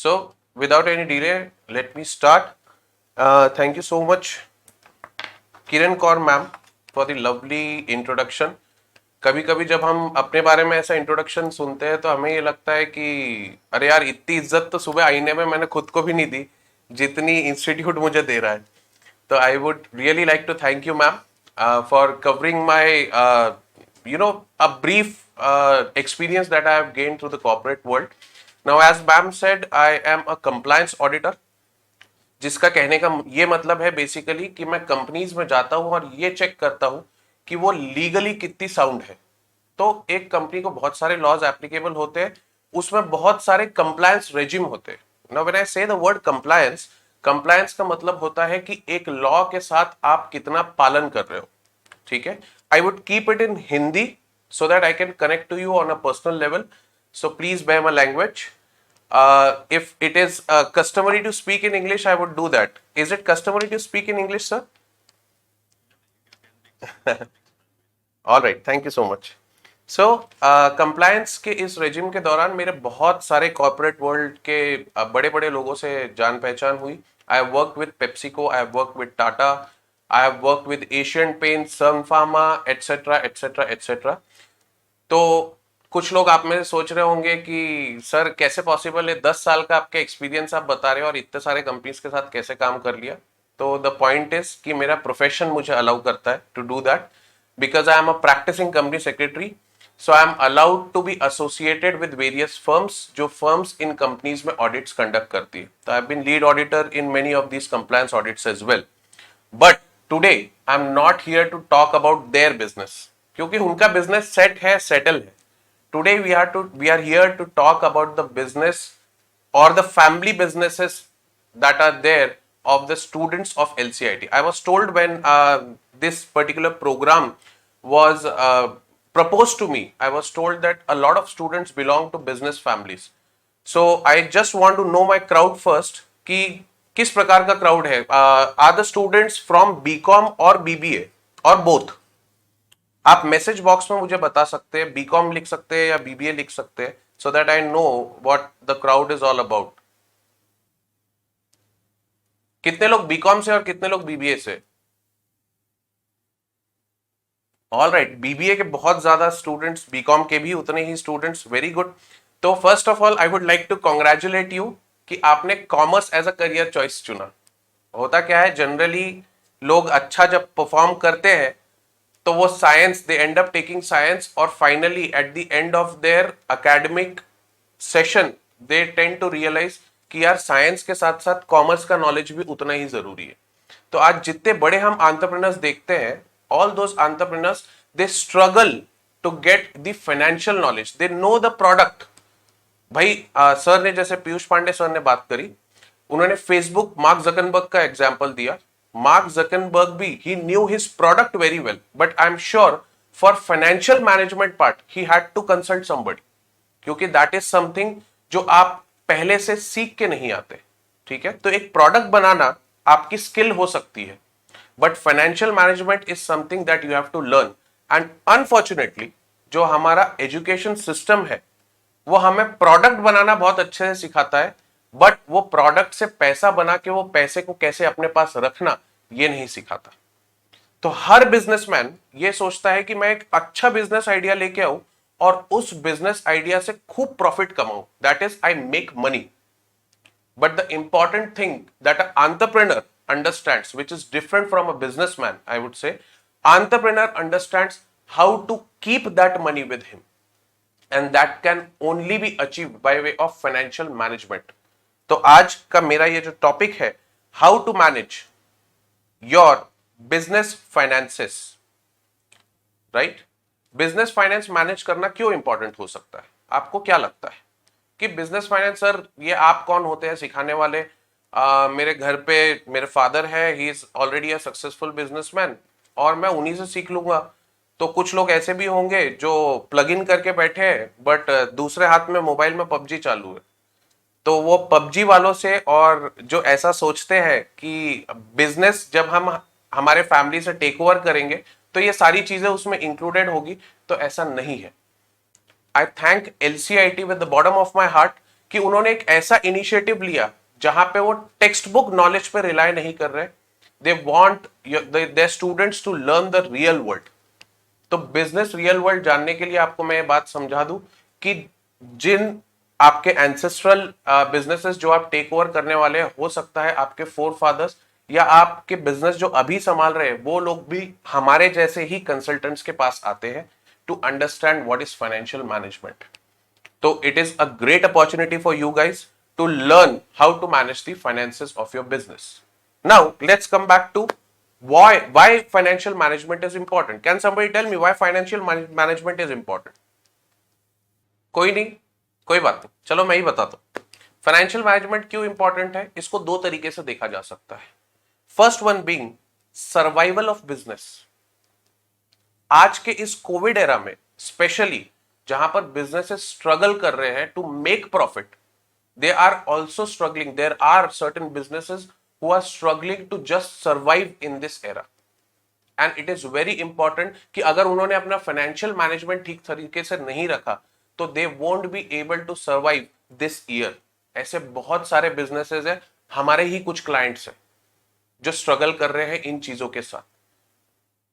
So without any delay, let me start. Thank you so much, Kiran Kaur ma'am, for the lovely introduction. कभी कभी जब हम अपने बारे में ऐसा इंट्रोडक्शन सुनते हैं तो हमें ये लगता है कि अरे यार, इतनी इज्जत तो सुबह आईने में मैंने खुद को भी नहीं दी जितनी इंस्टीट्यूट मुझे दे रहा है. तो I would really like to thank you ma'am for covering my a brief experience that I have gained through the corporate world. Now, as ma'am said, I am a compliance auditor, जिसका कहने का ये मतलब है basically कि मैं companies में जाता हूं और ये चेक करता हूं कि वो लीगली कितनी साउंड है. तो एक कंपनी को बहुत सारे लॉज एप्लीकेबल होते हैं, उसमें बहुत सारे कंप्लायंस रेजिम होते हैं. नाउ व्हेन आई से द वर्ड कंप्लायंस, कंप्लायंस का मतलब होता है कि एक लॉ के साथ आप कितना पालन कर रहे हो. ठीक है, I would keep it in Hindi so that I can connect to you on a personal level. So please bear my language. If it is customary to speak in English, I would do that. Is it customary to speak in English, sir? All right, thank you so much. So compliance के इस regime के दौरान मेरे बहुत सारे corporate world के बड़े बड़े लोगों से जान पहचान हुई. I have worked with PepsiCo, I have worked with Tata, I have worked with Asian Paints, Sun Pharma, etc., etc., etc. तो कुछ लोग आप में से सोच रहे होंगे कि सर कैसे पॉसिबल है, 10 साल का आपका एक्सपीरियंस आप बता रहे हो और इतने सारे कंपनीज के साथ कैसे काम कर लिया. तो द पॉइंट इज कि मेरा प्रोफेशन मुझे अलाउ करता है to do that, because I am a practising company secretary. So I am allowed to be associated with various firms, जो फर्म्स इन कंपनीज में ऑडिट्स कंडक्ट करती है. तो I have been lead auditor in many of these compliance audits as well. But today I am not here to talk about their business, क्योंकि उनका business set है, settle है. Today we are here to talk about the business or the family businesses that are there of the students of LCIT. I was told when this particular program was proposed to me, I was told that a lot of students belong to business families. So I just want to know my crowd first कि किस प्रकार का crowd है. Are the students from BCom or BBA or both? आप message box में मुझे बता सकते हैं, बीकॉम लिख सकते हैं या बीबीए लिख सकते हैं, so that I know what the crowd is all about. कितने लोग बीकॉम से और कितने लोग बीबीए से? ऑल राइट, बीबीए के बहुत ज्यादा स्टूडेंट्स, बीकॉम के भी उतने ही स्टूडेंट्स. Very good. तो first of all I would like to congratulate you कि आपने commerce as a career choice चुना. होता क्या है, जनरली लोग अच्छा जब परफॉर्म करते हैं तो वो science, they end up taking science, और finally at the end of their academic session they tend to realise कि यार साइंस के साथ साथ कॉमर्स का नॉलेज भी उतना ही जरूरी है. तो आज जितने बड़े हम एंटरप्रेन्योर्स देखते हैं, all those entrepreneurs they struggle to get the financial knowledge, they know the product. भाई सर ने, जैसे पीयूष पांडे सर ने बात करी, उन्होंने फेसबुक, मार्क जकरबर्ग का एग्जांपल दिया. Mark Zuckerberg भी, he knew his product very well, but I'm sure for financial management part he had to consult somebody, क्योंकि that is something जो आप पहले से सीख के नहीं आते. ठीक है, तो एक प्रोडक्ट बनाना आपकी स्किल हो सकती है, but financial management is something that you have to learn. And unfortunately जो हमारा एजुकेशन सिस्टम है वो हमें प्रोडक्ट बनाना बहुत अच्छे से सिखाता है, बट वो प्रोडक्ट से पैसा बना के वो पैसे को कैसे अपने पास रखना ये नहीं सिखाता. तो हर बिजनेसमैन ये सोचता है कि मैं एक अच्छा बिजनेस आइडिया लेके आऊं और उस बिजनेस आइडिया से खूब प्रॉफिट कमाऊं, that is I make money. But the important thing that a entrepreneur understands, which is different from a businessman, I would say, entrepreneur understands how to keep that money with him, and that can only be achieved by way of financial management. तो आज का मेरा ये जो topic है, how to manage your business finances, right. Business finance manage करना क्यों important हो सकता है? आपको क्या लगता है कि बिजनेस फाइनेंस, सर ये आप कौन होते हैं सिखाने वाले? मेरे घर पे मेरे फादर है, he is already a successful businessman और मैं उन्हीं से सीख लूंगा. तो कुछ लोग ऐसे भी होंगे जो प्लग इन करके बैठे हैं, बट दूसरे हाथ में मोबाइल में पबजी चालू है. तो वो पबजी वालों से, और जो ऐसा सोचते हैं कि बिजनेस जब हम हमारे फैमिली से टेक ओवर करेंगे तो ये सारी चीजें उसमें इंक्लूडेड होगी, तो ऐसा नहीं है. I thank LCIT with the bottom of my heart कि उन्होंने एक ऐसा इनिशिएटिव लिया जहां पे वो टेक्स्ट बुक नॉलेज पे रिलाय नहीं कर रहे, they want their students to learn the real world. तो बिजनेस रियल वर्ल्ड जानने के लिए आपको मैं ये बात समझा दूं कि जिन आपके एंसेस्ट्रल बिजनेसेस जो आप टेक ओवर करने वाले हैं, हो सकता है आपके फोर फादर्स या आपके बिजनेस जो अभी संभाल रहे हैं वो लोग भी हमारे जैसे ही कंसल्टेंट्स के पास आते हैं to understand what is financial management. तो it is a great opportunity for you guys to learn how to manage the finances of your business. Now let's come back to why financial management is important. Can somebody tell me why financial management is important? कोई नहीं, कोई बात नहीं, चलो मैं ही बताता हूं financial management क्यों इंपॉर्टेंट है। इसको दो तरीके से देखा जा सकता है। First one being survival of business. आज के इस कोविड एरा में स्पेशली जहां पर बिजनेसेस स्ट्रगल कर रहे हैं to make profit, they are also struggling. There are certain businesses who are struggling to just survive in this era. And it is very important कि अगर उन्होंने अपना फाइनेंशियल मैनेजमेंट ठीक तरीके से नहीं रखा तो they won't be able to survive this year. ऐसे बहुत सारे बिजनेसेस हैं, हमारे ही कुछ क्लाइंट्स हैं जो स्ट्रगल कर रहे हैं इन चीजों के साथ।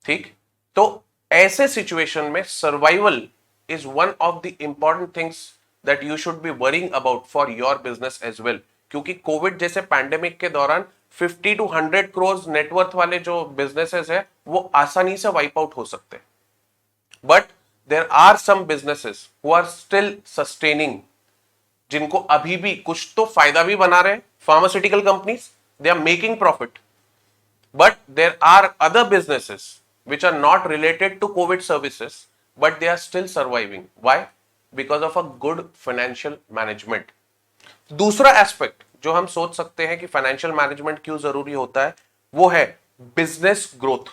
ठीक, तो ऐसे सिचुएशन में survival is one of the important things that you should be worrying about for your business as well. क्योंकि कोविड जैसे पैंडेमिक के दौरान 50 to 100 crores नेटवर्थ वाले जो बिजनेसेस है वो आसानी से वाइप आउट हो सकते हैं। But there are some businesses who are still sustaining, जिनको अभी भी कुछ तो फायदा भी बना रहे हैं। Pharmaceutical companies, they are making profit, but there are other businesses which are not related to COVID services, but they are still surviving. Why? Because of a good financial management. दूसरा एस्पेक्ट जो हम सोच सकते हैं कि financial management क्यों जरूरी होता है वो है बिजनेस ग्रोथ।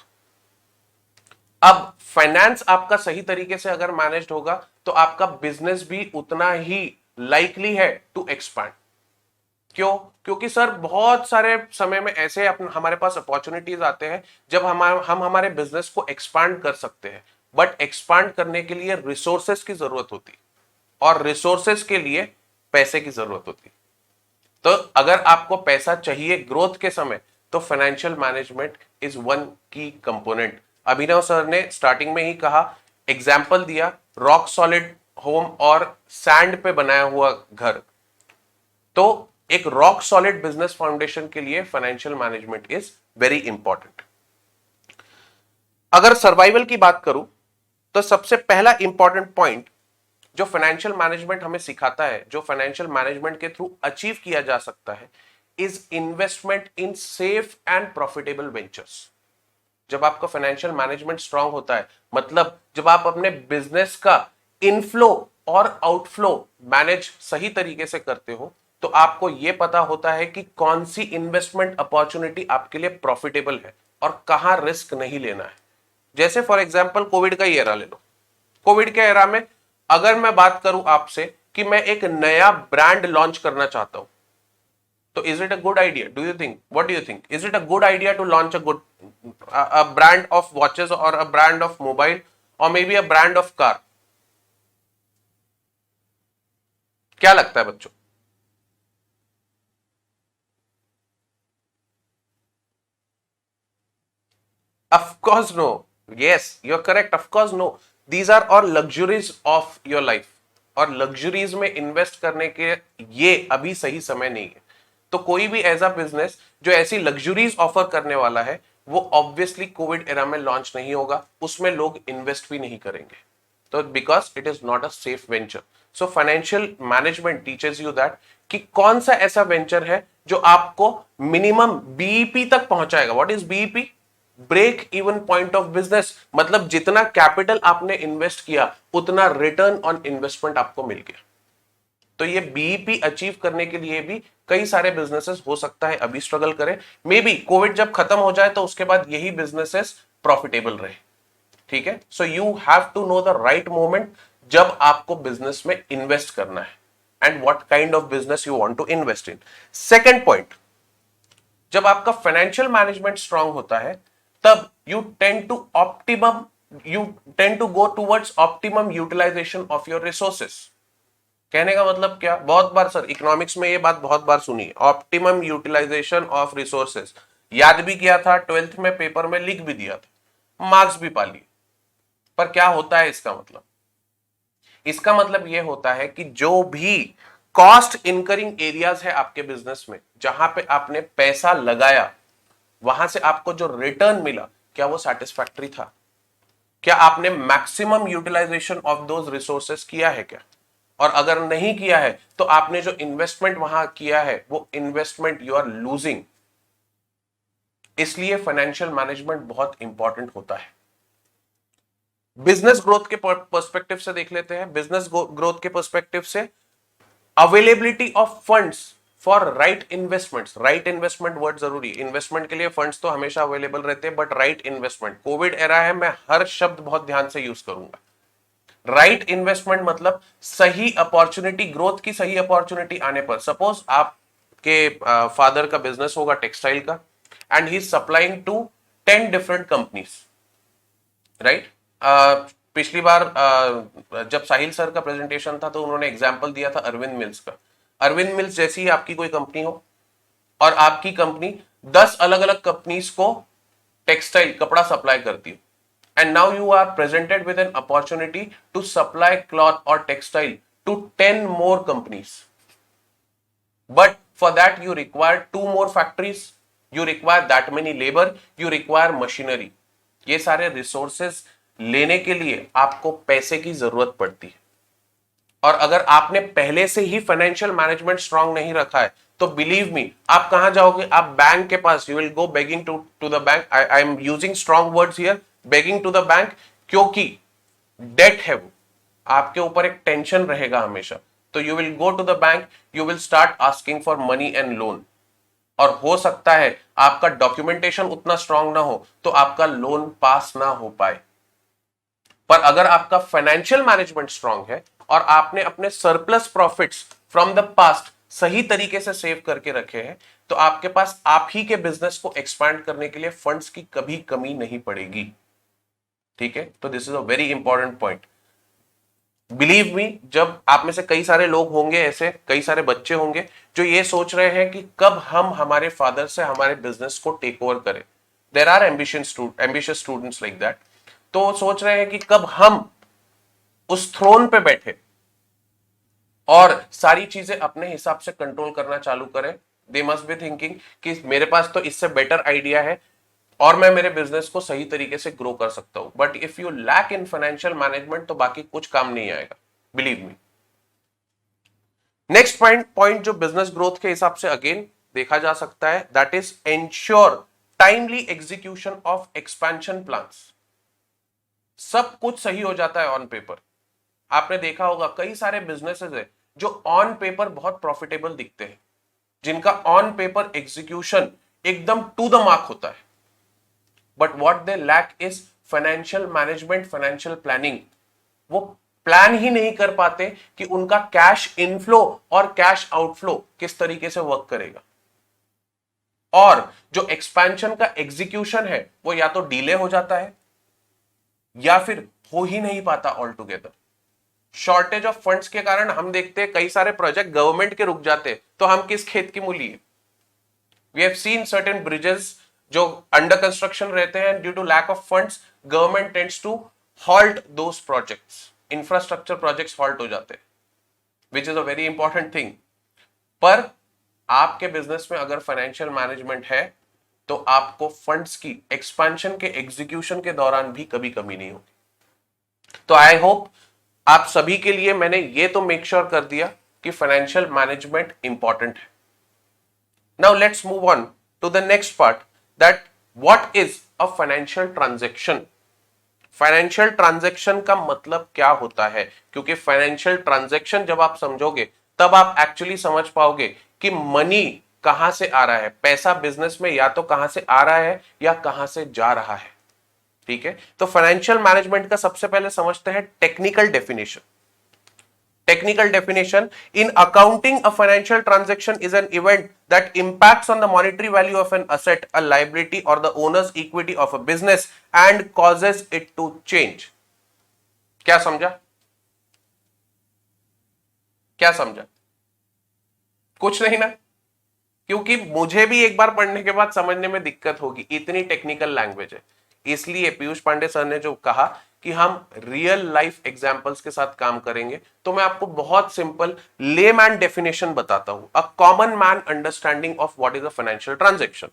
अब फाइनेंस आपका सही तरीके से अगर मैनेज्ड होगा तो आपका बिजनेस भी उतना ही लाइकली है टू एक्सपैंड। क्यों? क्योंकि सर बहुत सारे समय में ऐसे हमारे पास अपॉर्चुनिटीज आते हैं जब हम हमारे बिजनेस को एक्सपांड कर सकते हैं, बट एक्सपांड करने के लिए रिसोर्सेस की जरूरत होती और रिसोर्सेस के लिए पैसे की जरूरत होती। तो अगर आपको पैसा चाहिए ग्रोथ के समय तो फाइनेंशियल मैनेजमेंट इज वन की कंपोनेंट। अभिनव सर ने स्टार्टिंग में ही कहा, एग्जाम्पल दिया रॉक सॉलिड होम और सैंड पे बनाया हुआ घर। तो एक रॉक सॉलिड बिजनेस फाउंडेशन के लिए financial management is very important. अगर सर्वाइवल की बात करूं तो सबसे पहला इंपॉर्टेंट पॉइंट जो फाइनेंशियल मैनेजमेंट हमें सिखाता है, जो फाइनेंशियल मैनेजमेंट के थ्रू अचीव किया जा सकता है, is investment in safe and profitable ventures. जब आपका फाइनेंशियल मैनेजमेंट स्ट्रांग होता है, मतलब जब आप अपने बिजनेस का इनफ्लो और आउटफ्लो मैनेज सही तरीके से करते हो तो आपको यह पता होता है कि कौन सी इन्वेस्टमेंट अपॉर्चुनिटी आपके लिए प्रॉफिटेबल है और कहां रिस्क नहीं लेना है। जैसे फॉर एग्जांपल कोविड का एरा ले लो। कोविड के एरा में अगर मैं बात करूं आपसे कि मैं एक नया ब्रांड लॉन्च करना चाहता हूं, तो is it a good idea? Do you think, what do you think, is it a good idea to launch a brand of watches और अ ब्रांड ऑफ मोबाइल और maybe a brand of car? क्या लगता है बच्चों? Of course, no. Yes, you're correct. Of course, no. These are all luxuries of your life. और luxuries में invest करने के ये अभी सही समय नहीं है। तो कोई भी ऐसा बिजनेस जो ऐसी लग्जरीज ऑफर करने वाला है वो ऑब्वियसली कोविड एरा में लॉन्च नहीं होगा, उसमें लोग इन्वेस्ट भी नहीं करेंगे। तो because it is not a safe venture. So financial management teaches you that कि कौन सा ऐसा वेंचर है जो आपको मिनिमम बीईपी तक पहुंचाएगा। What is BEP? Break even point of business, मतलब जितना कैपिटल आपने इन्वेस्ट किया उतना रिटर्न ऑन इन्वेस्टमेंट आपको मिल गया। तो ये बीईपी अचीव करने के लिए भी कई सारे बिजनेसेस हो सकता है अभी स्ट्रगल करें, मे बी कोविड जब खत्म हो जाए तो उसके बाद यही बिजनेसेस प्रॉफिटेबल रहे। ठीक है, so you have to know the right moment जब आपको बिजनेस में इन्वेस्ट करना है and what kind of business you want to invest in. Second point, जब आपका फाइनेंशियल मैनेजमेंट स्ट्रांग होता है तब you tend to go towards optimum utilization of your resources. कहने का मतलब क्या, बहुत बार सर इकोनॉमिक्स में ये बात बहुत बार सुनी, ऑप्टिमम यूटिलाइजेशन ऑफ रिसोर्सेस, याद भी किया था, 12th में पेपर में लिख भी दिया था, मार्क्स भी पा लिए। पर क्या होता है इसका मतलब, इसका मतलब यह होता है कि जो भी कॉस्ट इनकरिंग एरियाज है आपके बिजनेस में, जहां पे आपने पैसा लगाया, वहां से आपको जो रिटर्न मिला, क्या वो सेटिस्फैक्टरी था? क्या आपने maximum utilisation of those resources किया है क्या? और अगर नहीं किया है तो आपने जो इन्वेस्टमेंट वहां किया है वो इन्वेस्टमेंट यू आर लूजिंग। इसलिए फाइनेंशियल मैनेजमेंट बहुत इंपॉर्टेंट होता है। बिजनेस ग्रोथ के पर्सपेक्टिव से देख लेते हैं। बिजनेस ग्रोथ के पर्सपेक्टिव से availability of funds for right investments, right investment word जरूरी, इन्वेस्टमेंट के लिए फंड्स तो हमेशा अवेलेबल रहते हैं, but right investment, Covid era है, मैं हर शब्द बहुत ध्यान से यूज करूंगा। राइट इन्वेस्टमेंट मतलब सही अपॉर्चुनिटी, ग्रोथ की सही अपॉर्चुनिटी आने पर, सपोज आपके फादर का बिजनेस होगा टेक्सटाइल का, and he is supplying to 10 different companies, right. पिछली बार जब साहिल सर का प्रेजेंटेशन था तो उन्होंने एग्जांपल दिया था अरविंद मिल्स का। अरविंद मिल्स जैसी आपकी कोई कंपनी हो और आपकी कंपनी 10 अलग अलग कंपनीज को टेक्सटाइल कपड़ा सप्लाई करती है, and now you are presented with an opportunity to supply cloth or textile to 10 more companies, but for that you require 2 more factories, you require that many labor, you require machinery। ये सारे resources लेने के लिए आपको पैसे की जरूरत पड़ती है। और अगर आपने पहले से ही फाइनेंशियल मैनेजमेंट स्ट्रांग नहीं रखा है तो बिलीव मी, आप कहां जाओगे, आप बैंक के पास, you will go begging to the bank. I am using strong words here, begging to the bank, क्योंकि डेट है वो, आपके ऊपर एक टेंशन रहेगा हमेशा। तो you will go to the bank, you will start asking for money and loan, और हो सकता है आपका डॉक्यूमेंटेशन उतना स्ट्रांग ना हो तो आपका लोन पास ना हो पाए। पर अगर आपका फाइनेंशियल मैनेजमेंट स्ट्रांग है और आपने अपने surplus profits from the past सही तरीके से सेव करके रखे हैं, तो आपके पास आप ही के बिजनेस को एक्सपैंड करने के लिए फंड्स की कभी कमी नहीं पड़ेगी। ठीक है, तो this is a very important point. Believe me, जब आप में से कई सारे लोग होंगे, ऐसे कई सारे बच्चे होंगे जो ये सोच रहे हैं कि कब हम हमारे फादर से हमारे बिजनेस को टेक ओवर करें। There are ambitious students like that. तो सोच रहे हैं कि कब हम उस थ्रोन पे बैठे और सारी चीजें अपने हिसाब से कंट्रोल करना चालू करें। दे मस्ट बी थिंकिंग कि मेरे पास तो इससे बेटर आइडिया है और मैं मेरे बिजनेस को सही तरीके से ग्रो कर सकता हूं। But if you lack in financial management तो बाकी कुछ काम नहीं आएगा, बिलीव मी। नेक्स्ट पॉइंट जो बिजनेस ग्रोथ के हिसाब से अगेन देखा जा सकता है, that is ensure timely execution of expansion plans. सब कुछ सही हो जाता है ऑन पेपर। आपने देखा होगा कई सारे बिजनेसेस है जो ऑन पेपर बहुत प्रॉफिटेबल दिखते हैं, जिनका ऑन पेपर एग्जीक्यूशन एकदम टू द मार्क होता है, but what they lack is financial management, financial planning. वो प्लान ही नहीं कर पाते कि उनका कैश इनफ्लो और कैश आउटफ्लो किस तरीके से वर्क करेगा। और जो एक्सपेंशन का एग्जीक्यूशन है वो या तो डिले हो जाता है या फिर हो ही नहीं पाता all together. Shortage of funds के कारण हम देखते हैं कई सारे प्रोजेक्ट गवर्नमेंट के रुक जाते हैं, तो हम किस खेत की मूली है। We have seen certain bridges जो अंडर कंस्ट्रक्शन रहते हैं, due to lack of funds government tends to halt those projects, infrastructure projects halt हो जाते हैं, which is a very important thing. पर आपके बिजनेस में अगर फाइनेंशियल मैनेजमेंट है तो आपको फंड्स की एक्सपेंशन के एग्जीक्यूशन के दौरान भी कभी कमी नहीं होगी। तो आई होप आप सभी के लिए मैंने ये तो मेक श्योर कर दिया कि फाइनेंशियल मैनेजमेंट इंपॉर्टेंट है। Now let's move on to the next part, that what is a financial transaction. Financial transaction का मतलब क्या होता है, क्योंकि फाइनेंशियल ट्रांजैक्शन जब आप समझोगे तब आप एक्चुअली समझ पाओगे कि मनी कहां से आ रहा है, पैसा बिजनेस में या तो कहां से आ रहा है या कहां से जा रहा है। ठीक है, तो फाइनेंशियल मैनेजमेंट का सबसे पहले समझते हैं technical definition. Technical definition, in accounting a financial transaction is an event that impacts on the monetary value of an asset, a liability or the owner's equity of a business and causes it to change. क्या समझा? क्या समझा? कुछ नहीं ना, क्योंकि मुझे भी एक बार पढ़ने के बाद समझने में दिक्कत होगी, इतनी टेक्निकल लैंग्वेज है। इसलिए पीयूष पांडे सर ने जो कहा कि हम रियल लाइफ एग्जांपल्स के साथ काम करेंगे, तो मैं आपको बहुत सिंपल लेमैन डेफिनेशन बताता हूं, a common man understanding of what is a financial transaction.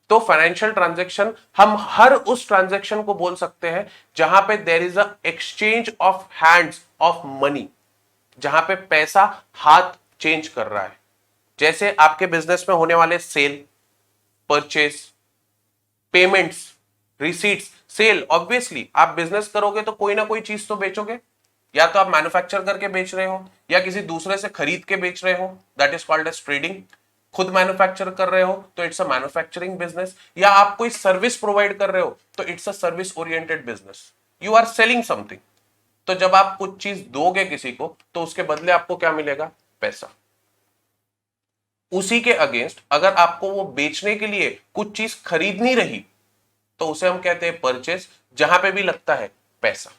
तो फाइनेंशियल ट्रांजैक्शन हम हर उस ट्रांजैक्शन को बोल सकते हैं जहां पे there is a exchange of hands of money, जहां पे पैसा हाथ चेंज कर रहा है। जैसे आपके बिजनेस में होने वाले sale, purchase, payments, receipts. Sale, obviously आप बिजनेस करोगे तो कोई ना कोई चीज तो बेचोगे, या तो आप मैन्युफैक्चर करके बेच रहे हो या किसी दूसरे से खरीद के बेच रहे हो, that is called as trading. खुद मैन्युफैक्चर कर रहे हो तो इट्स अ मैन्युफैक्चरिंग बिजनेस, या आप कोई सर्विस प्रोवाइड कर रहे हो तो it's a service oriented business, you are selling something. तो जब आप कुछ चीज दोगे किसी को तो उसके बदले आपको क्या मिलेगा? पैसा। उसी के अगेंस्ट अगर आपको वो बेचने के लिए कुछ चीज खरीदनी रही तो उसे हम कहते हैं परचेज, जहां पे भी लगता है पैसा।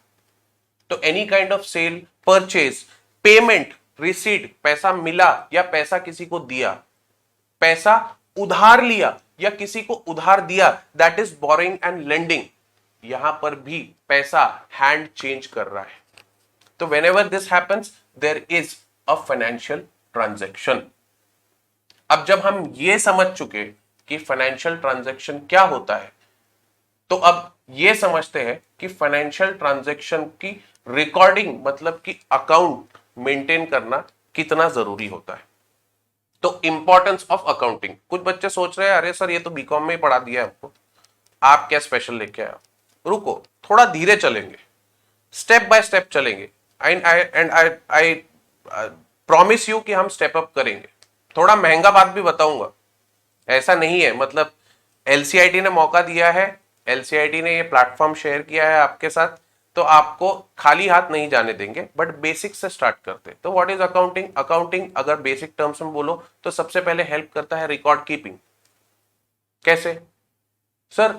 तो any kind of sale, purchase, payment, receipt, पैसा मिला या पैसा किसी को दिया, पैसा उधार लिया या किसी को उधार दिया, that is boring and lending. यहां पर भी पैसा हैंड चेंज कर रहा है। तो whenever this happens there is a financial transaction। अब जब हम ये समझ चुके कि फाइनेंशियल ट्रांजैक्शन क्या होता है, तो अब ये समझते हैं कि फाइनेंशियल ट्रांजैक्शन की रिकॉर्डिंग मतलब कि अकाउंट मेंटेन करना कितना जरूरी होता है। तो इंपॉर्टेंस ऑफ अकाउंटिंग। कुछ बच्चे सोच रहे हैं अरे सर ये तो बीकॉम में ही पढ़ा दिया है हमको, आप क्या स्पेशल लेके आए? रुको, थोड़ा धीरे चलेंगे, स्टेप बाय स्टेप चलेंगे। आई प्रॉमिस यू कि हम स्टेप अप करेंगे। थोड़ा महंगा बात भी बताऊंगा, ऐसा नहीं है, मतलब एलसीआईटी ने मौका दिया है, एलसीआईटी ने ये प्लेटफॉर्म शेयर किया है आपके साथ, तो आपको खाली हाथ नहीं जाने देंगे, बट बेसिक से स्टार्ट करते। तो व्हाट इज अकाउंटिंग? अकाउंटिंग अगर बेसिक टर्म्स में बोलो तो सबसे पहले हेल्प करता है रिकॉर्ड कीपिंग। कैसे? सर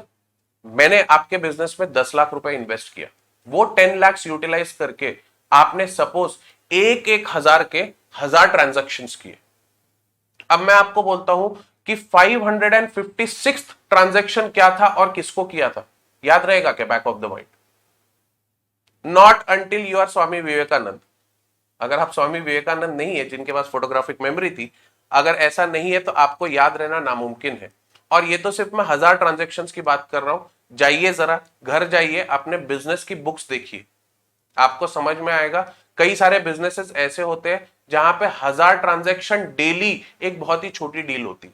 मैंने आपके बिजनेस में 10 लाख रुपए इन्वेस्ट किया, वो 10 लाख यूटिलाइज करके आपने सपोज एक एक हजार के 1000 ट्रांजेक्शन किए। अब मैं आपको बोलता हूं कि 556 ट्रांजेक्शन क्या था और किसको किया था, याद रहेगा क्या back of the mind? Not until you are Swami Vivekananda. अगर आप स्वामी विवेकानंद नहीं है जिनके पास फोटोग्राफिक मेमोरी थी, अगर ऐसा नहीं है तो आपको याद रहना नामुमकिन है। और ये तो सिर्फ मैं 1000 ट्रांजेक्शन की बात कर रहा हूं। जाइए जरा घर जाइए, अपने बिजनेस की बुक्स देखिए, आपको समझ में आएगा। कई सारे बिजनेसेस ऐसे होते हैं जहां पे 1000 ट्रांजेक्शन डेली एक बहुत ही छोटी डील होती।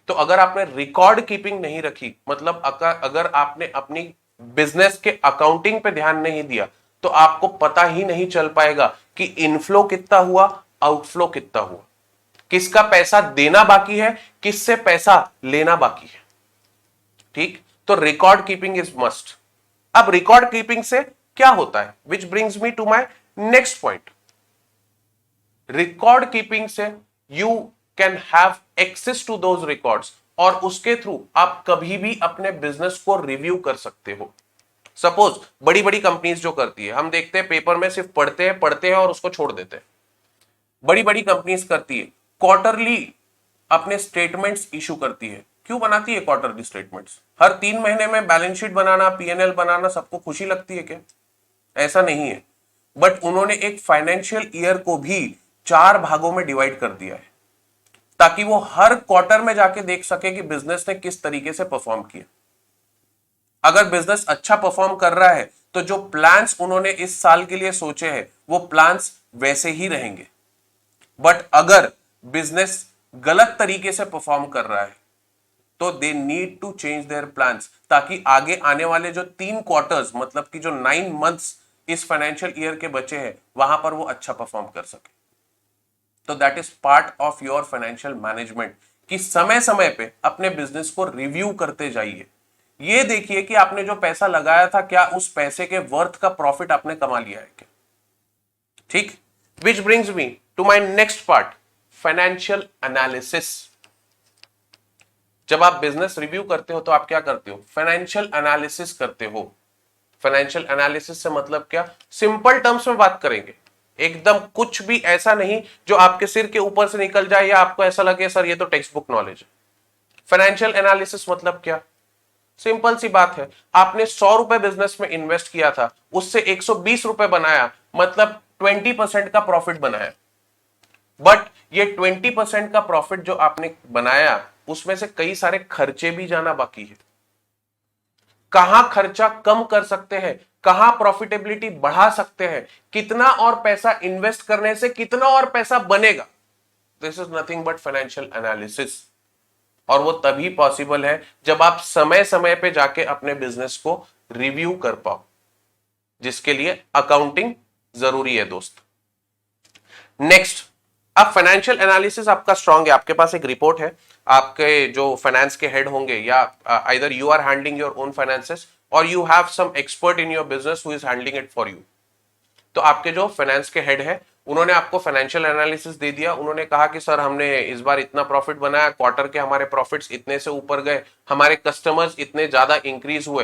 तो अगर आपने रिकॉर्ड कीपिंग नहीं रखी, मतलब अगर आपने अपनी बिजनेस के अकाउंटिंग पे ध्यान नहीं दिया, तो आपको पता ही नहीं चल पाएगा कि इनफ्लो कितना हुआ, आउटफ्लो कितना हुआ, किसका पैसा देना बाकी है, किससे पैसा लेना बाकी है। ठीक, तो रिकॉर्ड कीपिंग इज मस्ट। अब रिकॉर्ड कीपिंग से क्या होता है, which brings me to my next point. Record keeping से you can have access to those records, और उसके थ्रू आप कभी भी अपने बिजनेस को रिव्यू कर सकते हो। सपोज बड़ी बड़ी कंपनीज जो करती है, हम देखते हैं पेपर में सिर्फ पढ़ते हैं और उसको छोड़ देते हैं। बड़ी बड़ी कंपनीज करती है क्वार्टरली अपने स्टेटमेंट्स इशू करती है। क्यों बनाती है क्वार्टरली स्टेटमेंट्स? हर 3 महीने में बैलेंस शीट बनाना, पीएनएल बनाना सबको खुशी लगती है क्या? ऐसा नहीं है। बट उन्होंने एक फाइनेंशियल ईयर को भी 4 भागों में डिवाइड कर दिया है, ताकि वो हर क्वार्टर में जाके देख सके कि बिजनेस ने किस तरीके से परफॉर्म किया। अगर बिजनेस अच्छा परफॉर्म कर रहा है तो जो प्लान्स उन्होंने इस साल के लिए सोचे हैं वो प्लान्स वैसे ही रहेंगे। बट अगर बिजनेस गलत तरीके से परफॉर्म कर रहा है तो they need to change their plans, ताकि आगे आने वाले जो 3 क्वार्टर्स, मतलब कि जो 9 मंथ्स इस फाइनेंशियल ईयर के बचे हैं, वहां पर वो अच्छा परफॉर्म कर सके। तो that is part of your financial management, कि समय समय पे अपने बिजनेस को रिव्यू करते जाइए। ये देखिए कि आपने जो पैसा लगाया था, क्या उस पैसे के वर्थ का प्रॉफिट आपने कमा लिया है क्या? ठीक, which brings me to my next part, financial analysis. जब आप बिजनेस रिव्यू करते हो तो आप क्या करते हो? फाइनेंशियल एनालिसिस करते हो। फाइनेंशियल एनालिसिस से मतलब क्या? सिंपल टर्म्स में बात करेंगे, एकदम कुछ भी ऐसा नहीं जो आपके सिर के ऊपर से निकल जाए या आपको ऐसा लगे सर ये तो टेक्स्ट बुक नॉलेज है। फाइनेंशियल एनालिसिस मतलब क्या? सिंपल सी बात है, आपने 100 रुपए बिजनेस में इन्वेस्ट किया था, उससे 120 रुपए बनाया, मतलब 20% का प्रॉफिट बनाया। बट ये 20% का प्रॉफिट जो आपने बनाया, उसमें से कई सारे खर्चे भी जाना बाकी है। कहां खर्चा कम कर सकते हैं, कहां प्रॉफिटेबिलिटी बढ़ा सकते हैं, कितना और पैसा इन्वेस्ट करने से कितना और पैसा बनेगा। This is nothing but financial analysis. और वो तभी पॉसिबल है जब आप समय समय पे जाके अपने बिजनेस को रिव्यू कर पाओ, जिसके लिए अकाउंटिंग जरूरी है दोस्त। नेक्स्ट, अब फाइनेंशियल एनालिसिस आपका स्ट्रांग है, आपके पास एक रिपोर्ट है, आपके जो फाइनेंस के हेड होंगे या either you are handling your own finances or you have some expert in your business who is handling it for you. तो आपके जो फाइनेंस के हेड है, उन्होंने आपको फाइनेंशियल एनालिसिस दे दिया, उन्होंने कहा कि सर हमने इस बार इतना प्रॉफिट बनाया, क्वार्टर के हमारे प्रॉफिट्स इतने से ऊपर गए, हमारे कस्टमर्स इतने ज्यादा इंक्रीज हुए।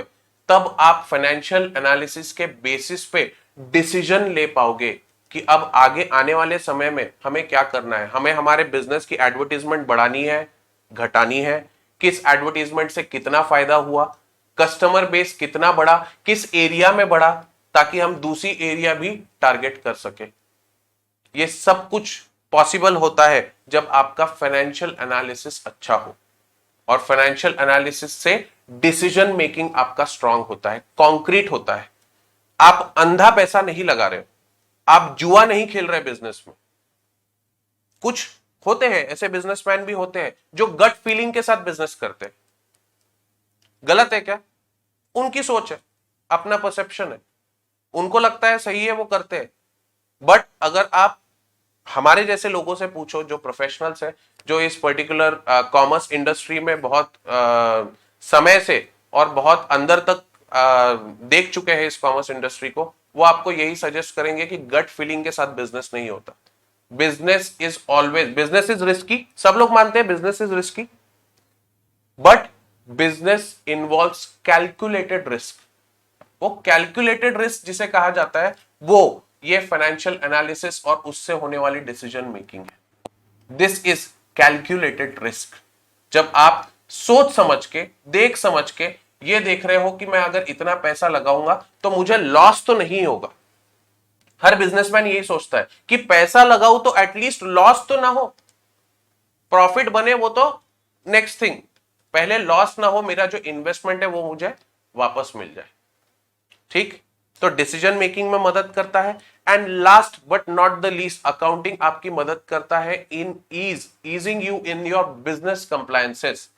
तब आप फाइनेंशियल एनालिसिस के बेसिस पे डिसीजन ले पाओगे कि अब आगे आने वाले समय में हमें क्या करना है। हमें हमारे बिजनेस की एडवर्टीजमेंट बढ़ानी है, घटानी है, किस एडवर्टीजमेंट से कितना फायदा हुआ, कस्टमर बेस कितना बढ़ा, किस एरिया में बढ़ा, ताकि हम दूसरी एरिया भी टारगेट कर सके। ये सब कुछ पॉसिबल होता है जब आपका फाइनेंशियल एनालिसिस अच्छा हो, और फाइनेंशियल एनालिसिस से डिसीजन मेकिंग आपका स्ट्रांग होता है, कॉन्क्रीट होता है। आप अंधा पैसा नहीं लगा रहे हो, आप जुआ नहीं खेल रहे बिजनेस में। कुछ होते हैं ऐसे बिजनेसमैन भी होते हैं जो गट फीलिंग के साथ बिजनेस करते हैं। गलत है क्या? उनकी सोच है, अपना परसेप्शन है, उनको लगता है सही है, वो करते हैं। बट अगर आप हमारे जैसे लोगों से पूछो जो प्रोफेशनल्स हैं, जो इस पर्टिकुलर कॉमर्स इंडस्ट्री में बहुत समय से और बहुत अंदर तक देख चुके हैं इस कॉमर्स इंडस्ट्री को, वो आपको यही सजेस्ट करेंगे कि गट फीलिंग के साथ बिजनेस नहीं होता। बिजनेस इज रिस्की, सब लोग मानते हैं business is risky, but business involves calculated risk. वो कैलकुलेटेड रिस्क जिसे कहा जाता है, वो ये फाइनेंशियल एनालिसिस और उससे होने वाली डिसीजन मेकिंग है। This is calculated risk. जब आप सोच समझ के, देख समझ के ये देख रहे हो कि मैं अगर इतना पैसा लगाऊंगा तो मुझे लॉस तो नहीं होगा। हर बिजनेसमैन यही सोचता है कि पैसा लगाऊं तो एटलीस्ट लॉस तो ना हो, प्रॉफिट बने वो तो नेक्स्ट थिंग, पहले लॉस ना हो, मेरा जो इन्वेस्टमेंट है वो मुझे वापस मिल जाए। ठीक, तो डिसीजन मेकिंग में मदद करता है। And last but not the least, accounting आपकी मदद करता है in easing you in your business compliances.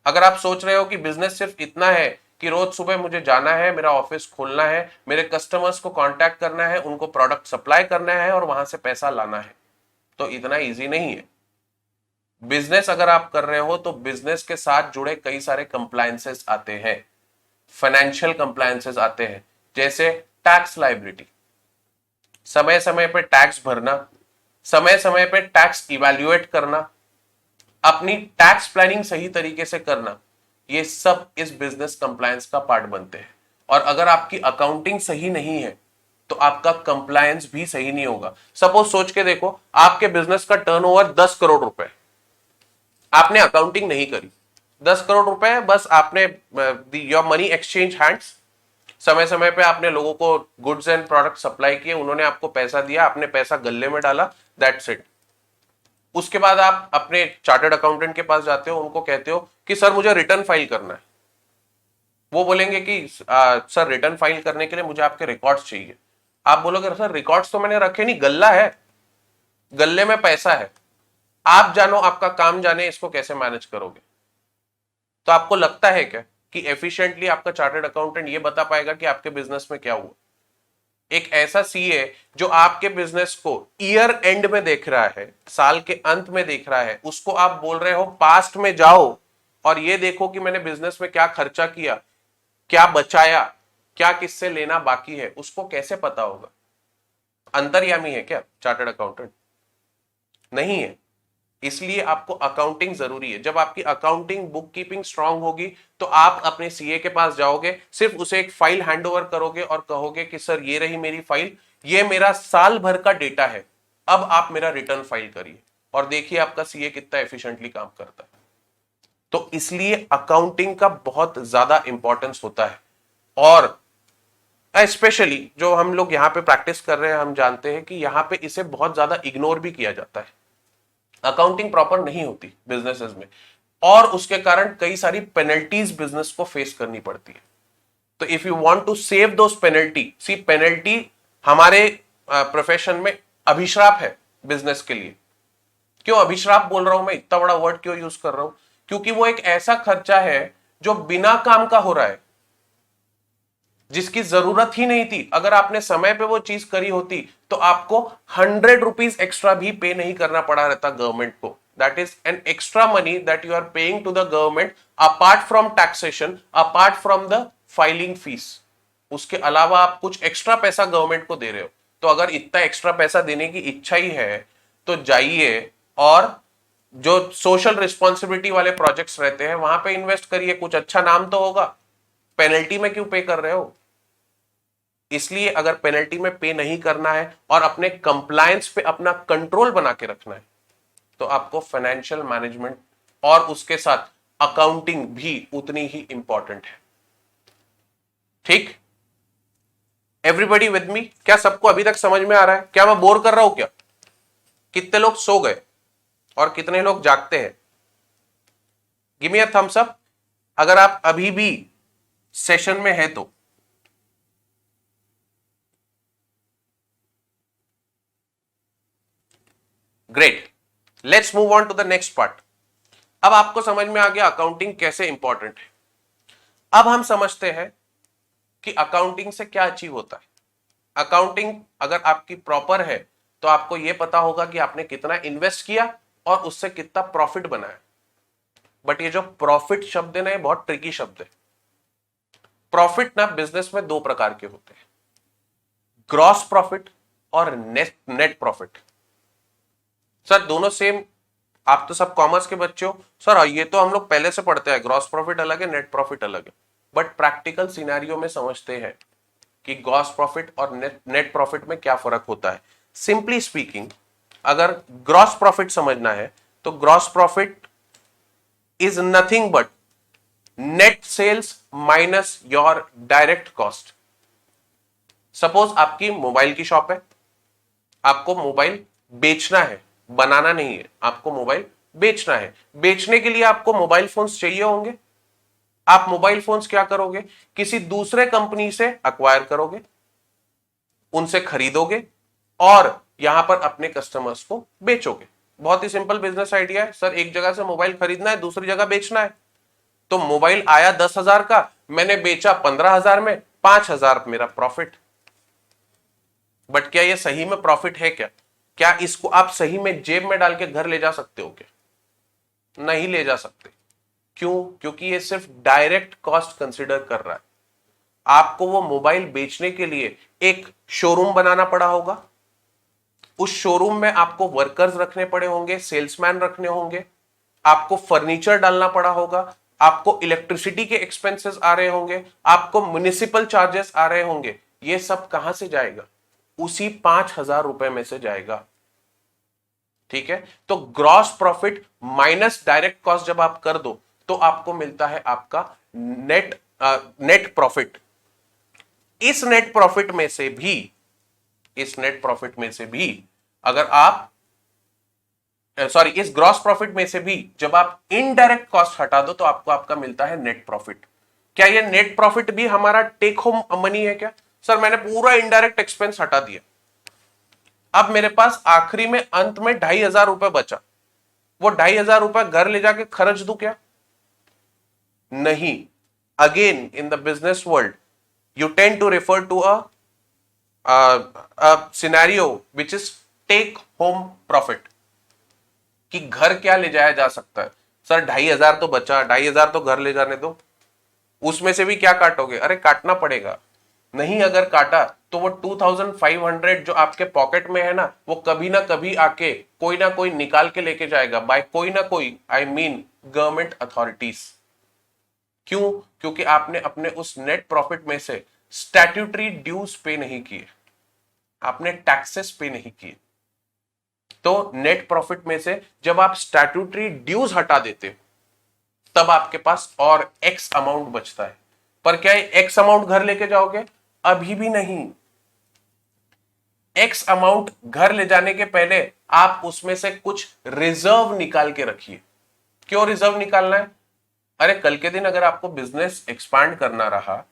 अगर आप सोच रहे हो कि बिजनेस सिर्फ इतना है कि रोज सुबह मुझे जाना है, मेरा ऑफिस खोलना है, मेरे कस्टमर्स को कांटेक्ट करना है, उनको प्रोडक्ट सप्लाई करना है और वहां से पैसा लाना है, तो इतना इजी नहीं है। बिजनेस अगर आप कर रहे हो तो बिजनेस के साथ जुड़े कई सारे कंप्लायंसेस आते हैं, फाइनेंशियल कंप्लायंसेस आते हैं, जैसे टैक्स लायबिलिटी, समय समय पे टैक्स भरना, समय समय पे टैक्स इवैल्यूएट करना, अपनी टैक्स प्लानिंग सही तरीके से करना, ये सब इस बिजनेस कंप्लायंस का पार्ट बनते हैं। और अगर आपकी अकाउंटिंग सही नहीं है तो आपका कंप्लायंस भी सही नहीं होगा। सपोज सोच के देखो, आपके बिजनेस का टर्नओवर 10 करोड़ रुपए, आपने अकाउंटिंग नहीं करी, 10 करोड़ रुपए बस आपने योर मनी एक्सचेंज हैंड्स, समय समय पे आपने लोगों को गुड्स एंड प्रोडक्ट सप्लाई किए, उन्होंने आपको पैसा दिया, आपने पैसा गल्ले में डाला, दैट्स इट। उसके बाद आप अपने चार्टर्ड अकाउंटेंट के पास जाते हो, उनको कहते हो कि सर मुझे रिटर्न फाइल करना है। वो बोलेंगे कि सर रिटर्न फाइल करने के लिए मुझे आपके रिकॉर्ड्स चाहिए। आप बोलोगे सर रिकॉर्ड्स तो मैंने रखे नहीं, गल्ला है, गल्ले में पैसा है, आप जानो, आपका काम जाने, इसको कैसे मैनेज करोगे। तो आपको लगता है क्या कि एफिशिएंटली आपका चार्टर्ड अकाउंटेंट ये बता पाएगा कि आपके बिजनेस में क्या हुआ? एक ऐसा सीए जो आपके बिजनेस को ईयर एंड में देख रहा है, साल के अंत में देख रहा है, उसको आप बोल रहे हो पास्ट में जाओ और ये देखो कि मैंने बिजनेस में क्या खर्चा किया, क्या बचाया, क्या किससे लेना बाकी है, उसको कैसे पता होगा? अंतर्यामी है क्या चार्टर्ड अकाउंटेंट? नहीं है। इसलिए आपको अकाउंटिंग जरूरी है। जब आपकी अकाउंटिंग बुक कीपिंग स्ट्रांग होगी तो आप अपने सीए के पास जाओगे, सिर्फ उसे एक फाइल हैंड ओवर करोगे और कहोगे कि सर ये रही मेरी फाइल, ये मेरा साल भर का डेटा है, अब आप मेरा रिटर्न फाइल करिए और देखिए आपका सीए कितना एफिशिएंटली काम करता है। तो इसलिए अकाउंटिंग का बहुत ज्यादा इंपॉर्टेंस होता है, और स्पेशली जो हम लोग यहाँ पे प्रैक्टिस कर रहे हैं, हम जानते हैं कि यहाँ पे इसे बहुत ज्यादा इग्नोर भी किया जाता है। अकाउंटिंग प्रॉपर नहीं होती बिजनेसेस में, और उसके कारण कई सारी पेनल्टीज बिजनेस को फेस करनी पड़ती है। तो if you want to save those penalty, see penalty हमारे प्रोफेशन में अभिश्राप है बिजनेस के लिए। क्यों अभिश्राप बोल रहा हूं मैं, इतना बड़ा वर्ड क्यों यूज कर रहा हूं? क्योंकि वो एक ऐसा खर्चा है जो बिना काम का हो रहा है, जिसकी जरूरत ही नहीं थी। अगर आपने समय पे वो चीज करी होती तो आपको 100 रुपीज एक्स्ट्रा भी पे नहीं करना पड़ा रहता गवर्नमेंट को। That is an extra money that you are paying to the government apart from taxation, apart from the filing fees. उसके अलावा आप कुछ एक्स्ट्रा पैसा गवर्नमेंट को दे रहे हो। तो अगर इतना एक्स्ट्रा पैसा देने की इच्छा ही है तो जाइए और जो सोशल रिस्पॉन्सिबिलिटी वाले प्रोजेक्ट्स रहते हैं वहां पे इन्वेस्ट करिए, कुछ अच्छा नाम तो होगा। पेनल्टी में क्यों पे कर रहे हो? इसलिए अगर पेनल्टी में पे नहीं करना है और अपने कंप्लायंस पे अपना कंट्रोल बना के रखना है, तो आपको फाइनेंशियल मैनेजमेंट और उसके साथ अकाउंटिंग भी उतनी ही इंपॉर्टेंट है। ठीक, एवरीबडी विद मी? क्या सबको अभी तक समझ में आ रहा है? क्या मैं बोर कर रहा हूं क्या? कितने लोग सो गए और कितने लोग जागते हैं? Give me a thumbs up अगर आप अभी भी सेशन में है तो। Great, let's move on to the next part. अब आपको समझ में आ गया अकाउंटिंग कैसे इंपॉर्टेंट है। अब हम समझते हैं कि अकाउंटिंग से क्या अचीव होता है। अकाउंटिंग अगर आपकी प्रॉपर है तो आपको यह पता होगा कि आपने कितना इन्वेस्ट किया और उससे कितना प्रॉफिट बनाया। बट ये जो प्रॉफिट शब्द है ना, ये बहुत ट्रिकी शब्द है। प्रॉफिट ना बिजनेस में दो प्रकार के होते हैं, ग्रॉस प्रॉफिट और नेट प्रॉफिट। सर दोनों सेम? आप तो सब कॉमर्स के बच्चे हो सर, ये तो हम लोग पहले से पढ़ते हैं, ग्रॉस प्रॉफिट अलग है, नेट प्रॉफिट अलग है। बट प्रैक्टिकल सिनेरियो में समझते हैं कि ग्रॉस प्रॉफिट और नेट प्रॉफिट में क्या फर्क होता है। सिंपली स्पीकिंग, अगर ग्रॉस प्रॉफिट समझना है तो gross profit is nothing but net sales minus your direct cost. Suppose आपकी मोबाइल की शॉप है, आपको मोबाइल बेचना है, बनाना नहीं है, आपको मोबाइल बेचना है। बेचने के लिए आपको मोबाइल फोन्स चाहिए होंगे। आप मोबाइल फोन्स क्या करोगे? किसी दूसरे कंपनी से अक्वायर करोगे, उनसे खरीदोगे और यहां पर अपने कस्टमर्स को बेचोगे। बहुत ही सिंपल बिजनेस आइडिया है सर, एक जगह से मोबाइल खरीदना है, दूसरी जगह बेचना है। तो मोबाइल आया 10,000 का, मैंने बेचा 15,000 में, 5,000 मेरा प्रॉफिट। बट क्या यह सही में प्रॉफिट है क्या? क्या इसको आप सही में जेब में डाल के घर ले जा सकते हो क्या? नहीं ले जा सकते। क्यों? क्योंकि ये सिर्फ डायरेक्ट कॉस्ट कंसीडर कर रहा है। आपको वो मोबाइल बेचने के लिए एक शोरूम बनाना पड़ा होगा, उस शोरूम में आपको वर्कर्स रखने पड़े होंगे, सेल्समैन रखने होंगे, आपको फर्नीचर डालना पड़ा होगा, आपको इलेक्ट्रिसिटी के एक्सपेंसेस आ रहे होंगे, आपको म्युनिसिपल चार्जेस आ रहे होंगे। ये सब कहां से जाएगा? उसी 5,000 रुपए में से जाएगा। ठीक है, तो gross profit minus direct cost जब आप कर दो तो आपको मिलता है आपका नेट प्रॉफिट। इस नेट प्रॉफिट में से भी, इस नेट प्रॉफिट में से भी अगर आप सॉरी इस ग्रॉस प्रॉफिट में से भी जब आप इनडायरेक्ट कॉस्ट हटा दो तो आपको आपका मिलता है नेट प्रॉफिट। क्या ये नेट प्रॉफिट भी हमारा टेक होम मनी है क्या? सर मैंने पूरा इनडायरेक्ट एक्सपेंस हटा दिया, अब मेरे पास आखिरी में अंत में 2,500 रुपए बचा, वो 2,500 रुपए घर ले जाके खर्च दूं क्या? नहीं। Again in the business world you tend to refer to a scenario which is take home profit, कि घर क्या ले जाया जा सकता है। सर 2,500 तो बचा, 2,500 तो घर ले जाने दो, उसमें से भी क्या काटोगे? अरे काटना पड़ेगा। नहीं अगर काटा तो वो 2,500 जो आपके पॉकेट में है ना, वो कभी ना कभी आके कोई ना कोई निकाल के लेके जाएगा, बाय कोई ना कोई, आई मीन गवर्नमेंट अथॉरिटीज। क्यों? क्योंकि आपने अपने उस नेट प्रॉफिट में से स्टैट्यूटरी ड्यूज पे नहीं किए। आपने टैक्सेस पे नहीं किए। तो नेट प्रॉफिट में से जब आप स्टैट्यूटरी ड्यूज हटा देते हो तब आपके पास और एक्स अमाउंट बचता है। पर क्या ये एक्स अमाउंट घर लेके जाओगे? अभी भी नहीं। एक्स अमाउंट घर ले जाने के पहले आप उसमें से कुछ रिजर्व निकाल के रखिए। क्यों रिजर्व निकालना है? अरे कल के दिन अगर आपको बिजनेस एक्सपांड करना रहा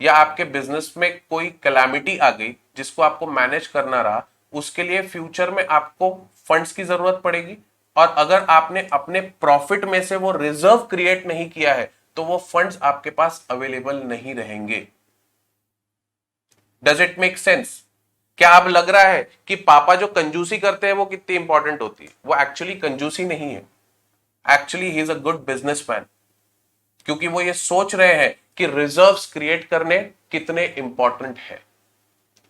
या आपके बिजनेस में कोई कैलामिटी आ गई जिसको आपको मैनेज करना रहा, उसके लिए फ्यूचर में आपको फंड्स की जरूरत पड़ेगी। और अगर आपने अपने प्रॉफिट में से वो रिजर्व क्रिएट नहीं किया है तो वो फंड्स आपके पास अवेलेबल नहीं रहेंगे। Does it make sense? क्या अब लग रहा है कि पापा जो कंजूसी करते हैं वो कितनी इंपॉर्टेंट होती है? वो एक्चुअली कंजूसी नहीं है, actually he is a good businessman, क्योंकि वो ये सोच रहे हैं कि रिजर्व्स क्रिएट करने कितने इंपॉर्टेंट है।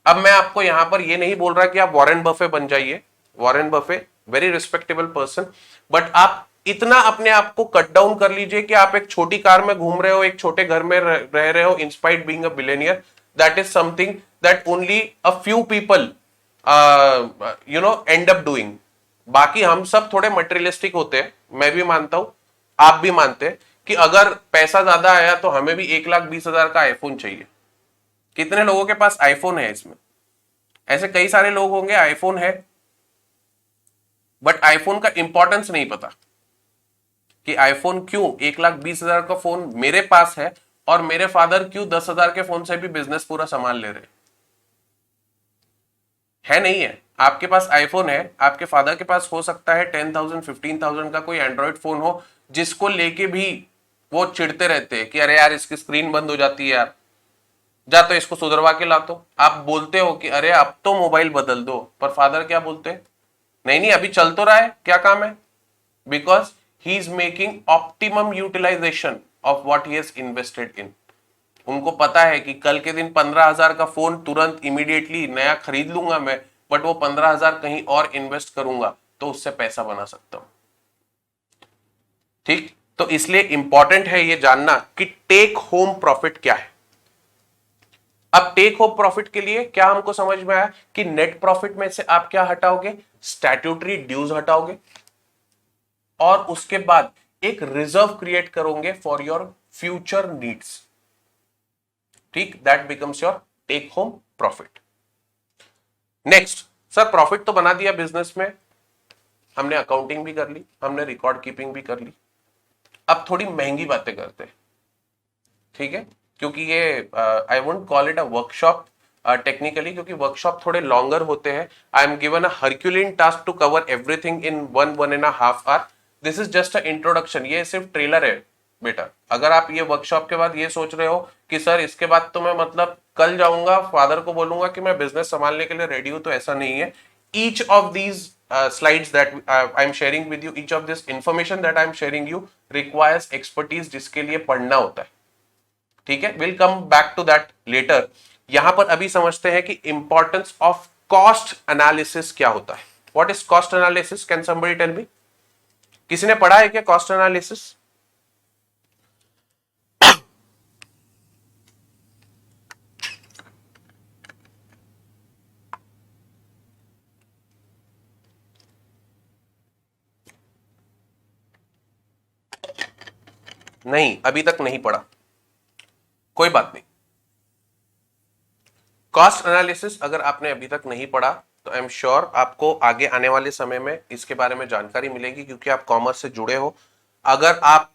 अब मैं आपको यहां पर ये नहीं बोल रहा कि आप वॉरेन बफे बन जाइए। Warren Buffett very respectable person, but आप इतना अपने आप को कट डाउन कर लीजिए कि आप एक छोटी कार में घूम रहे हो, एक छोटे घर में रह रहे हो, in spite being a billionaire. That is something that only a few people and up doing. बाकी हम सब थोड़े मटेरियलिस्टिक होते हैं, मैं भी मानता हूं, आप भी मानते हैं कि अगर पैसा ज्यादा आया तो हमें भी 1,20,000 का आईफोन चाहिए। कितने लोगों के पास आईफोन है? इसमें ऐसे कई सारे लोग होंगे आईफोन है, बट आईफोन का इंपॉर्टेंस नहीं पता कि आईफोन क्यों 1,20,000 का फोन मेरे पास है और मेरे फादर क्यों 10,000 के फोन से भी बिजनेस पूरा संभाल ले रहे है। नहीं है, आपके पास आईफोन है, आपके फादर के पास हो सकता है 10,000 15,000 का कोई एंड्रॉइड फोन हो जिसको लेके भी वो चिढ़ते रहते हैं कि अरे यार इसकी स्क्रीन बंद हो जाती है यार, जा तो इसको सुधरवा के ला। तो आप बोलते हो कि अरे अब तो मोबाइल बदल दो, पर फादर क्या बोलते हैं? नहीं नहीं अभी चल तो रहा है, क्या काम है? Because he is making optimum utilisation of what he has invested in. उनको पता है कि कल के दिन 15,000 का फोन तुरंत इमीडिएटली नया खरीद लूंगा मैं, बट वो 15,000 कहीं और इन्वेस्ट करूंगा तो उससे पैसा बना सकता हूं। ठीक, तो इसलिए इंपॉर्टेंट है ये जानना कि टेक होम प्रॉफिट क्या है। अब टेक होम प्रॉफिट के लिए क्या हमको समझ में आया कि नेट प्रॉफिट में से आप क्या हटाओगे? स्टैट्यूटरी ड्यूज हटाओगे और उसके बाद एक रिजर्व क्रिएट करोगे फॉर योर फ्यूचर नीड्स। ठीक, that becomes your take home profit. Next, sir profit तो बना दिया बिजनेस में, हमने अकाउंटिंग भी कर ली, हमने रिकॉर्ड कीपिंग भी कर ली, अब थोड़ी महंगी बातें करते हैं। ठीक है, क्योंकि ये I won't call it a workshop technically, क्योंकि वर्कशॉप थोड़े लॉन्गर होते हैं। I am given a herculean task to cover everything in 1.5 hour. This is just a introduction, ये सिर्फ ट्रेलर है बेटा। अगर आप ये वर्कशॉप के बाद ये सोच रहे हो कि सर इसके बाद तो मैं मतलब कल जाऊंगा फादर को बोलूंगा कि मैं बिजनेस संभालने के लिए रेडी हूं, तो ऐसा नहीं है। Each of these slides that I am sharing with you, each of this information that I am sharing you requires expertise जिसके लिए पढ़ना होता है। ठीक है, will come back to that later. यहां पर अभी समझते हैं कि इंपॉर्टेंस ऑफ कॉस्ट एनालिसिस क्या होता है। What is cost analysis? Can somebody tell me? किसी ने पढ़ा है क्या कॉस्ट एनालिसिस? नहीं, अभी तक नहीं पढ़ा, कोई बात नहीं। कॉस्ट एनालिसिस अगर आपने अभी तक नहीं पढ़ा तो आई एम श्योर आपको आगे आने वाले समय में इसके बारे में जानकारी मिलेगी, क्योंकि आप कॉमर्स से जुड़े हो। अगर आप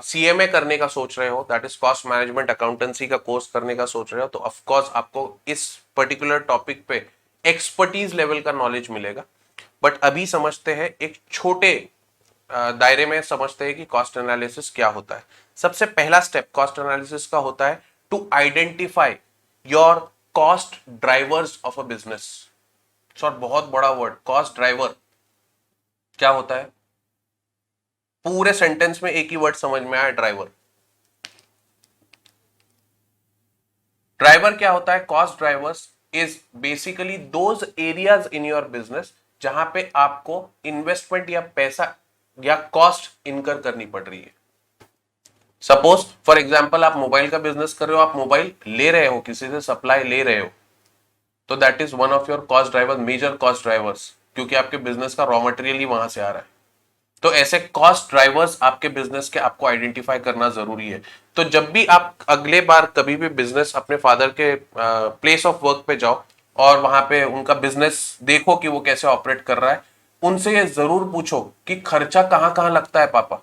सीएमए करने का सोच रहे हो, that is cost management accountancy का कोर्स करने का सोच रहे हो, तो ऑफकोर्स आपको इस पर्टिकुलर टॉपिक पे एक्सपर्टीज लेवल का नॉलेज मिलेगा। बट अभी समझते हैं, एक छोटे दायरे में समझते हैं कि कॉस्ट एनालिसिस क्या होता है। सबसे पहला स्टेप कॉस्ट एनालिसिस का होता है to identify your cost drivers of a business. Short, बहुत बड़ा वर्ड, कॉस्ट ड्राइवर क्या होता है? पूरे सेंटेंस में एक ही वर्ड समझ में आया, ड्राइवर। ड्राइवर क्या होता है? Cost drivers is basically those areas in your business जहां पे आपको इन्वेस्टमेंट या पैसा या कॉस्ट इनकर करनी पड़ रही है। सपोज फॉर एग्जांपल आप मोबाइल का बिजनेस कर रहे हो, आप मोबाइल ले रहे हो, किसी से सप्लाई ले रहे हो, तो that is one of your cost driver, major cost drivers, क्योंकि आपके बिजनेस का रॉ मटेरियल ही वहां से आ रहा है। तो ऐसे कॉस्ट ड्राइवर्स आपके बिजनेस के आपको आइडेंटिफाई करना जरूरी है। तो जब भी आप अगले बार कभी भी बिजनेस अपने फादर के प्लेस ऑफ वर्क पे जाओ और वहां पे उनका बिजनेस देखो कि वो कैसे ऑपरेट कर रहा है, उनसे ये जरूर पूछो कि खर्चा कहां कहां लगता है पापा,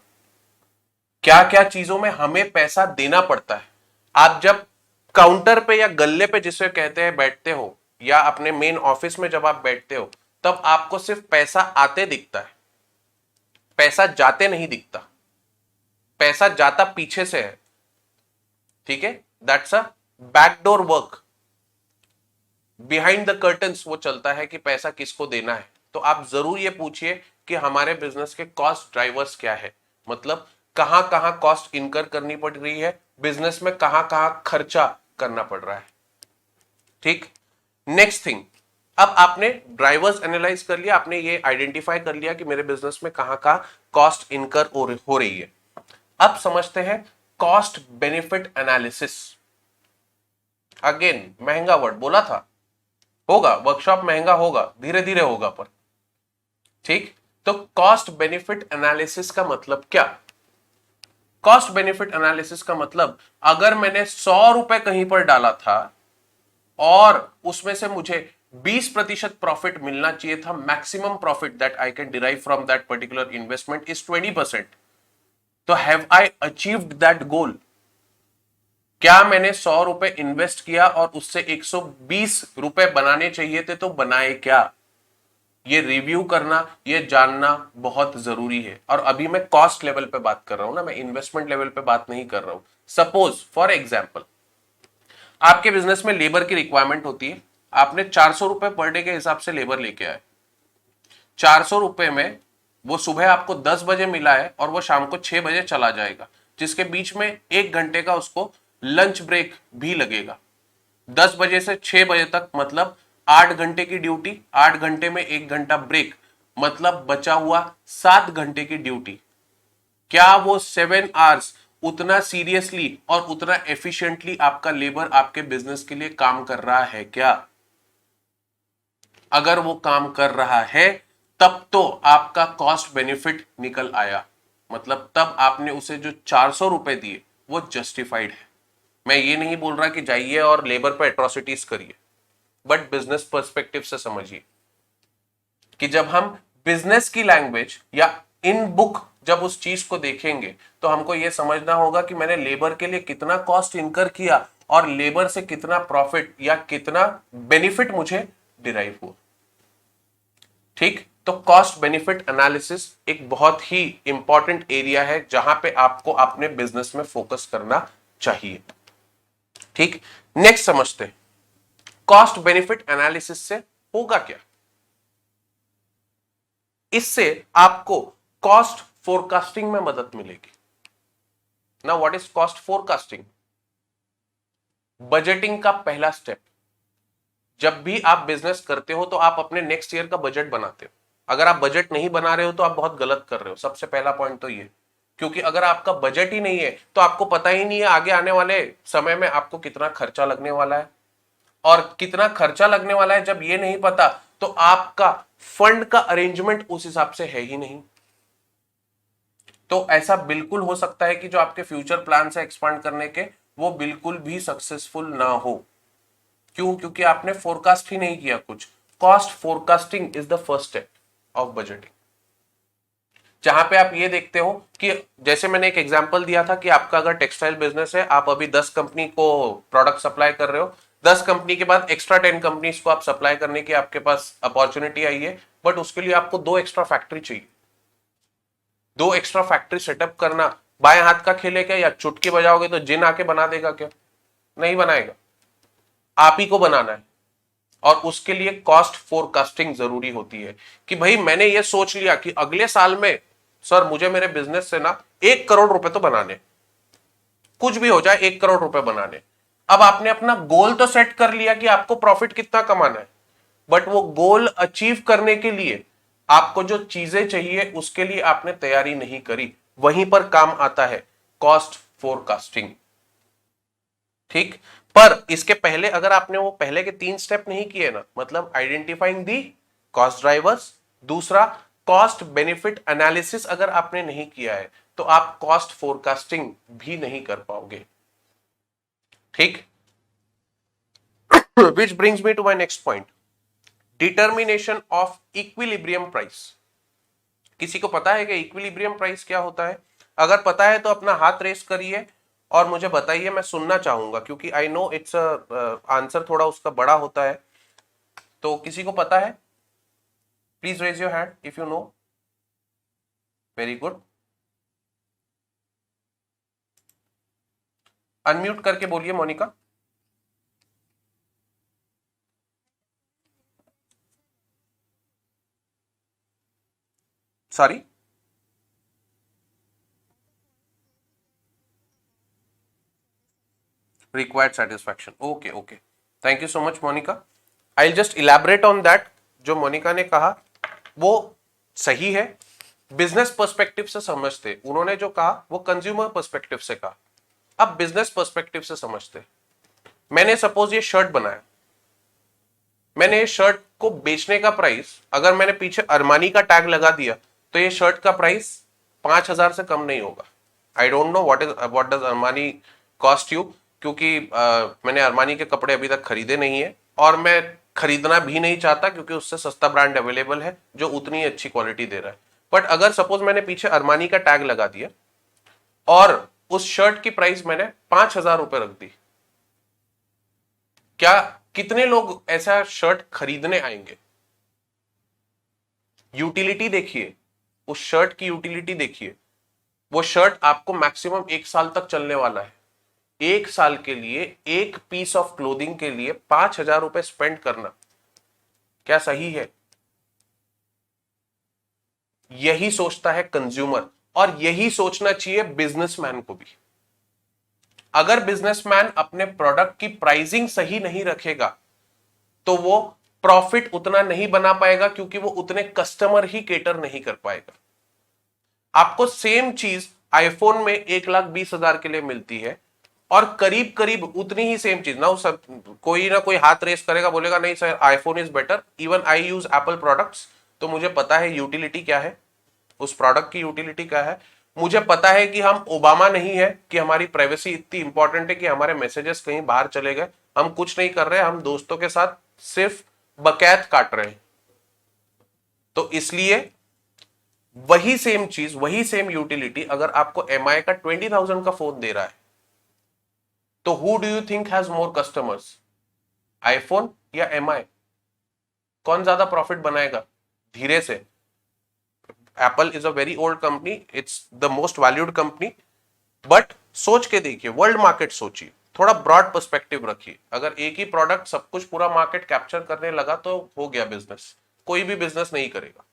क्या क्या चीजों में हमें पैसा देना पड़ता है। आप जब काउंटर पे या गल्ले पे जिसे कहते हैं बैठते हो, या अपने मेन ऑफिस में जब आप बैठते हो, तब आपको सिर्फ पैसा आते दिखता है, पैसा जाते नहीं दिखता। पैसा जाता पीछे से है, ठीक है, that's a backdoor work, behind the curtains वो चलता है कि पैसा किसको देना है। तो आप जरूर ये पूछिए कि हमारे बिजनेस के कॉस्ट ड्राइवर्स क्या है, मतलब कहां कहां कॉस्ट इनकर करनी पड़ रही है, बिजनेस में कहां कहां खर्चा करना पड़ रहा है। ठीक, नेक्स्ट थिंग, अब आपने ड्राइवर्स एनालाइज कर लिया, आपने ये आइडेंटिफाई कर लिया कि मेरे बिजनेस में कहां कहां कॉस्ट इनकर हो रही है। अब समझते हैं कॉस्ट बेनिफिट एनालिसिस। अगेन महंगा वर्ड बोला था, होगा वर्कशॉप महंगा होगा, धीरे धीरे होगा पर ठीक। तो कॉस्ट बेनिफिट एनालिसिस का मतलब क्या? कॉस्ट बेनिफिट एनालिसिस का मतलब, अगर मैंने 100 रुपए कहीं पर डाला था और उसमें से मुझे 20% प्रॉफिट मिलना चाहिए था, maximum profit that I can derive from that particular investment is 20%, तो have I achieved that goal? क्या मैंने 100 रुपए इन्वेस्ट किया और उससे 120 रुपए बनाने चाहिए थे, तो बनाए क्या? ये रिव्यू करना, ये जानना बहुत जरूरी है। और अभी मैं कॉस्ट लेवल पे बात कर रहा हूं ना, मैं इन्वेस्टमेंट लेवल पे बात नहीं कर रहा हूं। सपोज फॉर एग्जाम्पल, आपके बिजनेस में लेबर की रिक्वायरमेंट होती है, आपने 400 रुपए पर डे के हिसाब से लेबर लेके आए। 400 रुपए में वो सुबह आपको 10 बजे मिला है और वो शाम को 6 बजे चला जाएगा, जिसके बीच में 1 घंटे का उसको लंच ब्रेक भी लगेगा। 10 बजे से 6 बजे तक मतलब 8 घंटे की ड्यूटी, 8 घंटे में 1 घंटा ब्रेक, मतलब बचा हुआ 7 घंटे की ड्यूटी। क्या वो 7 आवर्स उतना सीरियसली और उतना एफिशिएंटली आपका लेबर आपके बिजनेस के लिए काम कर रहा है क्या? अगर वो काम कर रहा है, तब तो आपका कॉस्ट बेनिफिट निकल आया, मतलब तब आपने उसे जो 400 रुपए दिए वो जस्टिफाइड है। मैं ये नहीं बोल रहा कि जाइए और लेबर पर एट्रोसिटीज करिए, बट बिजनेस पर्सपेक्टिव से समझिए कि जब हम बिजनेस की लैंग्वेज या इन बुक जब उस चीज को देखेंगे, तो हमको यह समझना होगा कि मैंने लेबर के लिए कितना कॉस्ट इनकर किया और लेबर से कितना प्रॉफिट या कितना बेनिफिट मुझे डिराइव हुआ। ठीक, तो कॉस्ट बेनिफिट एनालिसिस एक बहुत ही इंपॉर्टेंट एरिया है जहां पे आपको अपने बिजनेस में फोकस करना चाहिए। ठीक, नेक्स्ट समझते हैं कॉस्ट बेनिफिट एनालिसिस से होगा क्या। इससे आपको कॉस्ट फोरकास्टिंग में मदद मिलेगी। ना what is cost forecasting? Budgeting का पहला स्टेप। जब भी आप बिजनेस करते हो तो आप अपने नेक्स्ट ईयर का बजट बनाते हो। अगर आप बजट नहीं बना रहे हो तो आप बहुत गलत कर रहे हो, सबसे पहला पॉइंट तो ये। क्योंकि अगर आपका बजट ही नहीं है तो आपको पता ही नहीं है आगे आने वाले समय में आपको कितना खर्चा लगने वाला है, और कितना खर्चा लगने वाला है जब ये नहीं पता, तो आपका फंड का अरेंजमेंट उस हिसाब से है ही नहीं। तो ऐसा बिल्कुल हो सकता है कि जो आपके फ्यूचर प्लान है एक्सपांड करने के, वो बिल्कुल भी सक्सेसफुल ना हो। क्यों? क्योंकि आपने फोरकास्ट ही नहीं किया कुछ। Cost forecasting is the first step of budgeting, जहां पे आप ये देखते हो कि जैसे मैंने एक एग्जांपल दिया था कि आपका अगर टेक्सटाइल बिजनेस है, आप अभी 10 कंपनी को प्रोडक्ट सप्लाई कर रहे हो, 10 कंपनी के बाद एक्स्ट्रा 10 कंपनीज को आप सप्लाई करने की आपके पास अपॉर्चुनिटी आई है, बट उसके लिए आपको 2 एक्स्ट्रा फैक्ट्री चाहिए। 2 एक्स्ट्रा फैक्ट्री सेटअप करना बाएं हाथ का खेल है क्या? या चुटकी बजाओगे तो जिन आके बना देगा क्या? नहीं बनाएगा, आप ही को बनाना है। और उसके लिए कॉस्ट फोरकास्टिंग जरूरी होती है कि भाई मैंने ये सोच लिया कि अगले साल में सर मुझे मेरे बिजनेस से ना 1 करोड़ रुपए तो बनाने, कुछ भी हो जाए 1 करोड़ रुपए बनाने। अब आपने अपना गोल तो सेट कर लिया कि आपको प्रॉफिट कितना कमाना है, बट वो गोल अचीव करने के लिए आपको जो चीजें चाहिए उसके लिए आपने तैयारी नहीं करी। वहीं पर काम आता है कॉस्ट फोरकास्टिंग। ठीक। पर इसके पहले अगर आपने वो पहले के 3 स्टेप नहीं किए ना, मतलब आइडेंटिफाइंग दी कॉस्ट ड्राइवर्स, दूसरा कॉस्ट बेनिफिट एनालिसिस अगर आपने नहीं किया है तो आप कॉस्ट फोरकास्टिंग भी नहीं कर पाओगे। ठीक। Which brings me to my next point, determination of equilibrium price. किसी को पता है कि इक्विलिब्रियम प्राइस क्या होता है? अगर पता है तो अपना हाथ रेस करिए और मुझे बताइए, मैं सुनना चाहूंगा, क्योंकि आई नो इट्स आंसर थोड़ा उसका बड़ा होता है। तो किसी को पता है? Please raise your hand if you know. Very good. Unmute करके बोलिए Monika. Sorry. Required satisfaction. Okay okay, thank you so much Monika. I just elaborate on that. जो मोनिका ने कहा वो सही है, बिजनेस पर्सपेक्टिव से समझते। उन्होंने जो कहा वो कंज्यूमर पर्सपेक्टिव से कहा, अब बिजनेस पर्सपेक्टिव से समझते। मैंने सपोज ये शर्ट बनाया, मैंने इस शर्ट को बेचने का प्राइस, अगर मैंने पीछे अरमानी का टैग लगा दिया तो ये शर्ट का प्राइस 5,000 से कम नहीं होगा। I don't know what does Armani cost you, क्योंकि मैंने अरमानी के कपड़े अभी तक खरीदे नहीं है और मैं खरीदना भी नहीं चाहता, क्योंकि उससे सस्ता ब्रांड अवेलेबल है जो उतनी अच्छी क्वालिटी दे रहा है। बट अगर सपोज मैंने पीछे अरमानी का टैग लगा दिया और उस शर्ट की प्राइस मैंने 5,000 रुपए रख दी, क्या कितने लोग ऐसा शर्ट खरीदने आएंगे? यूटिलिटी देखिए, उस शर्ट की यूटिलिटी देखिए। वो शर्ट आपको मैक्सिमम 1 साल तक चलने वाला है। 1 साल के लिए एक पीस ऑफ क्लोथिंग के लिए 5,000 रुपए स्पेंड करना क्या सही है? यही सोचता है कंज्यूमर, और यही सोचना चाहिए बिजनेसमैन को भी। अगर बिजनेसमैन अपने प्रोडक्ट की प्राइसिंग सही नहीं रखेगा तो वो प्रॉफिट उतना नहीं बना पाएगा, क्योंकि वो उतने कस्टमर ही केटर नहीं कर पाएगा। आपको सेम चीज आईफोन में 1,20,000 के लिए मिलती है और करीब करीब उतनी ही सेम चीज ना, सब कोई ना कोई हाथ रेस करेगा, बोलेगा नहीं sir iPhone is better. Even I use Apple products, तो मुझे पता है यूटिलिटी क्या है, उस प्रोडक्ट की यूटिलिटी क्या है। मुझे पता है कि हम ओबामा नहीं है कि हमारी प्राइवेसी इतनी इंपॉर्टेंट है कि हमारे मैसेजेस कहीं बाहर चले गए, हम कुछ नहीं कर रहे, हम दोस्तों के साथ सिर्फ बकैत काट रहे हैं। तो इसलिए वही सेम चीज, वही सेम यूटिलिटी अगर आपको एमआई का 20,000 का फोन दे रहा है, तो who do you think has more customers, iPhone या एमआई? कौन ज्यादा प्रॉफिट बनाएगा? धीरे से, Apple is a very old company, it's the most valued company, but सोच के देखिए, वर्ल्ड मार्केट सोचिए, थोड़ा ब्रॉड पर्सपेक्टिव रखिए। अगर एक ही प्रोडक्ट सब कुछ पूरा मार्केट कैप्चर करने लगा तो हो गया बिजनेस, कोई भी बिजनेस नहीं करेगा।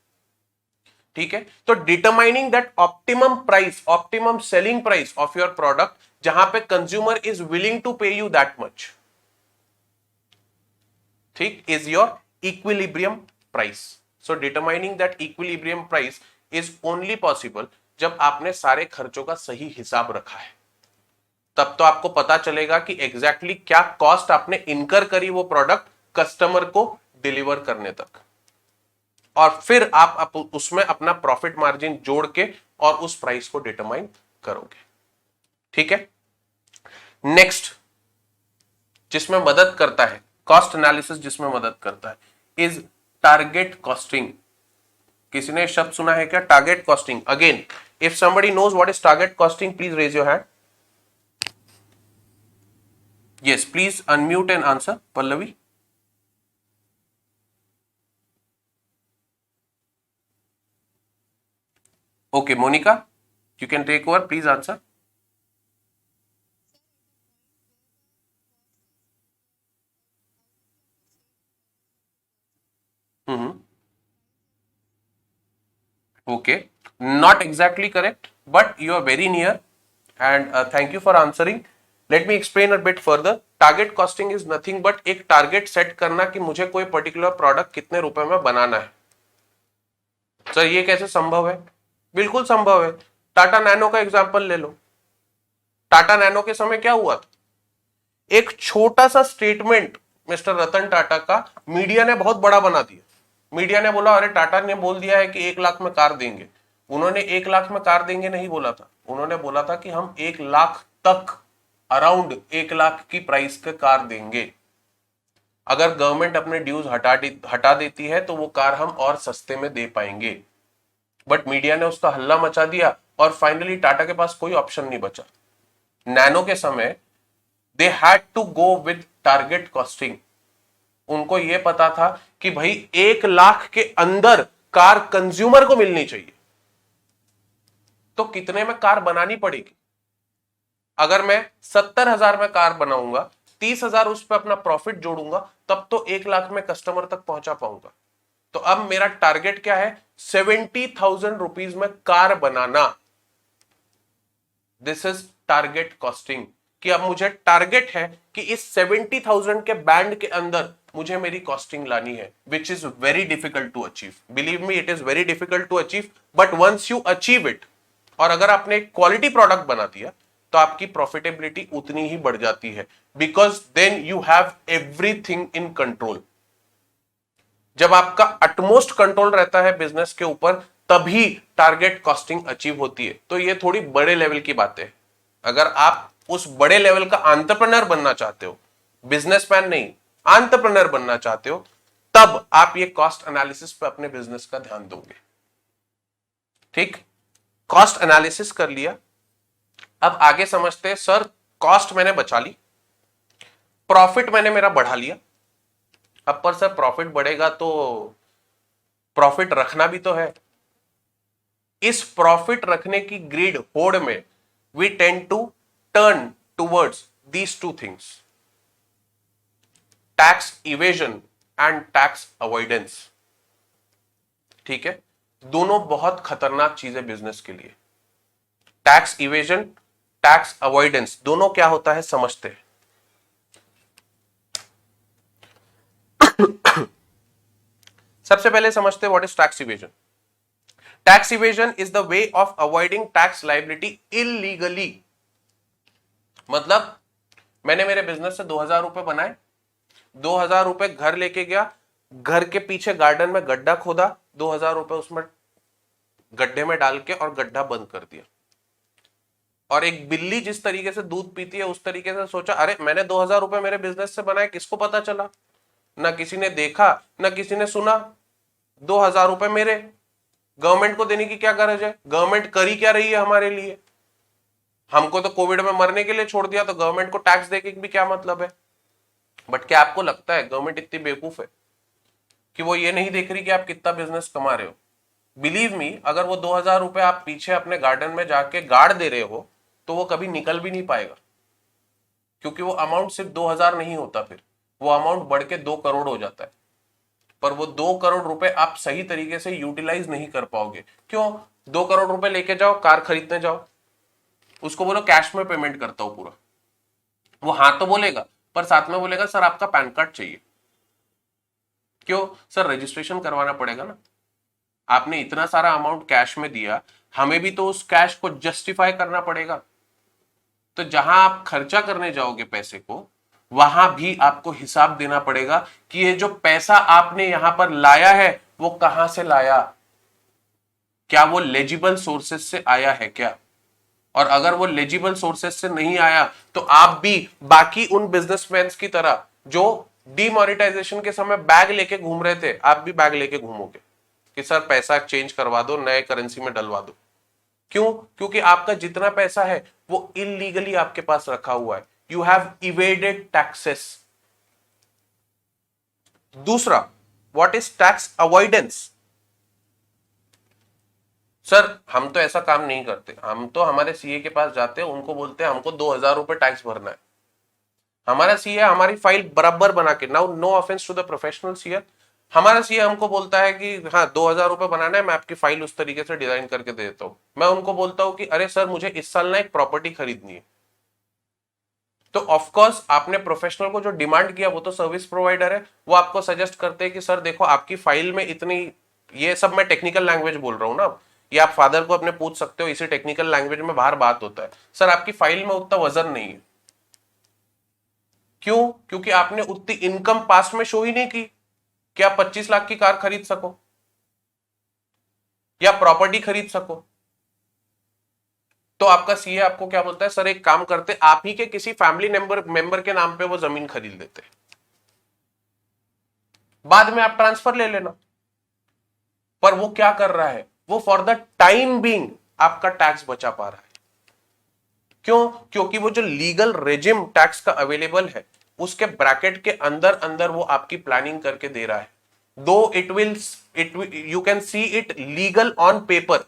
ठीक है, तो determining that optimum price, optimum selling price of your product, जहां पे कंज्यूमर इज विलिंग टू पे यू दैट मच, ठीक, is your equilibrium price. So determining that equilibrium price is only possible जब आपने सारे खर्चों का सही हिसाब रखा है। तब तो आपको पता चलेगा कि एग्जैक्टली क्या कॉस्ट आपने इनकर करी वो प्रोडक्ट कस्टमर को डिलीवर करने तक, और फिर आप उसमें अपना प्रॉफिट मार्जिन जोड़ के और उस प्राइस को डिटरमाइन करोगे। ठीक है, नेक्स्ट जिसमें मदद करता है कॉस्ट एनालिसिस, जिसमें मदद करता है इज टारगेट कॉस्टिंग। किसी ने शब्द सुना है क्या, target costing? Again, if somebody knows what is target costing, please raise your hand. Yes, please unmute and answer, Pallavi. Okay, Monica, you can take over. Please answer. Mm-hmm. Okay, not exactly correct, but you are very near, and thank you for answering. Let me explain a bit further. Target costing is nothing but एक target set करना कि मुझे कोई particular product कितने रुपए में बनाना है। Sir ये कैसे संभव है? बिल्कुल संभव है। टाटा नैनो का एग्जांपल ले लो। टाटा नैनो के समय क्या हुआ था? एक छोटा सा स्टेटमेंट मिस्टर रतन टाटा का मीडिया ने बहुत बड़ा बना दिया। मीडिया ने बोला अरे टाटा ने बोल दिया है कि 1 लाख में कार देंगे। उन्होंने 1 लाख में कार देंगे नहीं बोला था, उन्होंने बोला था कि हम 1 लाख तक, अराउंड 1 लाख की प्राइस के कार देंगे। अगर गवर्नमेंट अपने ड्यूज हटा देती है तो वो कार हम और सस्ते में दे पाएंगे। बट मीडिया ने उसका हल्ला मचा दिया और फाइनली टाटा के पास कोई ऑप्शन नहीं बचा। नैनो के समय they had to go with target costing. उनको यह पता था कि भाई 1 लाख के अंदर कार कंज्यूमर को मिलनी चाहिए, तो कितने में कार बनानी पड़ेगी। अगर मैं 70,000 में कार बनाऊंगा, 30,000 उस पर अपना प्रॉफिट जोड़ूंगा, तब तो 1 लाख में कस्टमर तक पहुंचा पाऊंगा। तो अब मेरा टारगेट क्या है, 70,000 रुपीज में car banana. This is target costing, कि अब मुझे टारगेट है कि इस 70,000 के बैंड के अंदर मुझे मेरी कॉस्टिंग लानी है, which is very difficult to achieve. Believe me, it is very difficult to achieve, but once you achieve it, और अगर आपने एक क्वालिटी प्रोडक्ट बना दिया, तो आपकी प्रॉफिटेबिलिटी उतनी ही बढ़ जाती है, because then you have everything in control. जब आपका अटमोस्ट कंट्रोल रहता है बिजनेस के ऊपर, तभी टारगेट कॉस्टिंग अचीव होती है। तो ये थोड़ी बड़े लेवल की बातें हैं। अगर आप उस बड़े लेवल का एंटरप्रेन्योर बनना चाहते हो, बिजनेसमैन नहीं, एंटरप्रेन्योर बनना चाहते हो, तब आप ये कॉस्ट एनालिसिस पे अपने बिजनेस का ध्यान दोगे। ठीक, कॉस्ट एनालिसिस कर लिया, अब आगे समझते हैं। सर कॉस्ट मैंने बचा ली, प्रॉफिट मैंने मेरा बढ़ा लिया, अब पर सर प्रॉफिट बढ़ेगा तो प्रॉफिट रखना भी तो है। इस प्रॉफिट रखने की ग्रीड होड़ में we tend to turn towards these two things, tax evasion and tax avoidance. ठीक है, दोनों बहुत खतरनाक चीजें बिजनेस के लिए। टैक्स इवेजन, टैक्स अवॉइडेंस, दोनों क्या होता है समझते हैं। सबसे पहले समझते हैं what is tax evasion. Tax evasion is the way of avoiding tax liability illegally. मतलब मैंने मेरे बिजनेस से 2,000 रुपए बनाए, 2,000 रुपए घर लेके गया, घर के पीछे गार्डन में गड्ढा खोदा, 2,000 रुपए उसमें गड्ढे में डाल के और गड्ढा बंद कर दिया। और एक बिल्ली जिस तरीके से दूध पीती है उस तरीके से सोचा, अरे मैंने 2,000 रुपए मेरे बिजनेस से बनाए, किसको पता चला, ना किसी ने देखा ना किसी ने सुना। 2,000 रुपए मेरे, गवर्नमेंट को देने की क्या गरज है, गवर्नमेंट करी क्या रही है हमारे लिए। हमको तो कोविड में मरने के लिए छोड़ दिया, तो गवर्नमेंट को टैक्स देके भी क्या मतलब है। बट क्या आपको लगता है गवर्नमेंट इतनी बेवकूफ है कि वो ये नहीं देख रही कि आप कितना बिजनेस कमा रहे हो। बिलीव मी, अगर वो 2,000 रुपए आप पीछे अपने गार्डन में जाके गाड़ दे रहे हो, तो वो कभी निकल भी नहीं पाएगा, क्योंकि वो अमाउंट सिर्फ 2,000 नहीं होता, फिर वो अमाउंट बढ़ के 2 करोड़ हो जाता है। पर वो 2 करोड़ रुपए आप सही तरीके से यूटिलाइज नहीं कर पाओगे। क्यों? 2 करोड़ रुपए लेके जाओ, कार खरीदने जाओ, उसको बोलो कैश में पेमेंट करता हूं पूरा, वो हाँ तो बोलेगा, पर साथ में बोलेगा सर आपका पैन कार्ड चाहिए। क्यों? सर रजिस्ट्रेशन करवाना पड़ेगा ना, आपने इतना सारा अमाउंट कैश में दिया, हमें भी तो उस कैश को जस्टिफाई करना पड़ेगा। तो जहां आप खर्चा करने जाओगे पैसे को, वहां भी आपको हिसाब देना पड़ेगा कि ये जो पैसा आपने यहां पर लाया है वो कहां से लाया, क्या वो लेजिबल सोर्सेस से आया है क्या। और अगर वो लेजिबल सोर्सेस से नहीं आया, तो आप भी बाकी उन बिजनेसमैन की तरह जो डीमोनेटाइजेशन के समय बैग लेके घूम रहे थे, आप भी बैग लेके घूमोगे कि सर पैसा चेंज करवा दो, नए करेंसी में डलवा दो। क्यों? क्योंकि आपका जितना पैसा है वो इलीगली आपके पास रखा हुआ है। You have evaded taxes. दूसरा, what is tax avoidance. Sir हम तो ऐसा काम नहीं करते, हम तो हमारे सीए के पास जाते हैं, उनको बोलते हैं हमको 2,000 रुपए टैक्स भरना है। हमारा सीए हमारी फाइल बराबर बना के, now no offence to the professional CA, हमारा सीए हमको बोलता है कि हाँ 2,000 रुपए बनाना है, मैं आपकी फाइल उस तरीके से डिजाइन करके दे देता हूं। मैं उनको बोलता हूं कि अरे सर मुझे इस साल ना एक प्रॉपर्टी खरीदनी है। तो ऑफकोर्स आपने प्रोफेशनल को जो डिमांड किया, वो तो सर्विस प्रोवाइडर है, वो आपको सजेस्ट करते हैं कि सर देखो आपकी फाइल में इतनी, ये सब मैं टेक्निकल लैंग्वेज बोल रहा हूं ना, ये आप फादर को अपने पूछ सकते हो, इसी टेक्निकल लैंग्वेज में बाहर बात होता है। सर आपकी फाइल में उतना वजन नहीं है, क्योंकि आपने उतनी इनकम पास्ट में शो ही नहीं की कि आप 25 लाख की कार खरीद सको या प्रॉपर्टी खरीद सको। तो आपका सीए आपको क्या बोलता है, सर एक काम करते, आप ही के किसी फैमिली मेंबर के नाम पे वो जमीन खरीद लेते, बाद में आप ट्रांसफर ले लेना। पर वो क्या कर रहा है, वो फॉर द टाइम बीइंग आपका टैक्स बचा पा रहा है। क्यों? क्योंकि वो जो लीगल रेजिम टैक्स का अवेलेबल है उसके ब्रैकेट के अंदर अंदर वो आपकी प्लानिंग करके दे रहा है। दो it you can see it legal on paper,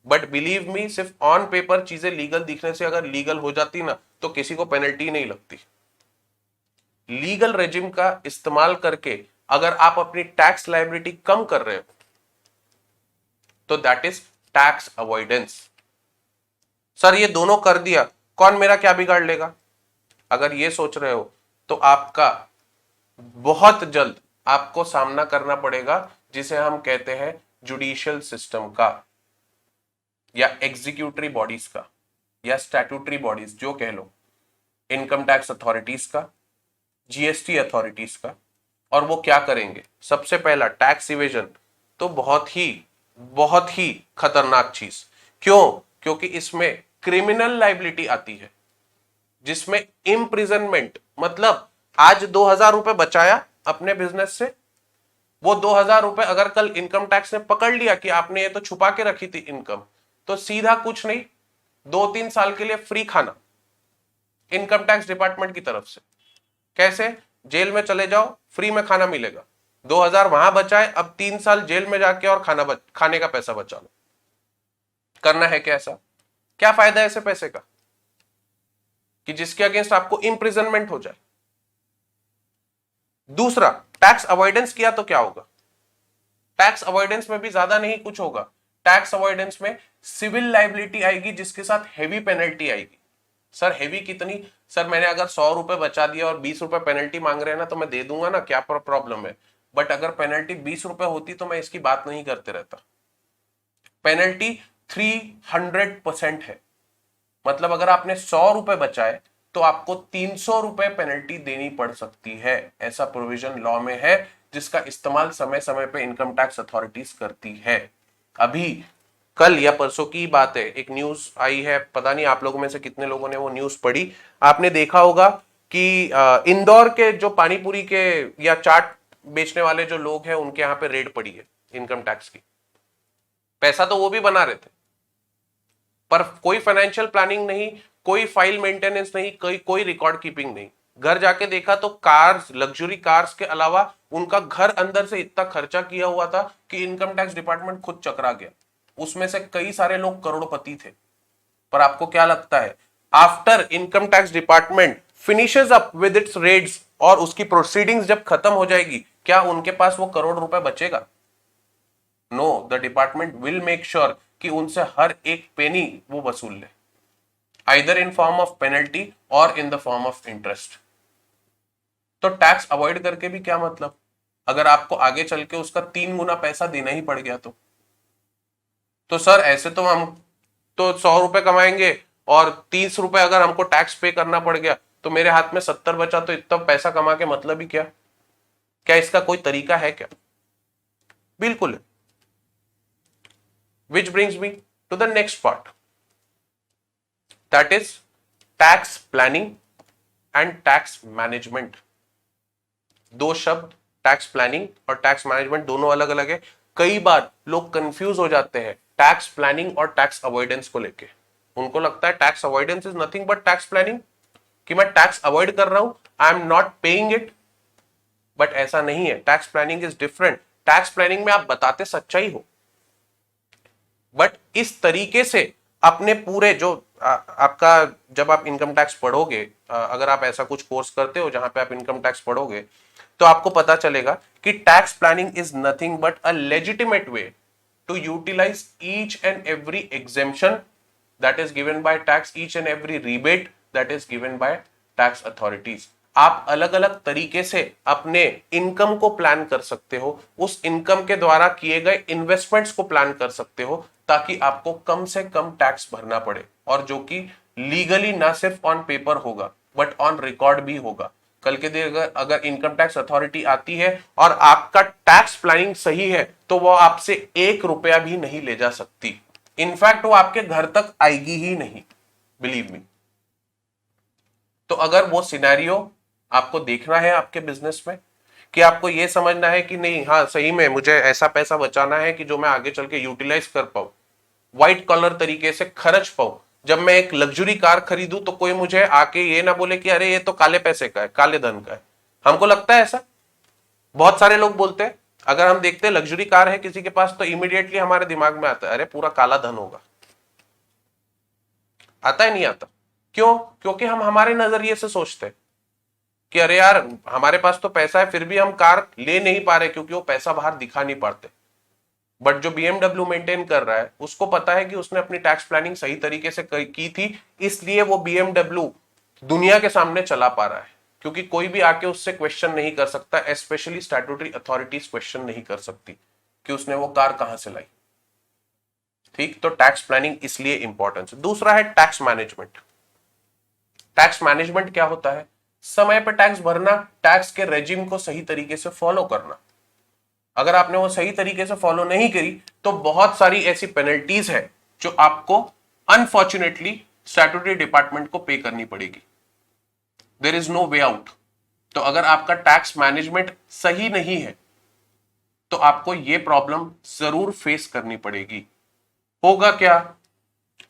but believe me सिर्फ ऑन पेपर चीजें लीगल दिखने से अगर लीगल हो जाती ना तो किसी को पेनल्टी नहीं लगती। लीगल रेजिम का इस्तेमाल करके अगर आप अपनी टैक्स लायबिलिटी कम कर रहे हो तो that is tax avoidance. Sir ये दोनों कर दिया, कौन मेरा क्या बिगाड़ लेगा? अगर ये सोच रहे हो तो आपका बहुत जल्द आपको सामना करना पड़ेगा जिसे हम कहते हैं जुडिशियल सिस्टम का, या एग्जीक्यूटरी बॉडीज का, या स्टैट्यूटरी बॉडीज जो कह लो, इनकम टैक्स अथॉरिटीज का, जीएसटी अथॉरिटीज का। और वो क्या करेंगे? सबसे पहला टैक्स इवेजन तो बहुत ही खतरनाक चीज। क्यों? क्योंकि इसमें क्रिमिनल लाइबिलिटी आती है जिसमें इम्प्रिजनमेंट, मतलब आज 2,000 रुपए बचाया अपने बिजनेस से, वो 2,000 रुपए अगर कल इनकम टैक्स ने पकड़ लिया कि आपने ये तो छुपा के रखी थी इनकम, तो सीधा कुछ नहीं, 2-3 साल के लिए फ्री खाना इनकम टैक्स डिपार्टमेंट की तरफ से। कैसे? जेल में चले जाओ, फ्री में खाना मिलेगा। 2,000 वहां बचाए, अब 3 साल जेल में जाके और खाने का पैसा बचा लो। करना है क्या ऐसा? क्या फायदा है ऐसे पैसे का कि जिसके अगेंस्ट आपको इंप्रिजनमेंट हो जाए। दूसरा, टैक्स अवॉइडेंस किया तो क्या होगा? टैक्स अवॉइडेंस में भी ज्यादा नहीं कुछ होगा। टैक्स अवॉइडेंस में सिविल लाइबिलिटी आएगी जिसके साथ हेवी पेनल्टी आएगी। सर हेवी कितनी? सर मैंने अगर 100 रुपए बचा दिया और 20 रुपए पेनल्टी मांग रहे हैं ना तो मैं दे दूंगा ना, क्या प्रॉब्लम है? बट अगर पेनल्टी 20 रुपए होती तो मैं इसकी बात नहीं करते रहता। पेनल्टी 300% है, मतलब अगर आपने 100 रुपए बचाए तो आपको 300 रुपए पेनल्टी देनी पड़ सकती है। ऐसा प्रोविजन लॉ में है जिसका इस्तेमाल समय समय पे इनकम टैक्स अथॉरिटीज करती है। अभी कल या परसों की बात है, एक न्यूज आई है, पता नहीं आप लोगों में से कितने लोगों ने वो न्यूज पढ़ी। आपने देखा होगा कि इंदौर के जो पानीपुरी के या चाट बेचने वाले जो लोग हैं उनके यहाँ पे रेड पड़ी है इनकम टैक्स की। पैसा तो वो भी बना रहे थे पर कोई फाइनेंशियल प्लानिंग नहीं, कोई फाइल मेंटेनेंस नहीं, कोई रिकॉर्ड कीपिंग नहीं। घर जाके देखा तो कार्स, लग्जरी कार्स के अलावा उनका घर अंदर से इतना खर्चा किया हुआ था कि इनकम टैक्स डिपार्टमेंट खुद चकरा गया। उसमें से कई सारे लोग करोड़पति थे। पर आपको क्या लगता है, after income tax department finishes up with its raids और उसकी प्रोसीडिंग्स जब खत्म हो जाएगी, क्या उनके पास वो करोड़ रुपए बचेगा? No, the department will make sure कि उनसे हर एक पेनी वो वसूल ले, either in form of penalty और in the form of interest. तो टैक्स अवॉइड करके भी क्या मतलब, अगर आपको आगे चल के उसका 3 गुना पैसा देना ही पड़ गया तो सर ऐसे तो हम तो 100 रुपए कमाएंगे और 30 रुपए अगर हमको टैक्स पे करना पड़ गया तो मेरे हाथ में 70 बचा, तो इतना पैसा कमा के मतलब ही क्या? क्या इसका कोई तरीका है क्या? बिल्कुल है। Which brings me to the next part, that is tax planning and tax management। दो शब्द, टैक्स प्लानिंग और टैक्स मैनेजमेंट, दोनों अलग अलग है। कई बार लोग कंफ्यूज हो जाते हैं टैक्स प्लानिंग और टैक्स अवॉइडेंस को लेके। उनको लगता है tax avoidance is nothing but tax planning, कि मैं टैक्स अवॉइड कर रहा हूं, आई am not paying it. But ऐसा नहीं है, tax planning is different. Tax planning में आप बताते सच्चाई हो, बट इस तरीके से अपने पूरे जो आपका, जब आप इनकम टैक्स पढ़ोगे, अगर आप ऐसा कुछ कोर्स करते हो जहां पे आप इनकम टैक्स पढ़ोगे तो आपको पता चलेगा कि tax planning is nothing but a legitimate way to utilise each and every exemption that is given by tax, each and every rebate that is given by tax authorities. आप अलग अलग तरीके से अपने इनकम को प्लान कर सकते हो, उस इनकम के द्वारा किए गए इन्वेस्टमेंट्स को प्लान कर सकते हो ताकि आपको कम से कम टैक्स भरना पड़े, और जो कि लीगली ना सिर्फ ऑन पेपर होगा बट ऑन रिकॉर्ड भी होगा। कल के दिन अगर इनकम टैक्स अथॉरिटी आती है और आपका टैक्स प्लानिंग सही है तो वो आपसे 1 रुपया भी नहीं ले जा सकती। इनफैक्ट वो आपके घर तक आएगी ही नहीं, बिलीव मी। तो अगर वो सिनेरियो आपको देखना है आपके बिजनेस में, कि आपको ये समझना है कि नहीं, हाँ सही में मुझे ऐसा पैसा बचाना है कि जो मैं आगे चल के यूटिलाइज कर पाऊं, व्हाइट कॉलर तरीके से खर्च पाऊं। जब मैं एक लग्जरी कार खरीदूं तो कोई मुझे आके ये ना बोले कि अरे ये तो काले पैसे का है, काले धन का है। हमको लगता है ऐसा, बहुत सारे लोग बोलते हैं। अगर हम देखते हैं लग्जरी कार है किसी के पास तो इमीडिएटली हमारे दिमाग में आता है अरे पूरा काला धन होगा। आता है नहीं आता? क्यों? क्योंकि हम हमारे नजरिए से सोचते हैं कि अरे यार हमारे पास तो पैसा है फिर भी हम कार ले नहीं पा रहे क्योंकि वो पैसा बाहर दिखा नहीं पाते। बट जो BMW मेंटेन कर रहा है उसको पता है कि उसने अपनी टैक्स प्लानिंग सही तरीके से की थी, इसलिए वो BMW दुनिया के सामने चला पा रहा है। क्योंकि कोई भी आके उससे क्वेश्चन नहीं कर सकता, स्पेशली स्टैट्यूटरी अथॉरिटीज क्वेश्चन नहीं कर सकती कि उसने वो कार कहां से लाई। ठीक, तो टैक्स प्लानिंग इसलिए इंपॉर्टेंट है। दूसरा है टैक्स मैनेजमेंट। टैक्स मैनेजमेंट क्या होता है? समय पर टैक्स भरना, टैक्स के रेजिम को सही तरीके से फॉलो करना। अगर आपने वो सही तरीके से फॉलो नहीं करी तो बहुत सारी ऐसी पेनल्टीज है जो आपको अनफॉर्चुनेटली स्टैट्यूटरी डिपार्टमेंट को पे करनी पड़ेगी। There is no way out. तो अगर आपका टैक्स मैनेजमेंट सही नहीं है तो आपको ये प्रॉब्लम जरूर फेस करनी पड़ेगी। होगा क्या?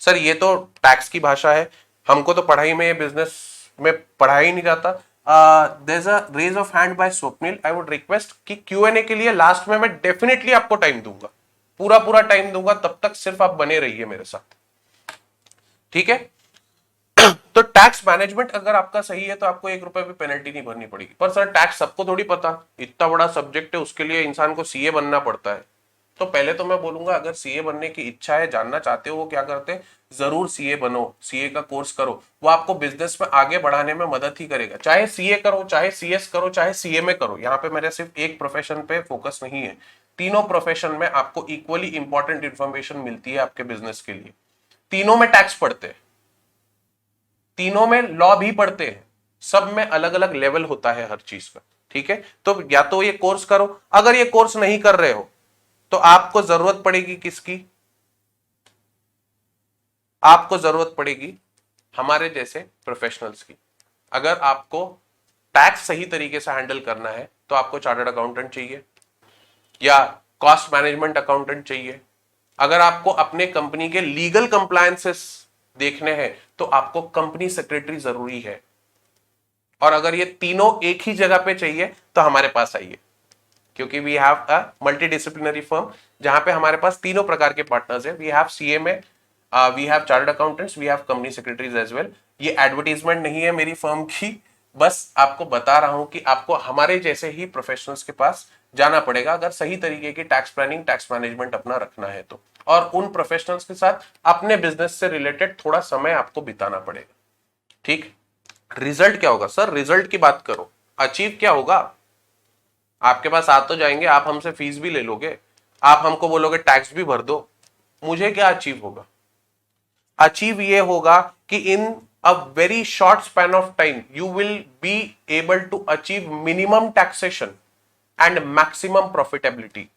सर ये तो टैक्स की भाषा है, हमको तो पढ़ाई में, बिजनेस में पढ़ाया ही नहीं जाता। There is a raise of hand by Swapnil. I would request कि Q&A के लिए लास्ट में मैं डेफिनेटली आपको टाइम दूंगा, पूरा टाइम दूंगा, तब तक सिर्फ आप बने रहिए मेरे साथ, ठीक है? तो टैक्स मैनेजमेंट अगर आपका सही है तो आपको 1 रुपए भी पेनल्टी नहीं भरनी पड़ेगी। पर सर टैक्स सबको थोड़ी पता, इतना बड़ा सब्जेक्ट है, उसके लिए इंसान को CA बनना पड़ता है। तो पहले तो मैं बोलूंगा अगर CA बनने की इच्छा है, जानना चाहते हो वो क्या करते हैं, जरूर CA बनो, CA का कोर्स करो। वो आपको बिजनेस में आगे बढ़ाने में मदद ही करेगा। चाहे CA करो, चाहे CS करो, चाहे CMA करो। यहाँ पे मेरे सिर्फ एक प्रोफेशन पे फोकस नहीं है, तीनों प्रोफेशन में आपको इक्वली इंपॉर्टेंट इंफॉर्मेशन मिलती है आपके बिजनेस के लिए। तीनों में टैक्स पढ़ते हैं, तीनों में लॉ भी पढ़ते हैं, सब में अलग अलग लेवल होता है हर चीज का, ठीक है? तो या तो ये कोर्स करो। अगर ये कोर्स नहीं कर रहे हो तो आपको जरूरत पड़ेगी किसकी? आपको जरूरत पड़ेगी हमारे जैसे प्रोफेशनल्स की। अगर आपको टैक्स सही तरीके से हैंडल करना है तो आपको चार्टर्ड अकाउंटेंट चाहिए या कॉस्ट मैनेजमेंट अकाउंटेंट चाहिए। अगर आपको अपने कंपनी के लीगल कंप्लायंसेस देखने हैं तो आपको कंपनी सेक्रेटरी जरूरी है। और अगर ये तीनों एक ही जगह पे चाहिए तो हमारे पास आइए, क्योंकि we have a multidisciplinary firm जहां पे हमारे पास तीनों प्रकार के पार्टनर्स हैं। We have CMA, we have chartered accountants, we have company secretaries as well. ये एडवर्टीजमेंट नहीं है मेरी फर्म की, बस आपको बता रहा हूं कि आपको हमारे जैसे ही प्रोफेशनल्स के पास जाना पड़ेगा अगर सही तरीके की टैक्स प्लानिंग, टैक्स मैनेजमेंट अपना रखना है तो। और उन प्रोफेशनल्स के साथ अपने बिजनेस से रिलेटेड थोड़ा समय आपको बिताना पड़ेगा, ठीक? रिजल्ट क्या होगा? सर रिजल्ट की बात करो, अचीव क्या होगा? आपके पास आ तो जाएंगे, आप हमसे फीस भी ले लोगे, आप हमको बोलोगे टैक्स भी भर दो, मुझे क्या अचीव होगा? अचीव ये होगा कि in a very short span of time you will be able to achieve minimum taxation and maximum profitability.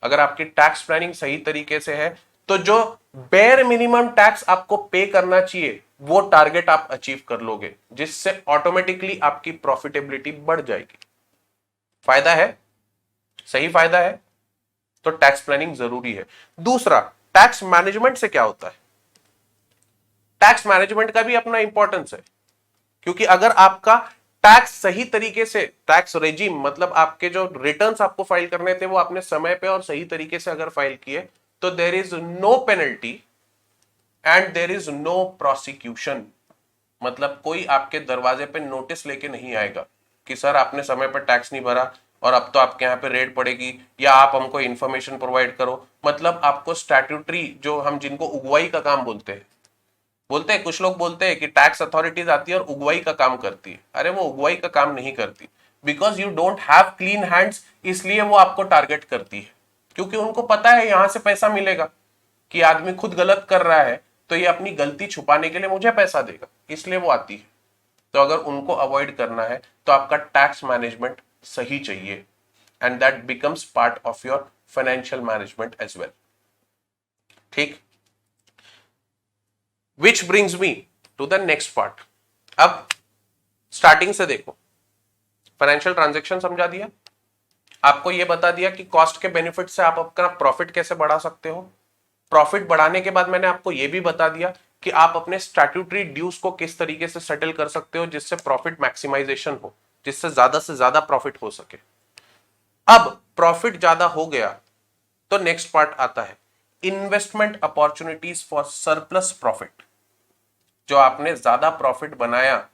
अगर आपकी टैक्स प्लानिंग सही तरीके से है तो जो बेयर मिनिमम टैक्स आपको पे करना चाहिए वो टारगेट आप अचीव कर लोगे, जिससे ऑटोमेटिकली आपकी प्रॉफिटेबिलिटी बढ़ जाएगी। फायदा है, सही फायदा है। तो टैक्स प्लानिंग जरूरी है। दूसरा, टैक्स मैनेजमेंट से क्या होता है? टैक्स मैनेजमेंट का भी अपना इंपॉर्टेंस है, क्योंकि अगर आपका टैक्स सही तरीके से, टैक्स रेजिम मतलब आपके जो रिटर्न्स आपको फाइल करने थे वो आपने समय पे और सही तरीके से अगर फाइल किए तो there is no penalty and there is no prosecution. मतलब कोई आपके दरवाजे पे नोटिस लेके नहीं आएगा कि सर आपने समय पर टैक्स नहीं भरा और अब तो आपके यहाँ पे रेड पड़ेगी, या आप हमको इंफॉर्मेशन प्रोवाइड करो। मतलब आपको स्टैट्यूटरी, जो हम जिनको उगवाई का काम बोलते हैं कुछ लोग बोलते हैं कि टैक्स अथॉरिटीज आती है और उगवाई का काम करती है। अरे वो उगवाई का काम नहीं करती, because you don't have clean hands, इसलिए वो आपको टारगेट करती है। क्योंकि उनको पता है यहां से पैसा मिलेगा, कि आदमी खुद गलत कर रहा है तो ये अपनी गलती छुपाने के लिए मुझे पैसा देगा, इसलिए वो आती है। तो अगर उनको अवॉइड करना है तो आपका टैक्स मैनेजमेंट सही चाहिए, and that becomes part of your financial management as well. ठीक, which brings me to the next part. अब स्टार्टिंग से देखो, फाइनेंशियल ट्रांजेक्शन समझा दिया, आपको यह बता दिया कि कॉस्ट के बेनिफिट से आप अपना प्रॉफिट कैसे बढ़ा सकते हो। प्रॉफिट बढ़ाने के बाद मैंने आपको यह भी बता दिया कि आप अपने स्टैट्यूटरी ड्यूज को किस तरीके से सेटल कर सकते हो जिससे प्रॉफिट मैक्सिमाइजेशन हो, जिससे से ज्यादा प्रॉफिट हो सके। अब प्रॉफिट ज्यादा हो गया तो नेक्स्ट पार्ट आता है investment opportunities for surplus profit. जो आपने ज्यादा प्रॉफिट बनाया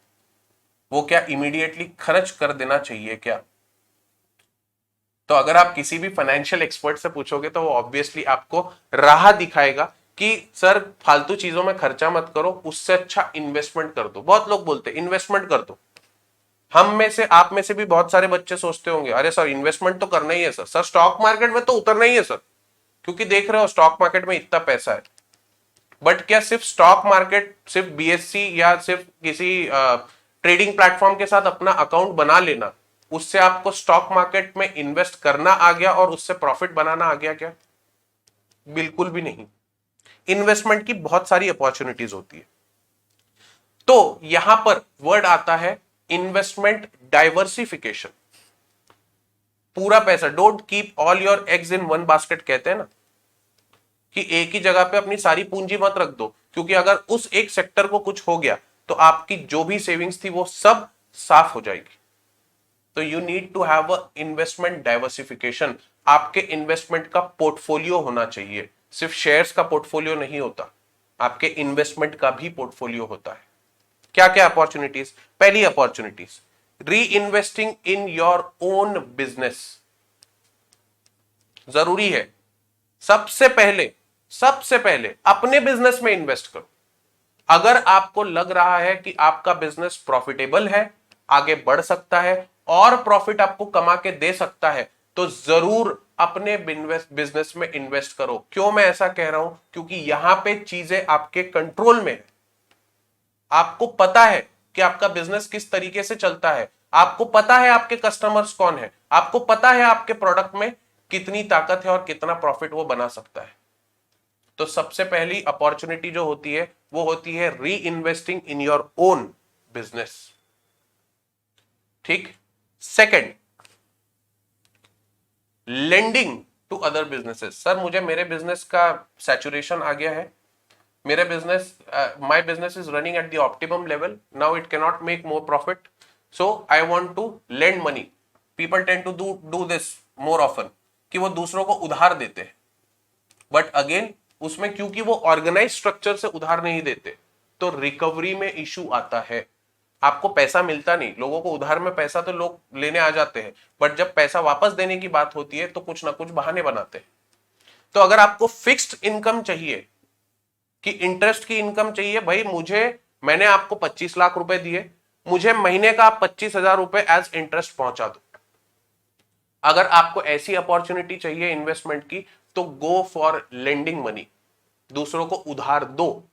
वो क्या इमीडिएटली खर्च कर देना चाहिए क्या? तो अगर आप किसी भी फाइनेंशियल एक्सपर्ट से पूछोगे तो वो ऑब्वियसली आपको राह दिखाएगा कि सर फालतू चीजों में खर्चा मत करो, उससे अच्छा इन्वेस्टमेंट कर दो। बहुत लोग बोलते हैं इन्वेस्टमेंट कर दो। हम में से, आप में से भी बहुत सारे बच्चे सोचते होंगे अरे सर इन्वेस्टमेंट तो करना ही है सर, सर स्टॉक मार्केट में तो उतरना ही है सर, क्योंकि देख रहे हो स्टॉक मार्केट में इतना पैसा है। बट क्या सिर्फ स्टॉक मार्केट, सिर्फ बीएससी या सिर्फ किसी ट्रेडिंग प्लेटफॉर्म के साथ अपना अकाउंट बना लेना, उससे आपको स्टॉक मार्केट में इन्वेस्ट करना आ गया और उससे प्रॉफिट बनाना आ गया क्या? बिल्कुल भी नहीं। इन्वेस्टमेंट की बहुत सारी अपॉर्चुनिटीज होती है। तो यहां पर वर्ड आता है इन्वेस्टमेंट डाइवर्सिफिकेशन। पूरा पैसा, don't keep all your eggs in one basket कहते हैं ना, कि एक ही जगह पे अपनी सारी पूंजी मत रख दो, क्योंकि अगर उस एक सेक्टर को कुछ हो गया तो आपकी जो भी सेविंग्स थी वो सब साफ हो जाएगी। तो you need to have a investment diversification. आपके इन्वेस्टमेंट का पोर्टफोलियो होना चाहिए, सिर्फ शेयर्स का पोर्टफोलियो नहीं होता, आपके इन्वेस्टमेंट का भी पोर्टफोलियो होता है। क्या क्या अपॉर्चुनिटीज? पहली अपॉर्चुनिटीज, री investing in your own business. जरूरी है सबसे पहले अपने बिजनेस में इन्वेस्ट करो। अगर आपको लग रहा है कि आपका बिजनेस प्रॉफिटेबल है, आगे बढ़ सकता है और प्रॉफिट आपको कमा के दे सकता है, तो जरूर अपने बिजनेस में इन्वेस्ट करो। क्यों मैं ऐसा कह रहा हूं? क्योंकि यहां पे चीजें आपके कंट्रोल में है। आपको पता है कि आपका बिजनेस किस तरीके से चलता है, आपको पता है आपके कस्टमर्स कौन है, आपको पता है आपके प्रोडक्ट में कितनी ताकत है और कितना प्रॉफिट वो बना सकता है। तो सबसे पहली अपॉर्चुनिटी जो होती है वो होती है reinvesting in your own business. ठीक। Second, lending to other businesses. Sir मुझे मेरे बिजनेस का सैचुरेशन आ गया है, मेरे business, my business is running at the optimum level, now it can not make more profit, so I want to lend money. People tend to do this more often, कि वो दूसरों को उधार देते हैं। बट अगेन उसमें क्योंकि वो ऑर्गेनाइज स्ट्रक्चर से उधार नहीं देते तो रिकवरी में इशू आता है। आपको पैसा मिलता नहीं, लोगों को उधार में पैसा तो लोग लेने आ जाते हैं, बट जब पैसा वापस देने की बात होती है तो कुछ ना कुछ बहाने बनाते हैं। तो अगर आपको फिक्स्ड इनकम चाहिए, कि इंटरेस्ट की इनकम चाहिए, भाई मैंने आपको 25 लाख रुपए दिए, मुझे महीने का आप 25,000 रुपए एज इंटरेस्ट पहुंचा दो। अगर आपको ऐसी अपॉर्चुनिटी चाहिए इन्वेस्टमेंट की तो गो फॉर लेंडिंग मनी, दूसरों को उधार दो।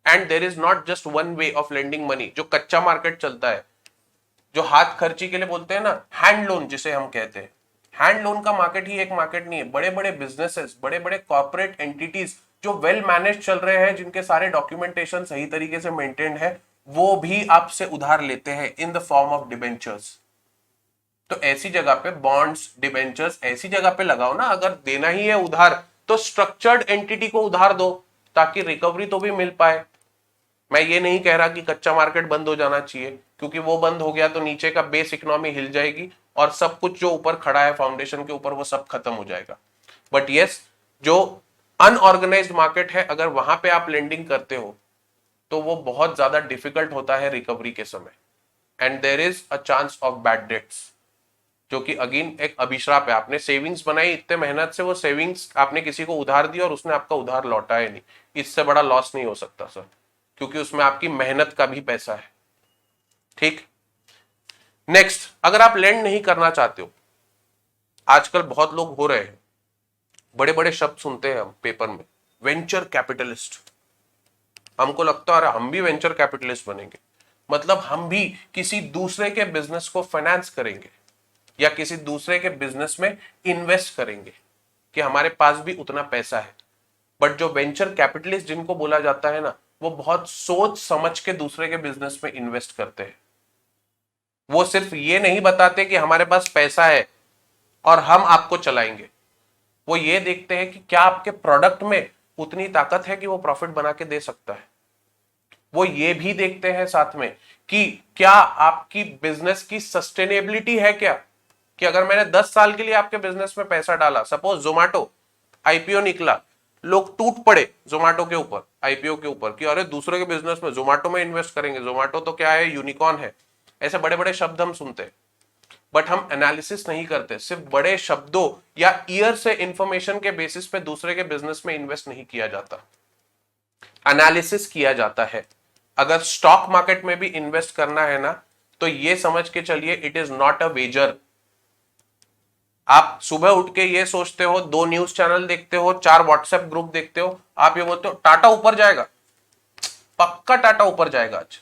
And there is not just one way of lending money. जो कच्चा मार्केट चलता है, जो हाथ खर्ची के लिए बोलते हैं ना, हैंड लोन जिसे हम कहते हैं, हैंड लोन का मार्केट ही एक मार्केट नहीं है। बड़े बड़े बिजनेसेस, बड़े बड़े कॉर्पोरेट एंटिटीज जो वेल मैनेज चल रहे हैं, जिनके सारे डॉक्यूमेंटेशन सही तरीके से मेंटेन्ड है, वो भी आपसे उधार लेते हैं इन द फॉर्म ऑफ डिबेंचर्स। तो ऐसी जगह पे बॉन्ड्स, डिबेंचर्स ऐसी जगह पे लगाओ ना। अगर देना ही है उधार तो स्ट्रक्चर्ड एंटिटी को उधार दो, ताकि रिकवरी तो भी मिल पाए। मैं ये नहीं कह रहा कि कच्चा मार्केट बंद हो जाना चाहिए, क्योंकि वो बंद हो गया तो नीचे का बेस इकोनॉमी हिल जाएगी और सब कुछ जो ऊपर खड़ा है फाउंडेशन के ऊपर वो सब खत्म हो जाएगा। बट यस, जो अनऑर्गेनाइज्ड मार्केट है, अगर वहां पे आप लेंडिंग करते हो तो वो बहुत ज्यादा डिफिकल्ट होता है रिकवरी के समय, and there is a chance of bad debts, जो कि अगेन एक अभिश्राप है। आपने सेविंग्स बनाई इतने मेहनत से, वो सेविंग्स आपने किसी को उधार दी और उसने आपका उधार लौटाया नहीं। इससे बड़ा लॉस नहीं हो सकता सर, क्योंकि उसमें आपकी मेहनत का भी पैसा है। ठीक। नेक्स्ट, अगर आप लेंड नहीं करना चाहते हो, आजकल बहुत लोग हो रहे हैं, बड़े बड़े शब्द सुनते हैं हम पेपर में, वेंचर कैपिटलिस्ट। हमको लगता है हम भी वेंचर कैपिटलिस्ट बनेंगे। मतलब हम भी किसी दूसरे के बिजनेस को फाइनेंस करेंगे या किसी दूसरे के बिजनेस में इन्वेस्ट करेंगे कि हमारे पास भी उतना पैसा है। बट जो वेंचर कैपिटलिस्ट जिनको बोला जाता है ना, वो बहुत सोच समझ के दूसरे के बिजनेस में इन्वेस्ट करते हैं। वो सिर्फ ये नहीं बताते कि हमारे पास पैसा है और हम आपको चलाएंगे, वो ये देखते हैं कि क्या आपके प्रोडक्ट में उतनी ताकत है कि वो प्रॉफिट बना के दे सकता है। वो ये भी देखते हैं साथ में कि क्या आपकी बिजनेस की सस्टेनेबिलिटी है, क्या कि अगर मैंने 10 साल के लिए आपके बिजनेस में पैसा डाला, सपोज जोमेटो आईपीओ निकला, लोग टूट पड़े जोमेटो के ऊपर, आईपीओ के ऊपर कि अरे दूसरे के बिजनेस में जोमेटो में इन्वेस्ट करेंगे, जोमेटो तो क्या है, यूनिकॉर्न है, ऐसे बड़े बड़े शब्द हम सुनते हैं। बट हम एनालिसिस नहीं करते, सिर्फ बड़े शब्दों या ईयर से इंफॉर्मेशन के बेसिस पे दूसरे के बिजनेस में इन्वेस्ट नहीं किया जाता, एनालिसिस किया जाता है। अगर स्टॉक मार्केट में भी इन्वेस्ट करना है ना, तो ये समझ के चलिए it is not a wager. आप सुबह उठ के ये सोचते हो, 2 न्यूज चैनल देखते हो, 4 व्हाट्सएप ग्रुप देखते हो, आप ये बोलते हो टाटा ऊपर जाएगा, पक्का टाटा ऊपर जाएगा आज।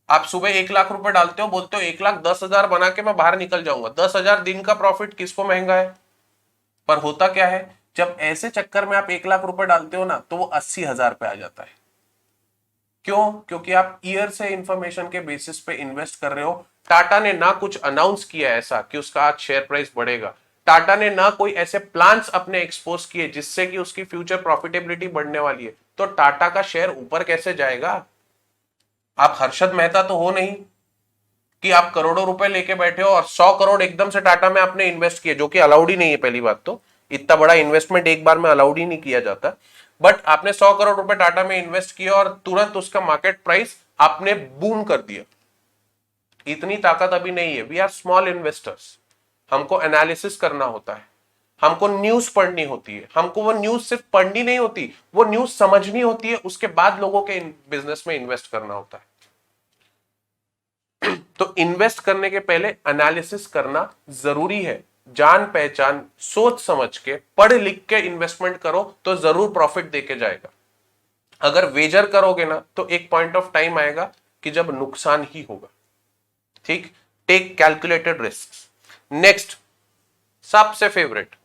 आप सुबह 1 लाख रुपए डालते हो, बोलते हो 1,10,000 बना के मैं बाहर निकल जाऊंगा। 10,000 दिन का प्रॉफिट किसको महंगा है? पर होता क्या है, जब ऐसे चक्कर में आप 1 लाख रुपए डालते हो ना, तो वो 80,000 पे आ जाता है। क्यों? क्योंकि आप ईयर से इंफॉर्मेशन के बेसिस पे इन्वेस्ट कर रहे हो। टाटा ने ना कुछ अनाउंस किया ऐसा कि उसका आज शेयर प्राइस बढ़ेगा, टाटा ने ना कोई ऐसे प्लान्स अपने एक्सपोज किए जिससे कि उसकी फ्यूचर प्रॉफिटेबिलिटी बढ़ने वाली है, तो टाटा का शेयर ऊपर कैसे जाएगा? आप हर्षद मेहता तो हो नहीं कि आप करोड़ों रुपए लेके बैठे हो और 100 करोड़ एकदम से टाटा में आपने इन्वेस्ट किए, जो कि अलाउड ही नहीं है। पहली बात तो इतना बड़ा इन्वेस्टमेंट एक बार में अलाउड ही नहीं किया जाता। बट आपने 100 करोड़ रुपए टाटा में इन्वेस्ट किया और तुरंत उसका मार्केट प्राइस आपने बूम कर दिया। इतनी ताकत अभी नहीं है। वी आर स्मॉल इन्वेस्टर्स, हमको एनालिसिस करना होता है, हमको न्यूज पढ़नी होती है, हमको वो न्यूज सिर्फ पढ़नी नहीं होती, वो न्यूज समझनी होती है, उसके बाद लोगों के बिजनेस में इन्वेस्ट करना होता है। तो इन्वेस्ट करने के पहले एनालिसिस करना जरूरी है। जान पहचान सोच समझ के पढ़ लिख के इन्वेस्टमेंट करो तो जरूर प्रॉफिट देके जाएगा। अगर वेजर करोगे ना, तो एक पॉइंट ऑफ टाइम आएगा कि जब नुकसान ही होगा। ठीक, टेक कैलकुलेटेड रिस्क। नेक्स्ट, सबसे फेवरेट,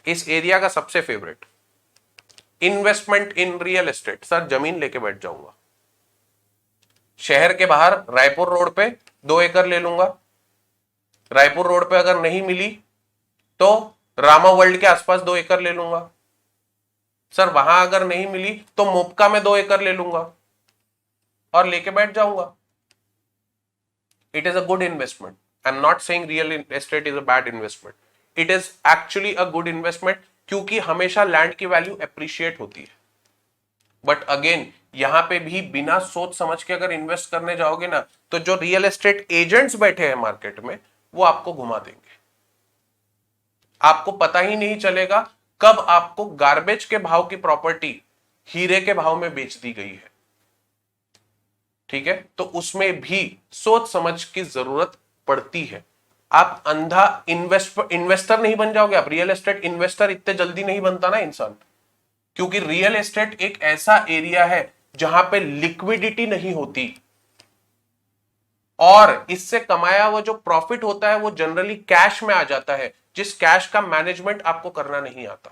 इस एरिया का सबसे favourite, investment in real estate. Sir जमीन लेके बैठ जाऊंगा, शहर के बाहर रायपुर रोड पे 2 एकड़ ले लूंगा, रायपुर रोड पे अगर नहीं मिली तो रामा वर्ल्ड के आसपास 2 एकड़ ले लूंगा, सर वहां अगर नहीं मिली तो मोपका में 2 एकड़ ले लूंगा और लेके बैठ जाऊंगा। It is a good investment. I am not saying real estate is a bad investment, it is actually a good investment, क्योंकि हमेशा लैंड की वैल्यू एप्रिशिएट होती है। बट अगेन यहां पे भी बिना सोच समझ के अगर इन्वेस्ट करने जाओगे ना, तो जो रियल एस्टेट एजेंट्स बैठे हैं मार्केट में, वो आपको घुमा देंगे। आपको पता ही नहीं चलेगा कब आपको गार्बेज के भाव की प्रॉपर्टी हीरे के भाव में बेच दी गई है। ठीक है, तो उसमें भी सोच समझ की जरूरत पड़ती है। आप अंधा इन्वेस्टर नहीं बन जाओगे। आप रियल एस्टेट इन्वेस्टर इतने जल्दी नहीं बनता ना इंसान, क्योंकि रियल एस्टेट एक ऐसा एरिया है जहां पे लिक्विडिटी नहीं होती और इससे कमाया हुआ जो प्रॉफिट होता है वो जनरली कैश में आ जाता है, जिस कैश का मैनेजमेंट आपको करना नहीं आता।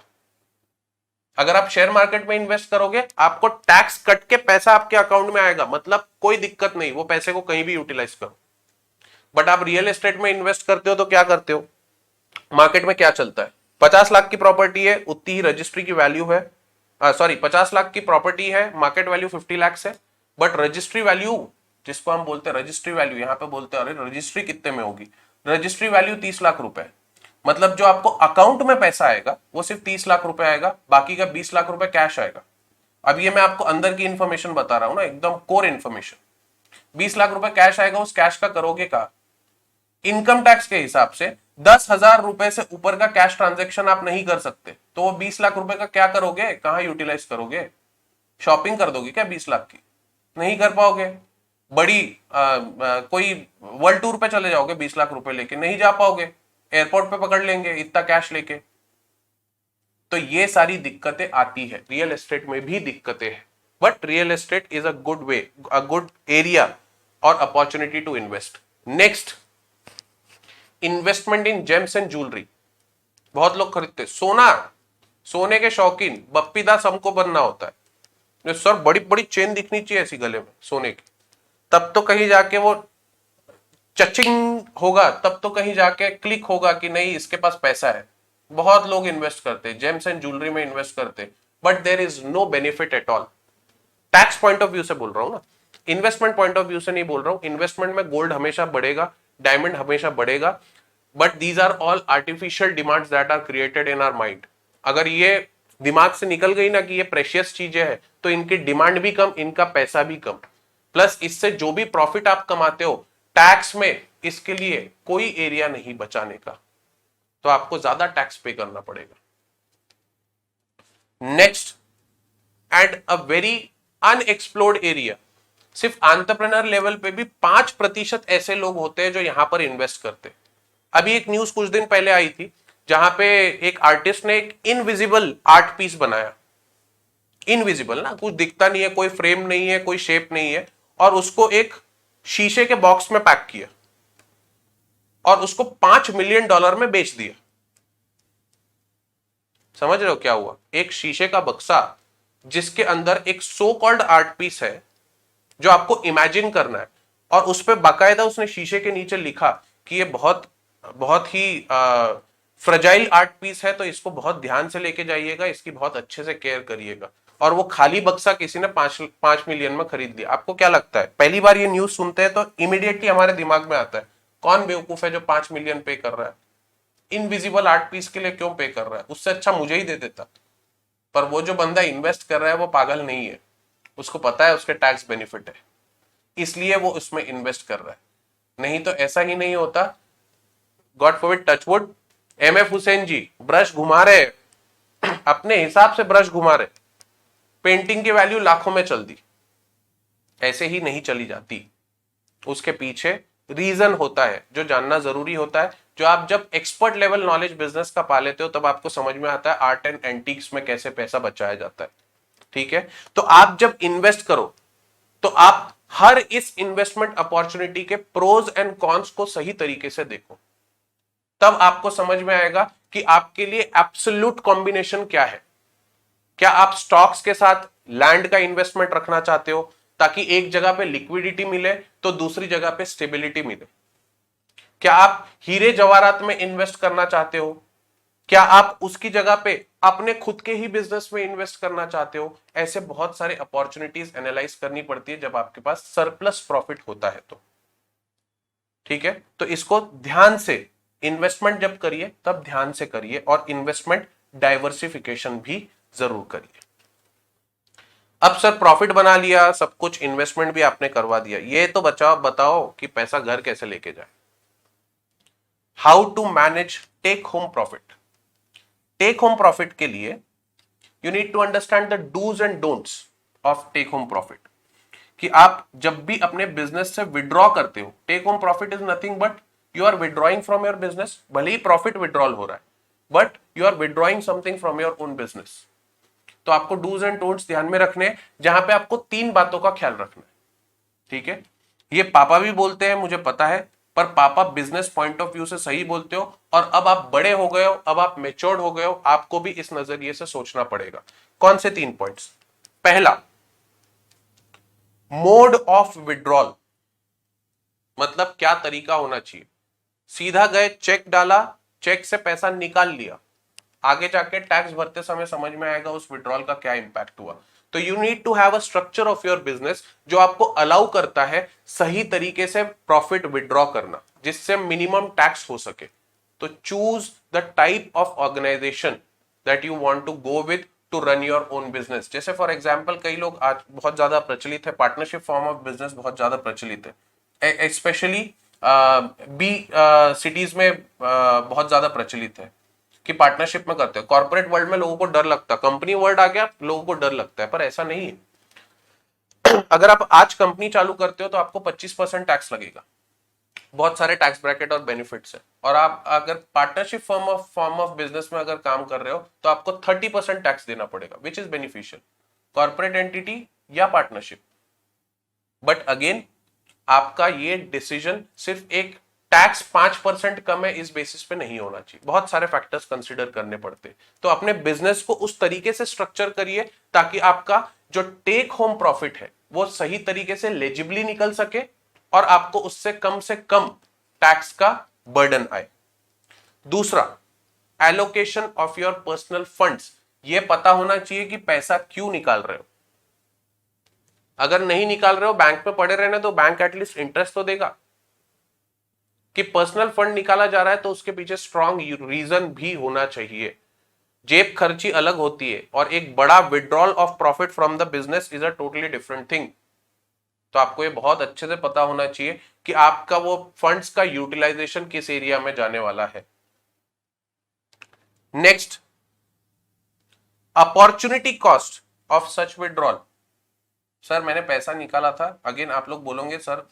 अगर आप शेयर मार्केट में इन्वेस्ट करोगे, आपको टैक्स कट के पैसा आपके अकाउंट में आएगा, मतलब कोई दिक्कत नहीं, वो पैसे को कहीं भी यूटिलाइज करो। बट आप रियल एस्टेट में इन्वेस्ट करते हो तो क्या करते हो, मार्केट में क्या चलता है, 50 लाख की प्रॉपर्टी है, उतनी ही रजिस्ट्री की वैल्यू है, सॉरी 50 लाख की प्रॉपर्टी है, मार्केट वैल्यू 50 लाख है, बट रजिस्ट्री वैल्यू, जिसको हम बोलते हैं रजिस्ट्री वैल्यू, यहां पे बोलते हैं अरे रजिस्ट्री कितने में होगी, रजिस्ट्री वैल्यू 30 लाख रुपए। मतलब जो आपको अकाउंट में पैसा आएगा वो सिर्फ 30 लाख रुपए आएगा, बाकी का 20 लाख रुपए कैश आएगा। अब ये मैं आपको अंदर की इंफॉर्मेशन बता रहा हूं ना, एकदम कोर इंफॉर्मेशन। 20 लाख रुपए कैश आएगा, उस कैश का करोगे का, इनकम टैक्स के हिसाब से 10,000 रुपए से ऊपर का कैश ट्रांजेक्शन आप नहीं कर सकते, तो वो 20 लाख रुपए का क्या करोगे, कहां यूटिलाइज करोगे? शॉपिंग कर दोगे क्या 20 लाख की? नहीं कर पाओगे। बड़ी कोई वर्ल्ड टूर पे चले जाओगे 20 लाख रुपए लेके, नहीं जा पाओगे, एयरपोर्ट पे पकड़ लेंगे इतना कैश लेके। तो ये सारी दिक्कतें आती है, रियल एस्टेट में भी दिक्कतें हैं, but real estate is a good way, a good area और opportunity to invest. Next, investment in gems and jewellery. बहुत लोग खरीदते सोना, सोने के शौकीन, बप्पी दास हमको बनना होता है, सर बड़ी बड़ी चेन दिखनी चाहिए ऐसी गले में सोने की, तब तो कहीं जाके वो चचिंग होगा, तब तो कहीं जाके क्लिक होगा कि नहीं इसके पास पैसा है। बहुत लोग इन्वेस्ट करते, जेम्स एंड ज्वेलरी में इन्वेस्ट करते, but there is no benefit at all. Tax point of view से बोल रहा हूं ना, इन्वेस्टमेंट पॉइंट ऑफ व्यू से नहीं बोल रहा हूं। इन्वेस्टमेंट में गोल्ड हमेशा बढ़ेगा, डायमंड हमेशा बढ़ेगा, but these are all artificial demands that are created in our mind. अगर ये दिमाग से निकल गई ना कि ये प्रेशियस चीजें हैं, तो इनकी डिमांड भी कम, इनका पैसा भी कम, प्लस इससे जो भी प्रॉफिट आप कमाते हो टैक्स में, इसके लिए कोई एरिया नहीं बचाने का, तो आपको ज्यादा टैक्स पे करना पड़ेगा। Next, and a very unexplored area, सिर्फ एंटरप्रेन्योर लेवल पे भी 5% ऐसे लोग होते हैं जो यहां पर इन्वेस्ट करते। अभी एक न्यूज कुछ दिन पहले आई थी जहां पे एक आर्टिस्ट ने एक इनविजिबल आर्ट पीस बनाया, इनविजिबल ना, कुछ दिखता नहीं है, कोई फ्रेम नहीं है, कोई शेप नहीं है, और उसको एक शीशे के बॉक्स में पैक किया और उसको $5 मिलियन में बेच दिया। समझ रहे हो क्या हुआ? एक शीशे का बक्सा जिसके अंदर एक सो कॉल्ड आर्ट पीस है जो आपको इमेजिन करना है, और उस पर बाकायदा उसने शीशे के नीचे लिखा कि ये बहुत बहुत ही फ्रेजाइल आर्ट पीस है, तो इसको बहुत ध्यान से लेके जाइएगा, इसकी बहुत अच्छे से केयर करिएगा। और वो खाली बक्सा किसी ने 5 मिलियन में खरीद लिया। आपको क्या लगता है? पहली बार ये न्यूज सुनते हैं तो इमीडिएटली हमारे दिमाग में आता है कौन बेवकूफ है जो 5 मिलियन पे कर रहा है, इनविजिबल आर्ट पीस के लिए क्यों पे कर रहा है, उससे अच्छा मुझे ही दे देता। पर वो जो बंदा इन्वेस्ट कर रहा है वो पागल नहीं है, उसको पता है उसके टैक्स बेनिफिट है, इसलिए वो उसमें इन्वेस्ट कर रहा है। नहीं तो ऐसा ही नहीं होता। God forbid, touchwood, MF Husain ji brush घुमा रहे, अपने हिसाब से ब्रश घुमा रहे, पेंटिंग की वैल्यू लाखों में चल दी, ऐसे ही नहीं चली जाती, उसके पीछे रीजन होता है जो जानना जरूरी होता है। जो आप जब एक्सपर्ट लेवल नॉलेज बिजनेस का पा लेते हो तब आपको समझ में आता है आर्ट एंड एंटीक्स में कैसे पैसा बचाया जाता है। ठीक है, तो आप जब इन्वेस्ट करो तो आप हर इस इन्वेस्टमेंट अपॉर्चुनिटी के प्रोज एंड कॉन्स को सही तरीके से देखो, तब आपको समझ में आएगा कि आपके लिए एब्सोल्यूट कॉम्बिनेशन क्या है। क्या आप स्टॉक्स के साथ लैंड का इन्वेस्टमेंट रखना चाहते हो ताकि एक जगह पे लिक्विडिटी मिले तो दूसरी जगह पे स्टेबिलिटी मिले? क्या आप हीरे जवाहरात में इन्वेस्ट करना चाहते हो? क्या आप उसकी जगह पे अपने खुद के ही बिजनेस में इन्वेस्ट करना चाहते हो? ऐसे बहुत सारे अपॉर्चुनिटीज एनालाइज करनी पड़ती है जब आपके पास सरप्लस प्रॉफिट होता है तो। ठीक है, तो इसको ध्यान से, इन्वेस्टमेंट जब करिए तब ध्यान से करिए, और इन्वेस्टमेंट डाइवर्सिफिकेशन भी जरूर करिए। अब सर प्रॉफिट बना लिया, सब कुछ इन्वेस्टमेंट भी आपने करवा दिया, ये तो बताओ कि पैसा घर कैसे लेके जाए। How to manage take home profit. Take home profit के लिए you need to understand the dos and don'ts of take home profit. कि आप जब भी अपने बिजनेस से विड्रॉ करते हो, take home profit is nothing but you are withdrawing from your business. भले ही प्रॉफिट विड्रॉल हो रहा है, but you are withdrawing something from your own business. तो आपको डूज एंड डोंट्स ध्यान में रखने, जहां पे आपको 3 बातों का ख्याल रखना है। ठीक है, ये पापा भी बोलते हैं मुझे पता है, पर पापा बिजनेस पॉइंट ऑफ व्यू से सही बोलते हो, और अब आप बड़े हो गए हो, अब आप मेच्योर्ड हो गए हो, आपको भी इस नजरिए से सोचना पड़ेगा। कौन से 3 पॉइंट्स? पहला, मोड ऑफ विड्रॉल, मतलब क्या तरीका होना चाहिए। सीधा गए, चेक डाला, चेक से पैसा निकाल लिया, आगे जाके टैक्स भरते समय समझ में आएगा उस विड्रॉल का क्या इंपैक्ट हुआ। तो you need to have a structure of your business जो आपको अलाउ करता है सही तरीके से प्रॉफिट विड्रॉ करना, जिससे मिनिमम टैक्स हो सके। तो choose the type of organisation that you want to go with to run your own business. जैसे फॉर एग्जांपल कई लोग आज बहुत ज्यादा प्रचलित है, पार्टनरशिप फॉर्म ऑफ बिजनेस बहुत ज्यादा प्रचलित है, स्पेशली बी सिटीज में बहुत ज्यादा प्रचलित है कि पार्टनरशिप में करते हैं। कॉर्पोरेट वर्ल्ड में लोगों को डर लगता है, कंपनी वर्ल्ड आ गया लोगों को डर लगता है, पर ऐसा नहीं है। अगर आप आज कंपनी चालू करते हो तो आपको 25% टैक्स लगेगा, बहुत सारे टैक्स ब्रैकेट और बेनिफिट्स है। और आप अगर पार्टनरशिप फॉर्म ऑफ बिजनेस में अगर काम कर रहे हो तो आपको 30% टैक्स देना पड़ेगा, which is beneficial, corporate entity या पार्टनरशिप। बट अगेन आपका ये डिसीजन सिर्फ एक टैक्स 5% कम है इस बेसिस पे नहीं होना चाहिए, बहुत सारे फैक्टर्स कंसिडर करने पड़ते। तो अपने बिजनेस को उस तरीके से स्ट्रक्चर करिए ताकि आपका जो टेक होम प्रॉफिट है वो सही तरीके से लेजिबली निकल सके और आपको उससे कम टैक्स का बर्डन आए। दूसरा, allocation of your personal funds, ये पता होना चाहिए कि पैसा क्यों निकाल रहे हो। अगर नहीं निकाल रहे हो, बैंक में पड़े रहने तो बैंक एटलीस्ट इंटरेस्ट तो देगा। कि पर्सनल फंड निकाला जा रहा है तो उसके पीछे स्ट्रॉन्ग रीजन भी होना चाहिए। जेब खर्ची अलग होती है और एक बड़ा withdrawal of profit from the business is a totally different thing. तो आपको ये बहुत अच्छे से पता होना चाहिए कि आपका वो फंड्स का यूटिलाइजेशन किस एरिया में जाने वाला है। Next, opportunity cost of such withdrawal. Sir मैंने पैसा निकाला था, अगेन आप लोग बोलोगे सर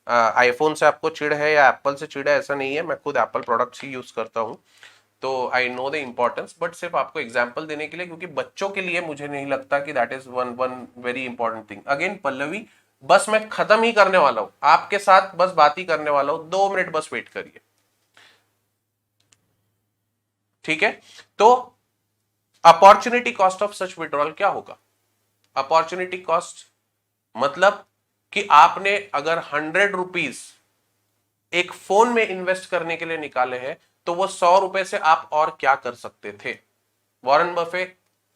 आईफोन से आपको चिढ़ है या एप्पल से चिढ़ है, ऐसा नहीं है, मैं खुद एप्पल प्रोडक्ट्स ही यूज करता हूं, तो I know the importance, but सिर्फ आपको एग्जांपल देने के लिए, क्योंकि बच्चों के लिए मुझे नहीं लगता कि that is one one very important thing. Again Pallavi, बस मैं खत्म ही करने वाला हूं, आपके साथ बस बात ही करने वाला हूं, 2 मिनट बस वेट करिए, ठीक है। तो opportunity cost of such withdrawal क्या होगा? अपॉर्चुनिटी कॉस्ट मतलब कि आपने अगर 100 रुपीज एक फोन में इन्वेस्ट करने के लिए निकाले हैं तो वो 100 रुपए से आप और क्या कर सकते थे। Warren Buffett,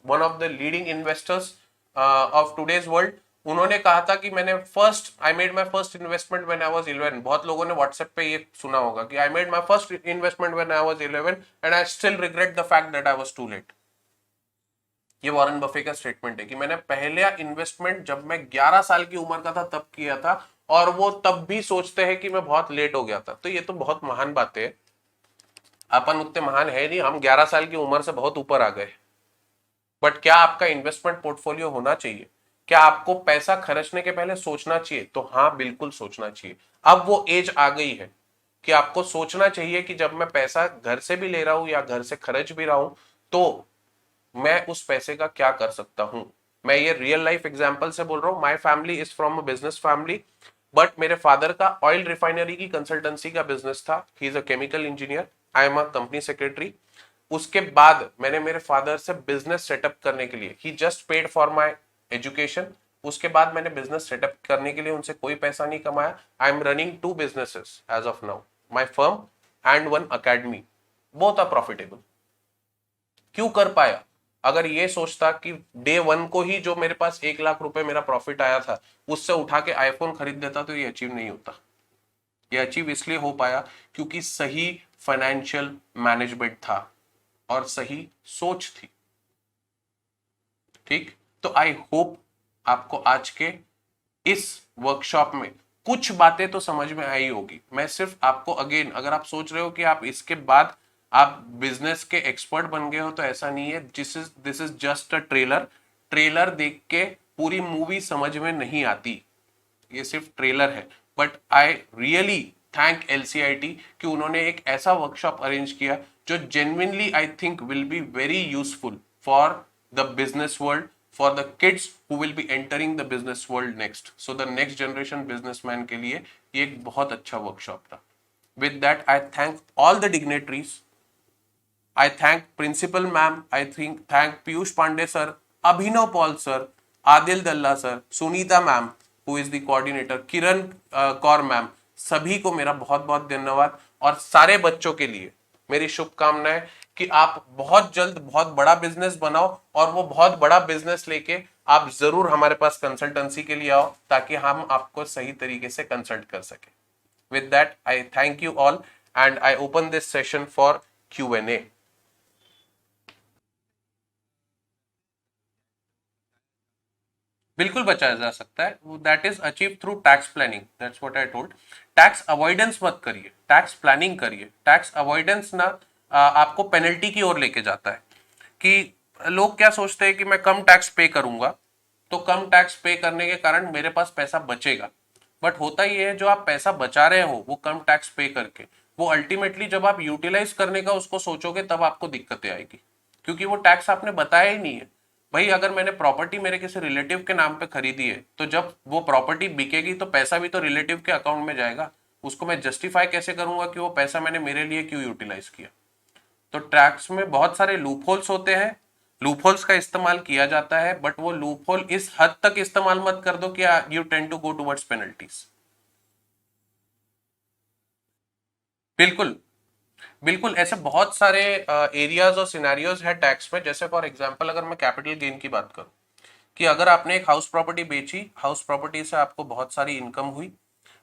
one of the leading investors of today's world, उन्होंने कहा था कि I made my first investment when I was 11। बहुत लोगों ने व्हाट्सएप पे ये सुना होगा कि I made my first investment when I was 11 and I still regret the fact that I was too late. ये वॉरेन बफे का स्टेटमेंट है कि मैंने पहला इन्वेस्टमेंट जब मैं 11 साल की उम्र का था तब किया था और वो तब भी सोचते हैं कि मैं बहुत लेट हो गया था। तो ये तो बहुत महान बात है, अपन उतने महान है नहीं, हम 11 साल की उम्र से बहुत ऊपर आ गए। बट क्या आपका इन्वेस्टमेंट पोर्टफोलियो होना चाहिए? क्या आपको पैसा खर्चने के पहले सोचना चाहिए? तो हाँ, बिल्कुल सोचना चाहिए। अब वो एज आ गई है कि आपको सोचना चाहिए कि जब मैं पैसा घर से भी ले रहा हूं या घर से खर्च भी रहा हूं तो मैं उस पैसे का क्या कर सकता हूं। मैं ये रियल लाइफ एग्जांपल से बोल रहा हूं। My family is from a business family, but मेरे फादर का ऑयल रिफाइनरी की कंसल्टेंसी का बिजनेस था। He is a chemical engineer, I am a company secretary. उसके बाद मैंने मेरे फादर से बिजनेस सेटअप करने के लिए, he just paid for my education, उसके बाद मैंने बिजनेस सेटअप करने के लिए उनसे कोई पैसा नहीं कमाया। I am running 2 businesses as of now, my firm and one academy, both are profitable. क्यों कर पाया? अगर ये सोचता कि डे 1 को ही जो मेरे पास 1 लाख रुपए मेरा प्रॉफिट आया था उससे उठा के आईफोन खरीद देता तो ये अचीव नहीं होता। ये अचीव इसलिए हो पाया क्योंकि सही फाइनेंशियल मैनेजमेंट था और सही सोच थी। ठीक, तो आई होप आपको आज के इस वर्कशॉप में कुछ बातें तो समझ में आई होगी। मैं सिर्फ आपको अगेन, अगर आप सोच रहे हो कि आप इसके बाद आप बिजनेस के एक्सपर्ट बन गए हो तो ऐसा नहीं है। This is just a trailer. Trailer देख के पूरी मूवी समझ में नहीं आती, ये सिर्फ ट्रेलर है। बट आई रियली थैंक एलसीआईटी कि उन्होंने एक ऐसा वर्कशॉप अरेंज किया जो genuinely I think will be very useful for the business world, for the kids who will be entering the business world next. So the next generation businessman के लिए ये एक बहुत अच्छा वर्कशॉप था। With that I thank all the dignitaries. I thank Principal Ma'am, I thank Piyush Pandey sir, Abhinav Paul sir, Adil Dalla sir, Sunita Ma'am, who is the coordinator, Kiran Kaur Ma'am, सभी को मेरा बहुत बहुत धन्यवाद। और सारे बच्चों के लिए मेरी शुभकामनाएं कि आप बहुत जल्द बहुत बड़ा बिजनेस बनाओ और वो बहुत बड़ा बिजनेस लेके आप जरूर हमारे पास कंसल्टेंसी के लिए आओ ताकि हम आपको सही तरीके से कंसल्ट कर सके। With that, I thank you all and I open this session for Q&A. बिल्कुल बचाया जा सकता है। That is achieve through tax planning, that's what I told. Tax avoidance मत करिए, टैक्स प्लानिंग करिए। टैक्स अवॉइडेंस ना आपको पेनल्टी की ओर लेके जाता है। कि लोग क्या सोचते हैं कि मैं कम टैक्स पे करूंगा तो कम टैक्स पे करने के कारण मेरे पास पैसा बचेगा। बट होता ही है, जो आप पैसा बचा रहे हो वो कम टैक्स पे करके, वो अल्टीमेटली जब आप यूटिलाइज करने का उसको सोचोगे तब आपको दिक्कतें आएगी, क्योंकि वो टैक्स आपने बताया ही नहीं है। भाई अगर मैंने प्रॉपर्टी मेरे किसी रिलेटिव के नाम पे खरीदी है, तो जब वो प्रॉपर्टी बिकेगी तो पैसा भी तो रिलेटिव के अकाउंट में जाएगा। उसको मैं जस्टिफाई कैसे करूंगा कि वो पैसा मैंने मेरे लिए क्यों यूटिलाइज किया? तो टैक्स में बहुत सारे लूप होल्स होते हैं, लूप होल्स का इस्तेमाल किया जाता है, बट वो लूप होल इस हद तक इस्तेमाल मत कर दो कि you tend to go towards penalties. बिल्कुल, बिल्कुल ऐसे बहुत सारे एरियाज और सिनेरियोज है टैक्स में। जैसे फॉर एग्जांपल अगर मैं कैपिटल गेन की बात करूं, कि अगर आपने एक हाउस प्रॉपर्टी बेची, हाउस प्रॉपर्टी से आपको बहुत सारी इनकम हुई,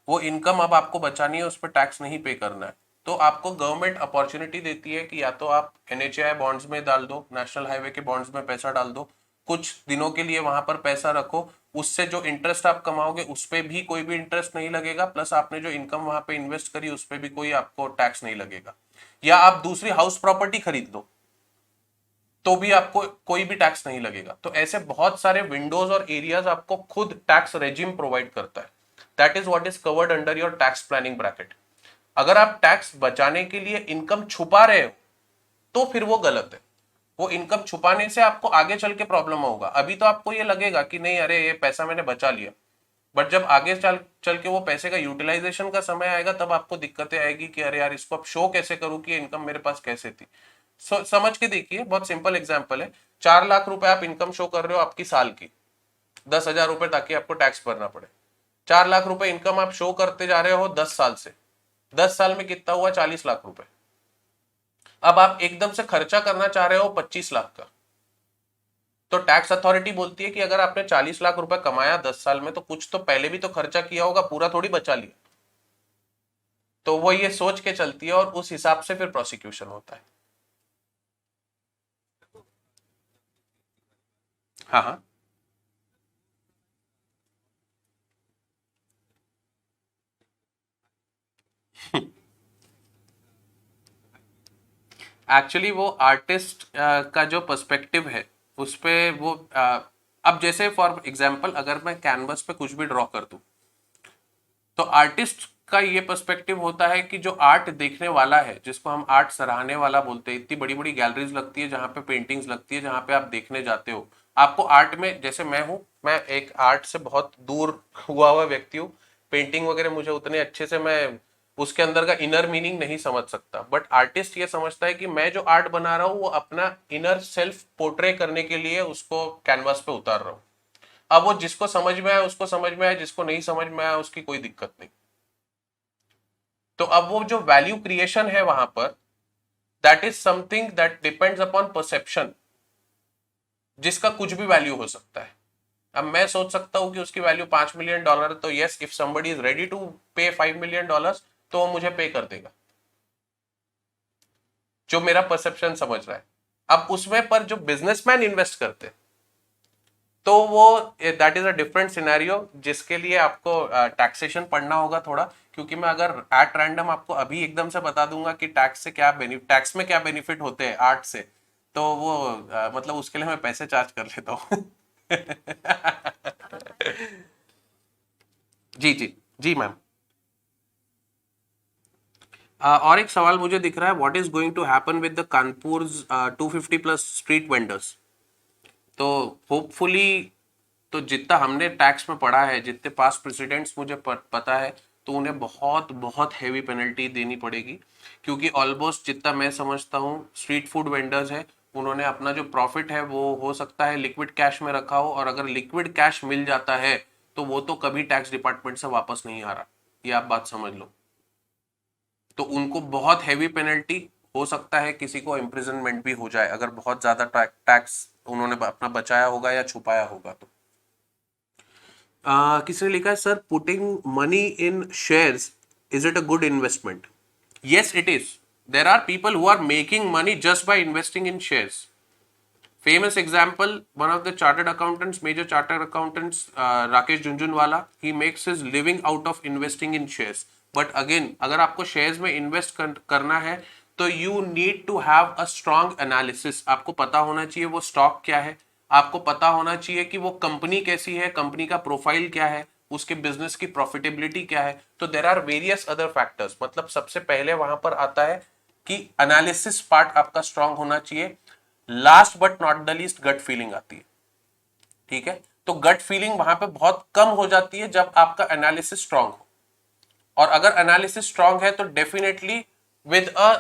वो इनकम अब आपको बचानी है, उस पर टैक्स नहीं पे करना है, तो आपको गवर्नमेंट अपॉर्चुनिटी देती है कि या तो आप एनएचएआई बॉन्ड्स में डाल दो, नेशनल हाईवे के बॉन्ड्स में पैसा डाल दो, कुछ दिनों के लिए वहां पर पैसा रखो, उससे जो इंटरेस्ट आप कमाओगे उस पर भी कोई भी इंटरेस्ट नहीं लगेगा, प्लस आपने जो इनकम वहां पे इन्वेस्ट करी उस पर भी कोई आपको टैक्स नहीं लगेगा। या आप दूसरी हाउस प्रॉपर्टी खरीद लो तो भी आपको कोई भी टैक्स नहीं लगेगा। तो ऐसे बहुत सारे विंडोज और एरियाज आपको खुद टैक्स रेजिम प्रोवाइड करता है। That is what is covered under your tax planning bracket. अगर आप टैक्स बचाने के लिए इनकम छुपा रहे हो तो फिर वो गलत है। वो इनकम छुपाने से आपको आगे चल के प्रॉब्लम होगा। अभी तो आपको ये लगेगा कि नहीं, अरे ये पैसा मैंने बचा लिया, बट जब आगे चल चल के वो पैसे का यूटिलाइजेशन का समय आएगा तब आपको दिक्कतें आएगी कि अरे यार इसको अब शो कैसे करूं कि इनकम मेरे पास कैसे थी। समझ के देखिए, बहुत सिंपल एग्जांपल है। 4 लाख रुपए आप इनकम शो कर रहे हो आपकी साल की, 10,000 रुपए ताकि आपको टैक्स भरना पड़े। 4 लाख रुपए इनकम आप शो करते जा रहे हो 10 साल से, 10 साल में कितना हुआ? 40 लाख रुपए। अब आप एकदम से खर्चा करना चाह रहे हो 25 लाख का, तो टैक्स अथॉरिटी बोलती है कि अगर आपने 40 लाख रुपए कमाया 10 साल में, तो कुछ तो पहले भी तो खर्चा किया होगा, पूरा थोड़ी बचा लिया। तो वो ये सोच के चलती है और उस हिसाब से फिर प्रोसिक्यूशन होता है। हाँ हाँ। एक्चुअली वो आर्टिस्ट का जो पर्सपेक्टिव है उस पे वो अब जैसे फॉर एग्जांपल अगर मैं कैनवस पे कुछ भी ड्रॉ कर दूं, तो आर्टिस्ट का ये पर्सपेक्टिव होता है कि जो आर्ट देखने वाला है, जिसको हम आर्ट सराहने वाला बोलते हैं, इतनी बड़ी बड़ी गैलरीज लगती है जहाँ पे पेंटिंग्स लगती है, जहाँ पे आप देखने जाते हो, आपको आर्ट में, जैसे मैं हूँ, मैं एक आर्ट से बहुत दूर हुआ हुआ व्यक्ति हूँ, पेंटिंग वगैरह मुझे उतने अच्छे से मैं उसके अंदर का इनर मीनिंग नहीं समझ सकता, बट आर्टिस्ट ये समझता है कि मैं जो आर्ट बना रहा हूँ वो अपना इनर सेल्फ पोर्ट्रे करने के लिए उसको कैनवास पे उतार रहा हूँ। अब वो जिसको समझ में आया उसको समझ में आया, जिसको नहीं समझ में आया उसकी कोई दिक्कत नहीं। तो अब वो जो वैल्यू क्रिएशन है वहां पर, that is something that depends upon perception, जिसका कुछ भी वैल्यू हो सकता है। अब मैं सोच सकता हूं कि उसकी वैल्यू $5 मिलियन, तो yes, if somebody is ready to pay $5 million, तो वो मुझे पे कर देगा, जो मेरा परसेप्शन समझ रहा है। अब उसमें पर जो बिजनेसमैन इन्वेस्ट करते हैं, तो वो that is a different scenario, जिसके लिए आपको टैक्सेशन पढ़ना होगा थोड़ा। क्योंकि मैं अगर एट रैंडम आपको अभी एकदम से बता दूंगा कि टैक्स में क्या बेनिफिट होते हैं आर्ट से, तो वो मतलब उसके लिए मैं पैसे चार्ज कर लेता हूँ। जी जी। जी मैम। और एक सवाल मुझे दिख रहा है, what is going to happen with the Kanpur 250+ street vendors? तो होपफुली, तो जितना हमने टैक्स में पढ़ा है, जितने पास्ट प्रेसिडेंट्स मुझे पता है, तो उन्हें बहुत बहुत हैवी पेनल्टी देनी पड़ेगी। क्योंकि ऑलमोस्ट जितना मैं समझता हूँ, स्ट्रीट फूड वेंडर्स है, उन्होंने अपना जो प्रॉफिट है वो हो सकता है लिक्विड कैश में रखा हो, और अगर लिक्विड कैश मिल जाता है तो वो तो कभी टैक्स डिपार्टमेंट से वापस नहीं आ रहा, ये आप बात समझ लो। तो उनको बहुत हैवी पेनल्टी, हो सकता है किसी को इम्प्रिजनमेंट भी हो जाए अगर बहुत ज्यादा टैक्स उन्होंने अपना बचाया होगा या छुपाया होगा तो। किसी ने लिखा है, sir putting money in shares, is it a good investment? yes it is. There are people who are making money just by investing in shares. Famous example, one of the chartered accountants, major chartered accountants, Rakesh Junjunwala, he makes his living out of investing in shares. But again, अगर आपको shares में invest करना है, तो you need to have a strong analysis. आपको पता होना चाहिए वो stock क्या है, आपको पता होना चाहिए कि वो कंपनी कैसी है, कंपनी का प्रोफाइल क्या है, उसके बिजनेस की प्रॉफिटेबिलिटी क्या है। तो there are various other factors. मतलब सबसे पहले वहां पर आता है कि एनालिसिस पार्ट आपका स्ट्रांग होना चाहिए। Last but not the least, gut feeling आती है। ठीक है, तो गट फीलिंग वहां पे बहुत कम हो जाती है जब आपका एनालिसिस स्ट्रांग हो, और अगर एनालिसिस स्ट्रांग है तो definitely with a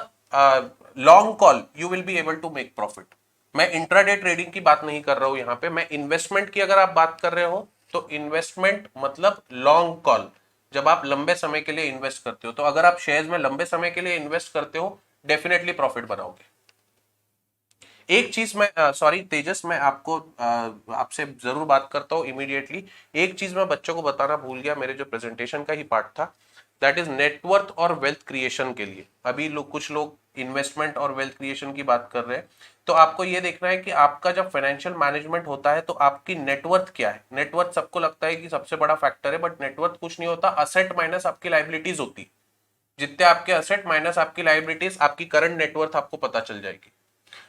long call you will be able to make profit. मैं इंट्राडे ट्रेडिंग की बात नहीं कर रहा हूं यहां पे, मैं इन्वेस्टमेंट की अगर आप बात कर रहे हो तो इन्वेस्टमेंट मतलब लॉन्ग कॉल, जब आप लंबे समय के लिए इन्वेस्ट करते हो, तो अगर आप शेयर्स में लंबे समय के लिए इन्वेस्ट करते हो डेफिनेटली प्रॉफिट बनाओगे। एक चीज मैं सॉरी तेजस, मैं आपको आपसे जरूर बात करता हूं इमीडिएटली। एक चीज मैं बच्चों को बताना भूल गया, मेरे जो प्रेजेंटेशन का ही पार्ट था, दैट इज नेटवर्थ और वेल्थ क्रिएशन के लिए। अभी लोग कुछ लोग इन्वेस्टमेंट और वेल्थ क्रिएशन की बात कर रहे हैं, तो आपको ये देखना है कि आपका जब फाइनेंशियल मैनेजमेंट होता है तो आपकी नेटवर्थ क्या है। नेटवर्थ सबको लगता है कि सबसे बड़ा फैक्टर है, बट नेटवर्थ कुछ नहीं होता, असेट माइनस आपकी लाइबिलिटीज होती। जितने आपके असेट माइनस आपकी लाइबिलिटीज, आपकी करंट नेटवर्थ आपको पता चल जाएगी।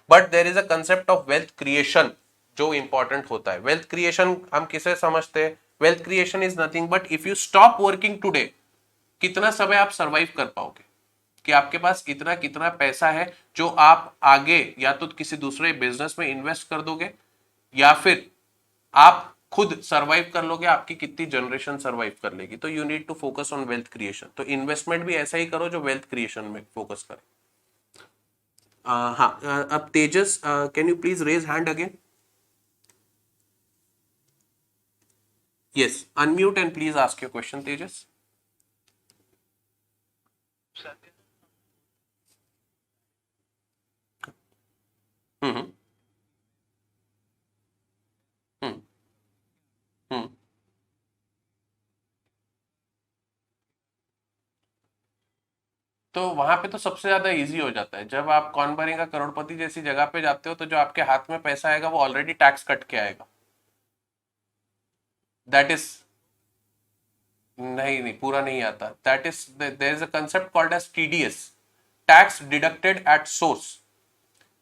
But there is a concept of wealth creation जो इंपॉर्टेंट होता है। वेल्थ क्रिएशन हम किसे समझते हैं? Wealth creation is nothing but if you stop working today, कितना समय आप सरवाइव कर पाओगे, कि आपके पास इतना कितना पैसा है जो आप आगे या तो किसी दूसरे बिजनेस में इन्वेस्ट कर दोगे, या फिर आप खुद सरवाइव कर लोगे, आपकी कितनी जनरेशन सरवाइव कर लेगी। तो you need to focus on wealth creation. तो इन्वेस्टमेंट भी ऐसा ही करो जो वेल्थ क्रिएशन में फोकस करे। हाँ, अब Tejas, can you please raise hand again? Yes, unmute and please ask your question Tejas. Hmm hmm hmm. तो वहां पे तो सबसे ज्यादा इजी हो जाता है जब आप कौन बनेगा करोड़पति जैसी जगह पे जाते हो, तो जो आपके हाथ में पैसा आएगा वो ऑलरेडी टैक्स कट के आएगा। दैट इज, नहीं नहीं पूरा नहीं आता, that is there is a concept called as TDS, tax deducted at source.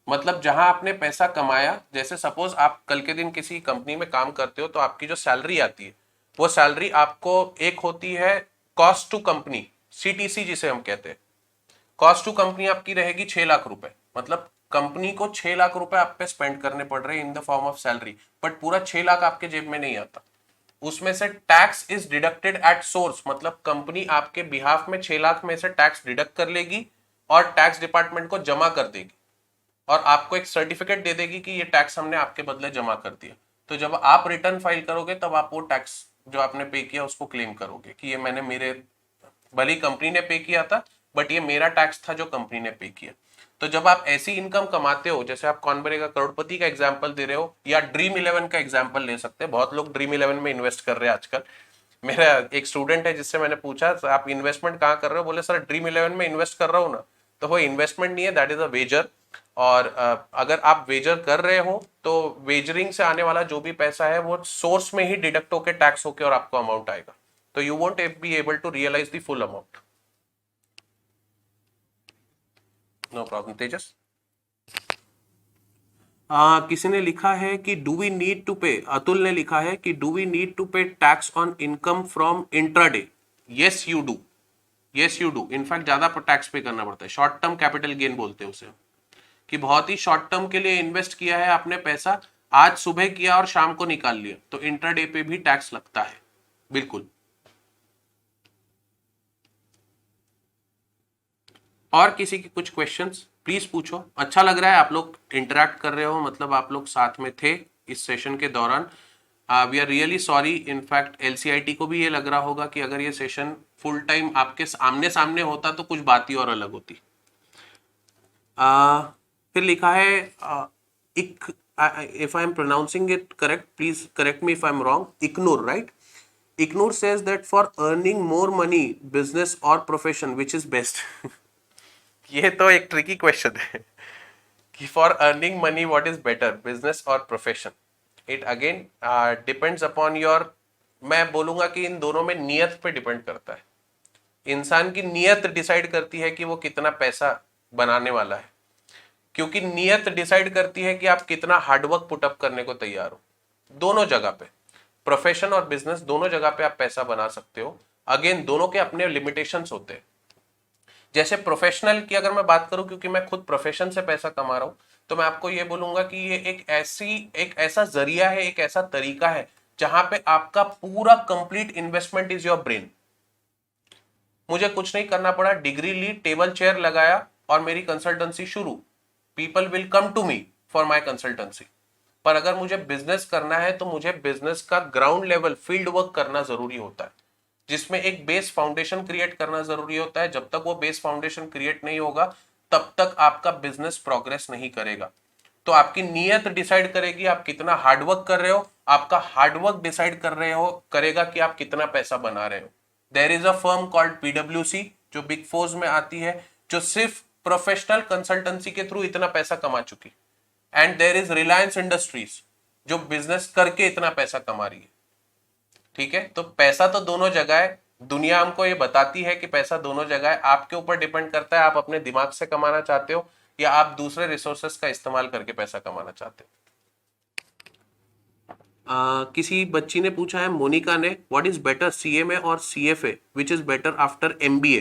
मतलब जहां आपने पैसा कमाया, जैसे सपोज आप कल के दिन किसी कंपनी में काम करते हो तो आपकी जो सैलरी आती है, वो सैलरी आपको एक होती है कॉस्ट टू कंपनी, सीटीसी जिसे हम कहते हैं। कॉस्ट टू कंपनी आपकी रहेगी 6 लाख रुपए, मतलब कंपनी को 6 लाख रुपए आप पे स्पेंड करने पड़ रहे हैं इन the form of salary, but पूरा 6 लाख आपके जेब में नहीं आता। उसमें से tax is deducted at source, मतलब कंपनी आपके बिहाफ में 6 लाख में से टैक्स डिडक्ट कर लेगी और टैक्स डिपार्टमेंट को जमा कर देगी, और आपको एक सर्टिफिकेट दे देगी कि ये टैक्स हमने आपके बदले जमा कर दिया। तो जब आप रिटर्न फाइल करोगे तब आप वो टैक्स जो आपने पे किया उसको क्लेम करोगे कि ये मैंने मेरे, भले ही कंपनी ने पे किया था बट ये मेरा टैक्स था जो कंपनी ने पे किया। तो जब आप ऐसी इनकम कमाते हो, जैसे आप कौन बनेगा करोड़पति का एग्जांपल दे रहे हो या ड्रीम इलेवन का एग्जांपल ले सकते हैं, बहुत लोग ड्रीम इलेवन में इन्वेस्ट कर रहे हैं आजकल। मेरा एक स्टूडेंट है जिससे मैंने पूछा आप इन्वेस्टमेंट कहाँ कर रहे हो, बोले सर ड्रीम इलेवन में इन्वेस्ट कर रहा हूँ ना। तो वो इन्वेस्टमेंट नहीं है, दैट इज अ वेजर। और अगर आप वेजर कर रहे हो तो वेजरिंग से आने वाला जो भी पैसा है वो सोर्स में ही डिडक्ट होकर टैक्स होकर और आपको अमाउंट आएगा, तो you won't be able to realise the full amount. No problem Tejas. किसी ने लिखा है कि डू वी नीड टू पे, अतुल ने लिखा है कि डू वी नीड टू पे tax on income from intraday? Yes you do, yes you do, in fact ज्यादा टैक्स पे करना पड़ता है। शॉर्ट टर्म कैपिटल गेन बोलते हैं उसे, कि बहुत ही शॉर्ट टर्म के लिए इन्वेस्ट किया है आपने पैसा, आज सुबह किया और शाम को निकाल लिया, तो इंट्राडे पे भी टैक्स लगता है, बिल्कुल। और किसी के कुछ क्वेश्चंस प्लीज पूछो। अच्छा लग रहा है आप लोग इंटरेक्ट कर रहे हो, मतलब आप लोग साथ में थे इस सेशन के दौरान। We are really sorry, in fact LCIT को भी ये लग रहा होगा कि अगर ये सेशन फुल टाइम आपके आमने सामने होता तो कुछ बात ही और अलग होती। फिर लिखा है इक, if I am pronouncing it correct, please correct me if I'm wrong. Ignore, right? Ignore says that for earning more money, business or profession, which is best? ये तो एक ट्रिकी क्वेश्चन है कि for earning money what is better, business और profession. It again depends upon your, मैं बोलूंगा कि इन दोनों में नियत पे डिपेंड करता है। इंसान की नियत डिसाइड करती है कि वो कितना पैसा बनाने वाला है, क्योंकि नियत डिसाइड करती है कि आप कितना हार्डवर्क पुटअप करने को तैयार हो। दोनों जगह पे, प्रोफेशन और बिजनेस दोनों जगह पे आप पैसा बना सकते हो। अगेन दोनों के अपने लिमिटेशंस होते हैं। जैसे प्रोफेशनल की अगर मैं बात करूं, क्योंकि मैं खुद प्रोफेशन से पैसा कमा रहा हूं, तो मैं आपको ये बोलूंगा कि ये एक ऐसा जरिया है, एक ऐसा तरीका है जहां पे आपका पूरा complete investment is your brain. मुझे कुछ नहीं करना पड़ा, डिग्री ली, टेबल चेयर लगाया और मेरी कंसल्टेंसी शुरू। People will come to me for my consultancy. पर अगर मुझे बिजनेस करना है तो मुझे बिजनेस का ग्राउंड लेवल फील्ड वर्क करना जरूरी होता है, जिसमें एक बेस फाउंडेशन क्रिएट करना जरूरी होता है। जब तक वो बेस फाउंडेशन क्रिएट नहीं होगा तब तक आपका बिजनेस प्रोग्रेस नहीं करेगा। तो आपकी नीयत डिसाइड करेगी आप कितना हार्डवर्क कर रहे हो, आपका हार्डवर्क डिसाइड कर रहे हो करेगा कि आप कितना पैसा बना रहे हो। There is a firm called पीडब्ल्यूसी जो बिग फोर्स में आती है, जो सिर्फ प्रोफेशनल कंसल्टेंसी के थ्रू इतना पैसा कमा चुकी। And there is Reliance Industries जो बिजनेस करके इतना पैसा कमा रही है। ठीक है, तो पैसा तो दोनों जगह है, दुनिया हमको ये बताती है कि पैसा दोनों जगह है। आपके ऊपर डिपेंड करता है आप अपने दिमाग से कमाना चाहते हो या आप दूसरे रिसोर्सेस का इस्तेमाल करके पैसा कमाना चाहते हो। किसी बच्ची ने पूछा है, मोनिका ने, व्हाट इज बेटर सीएमए और CFA, which is better after MBA?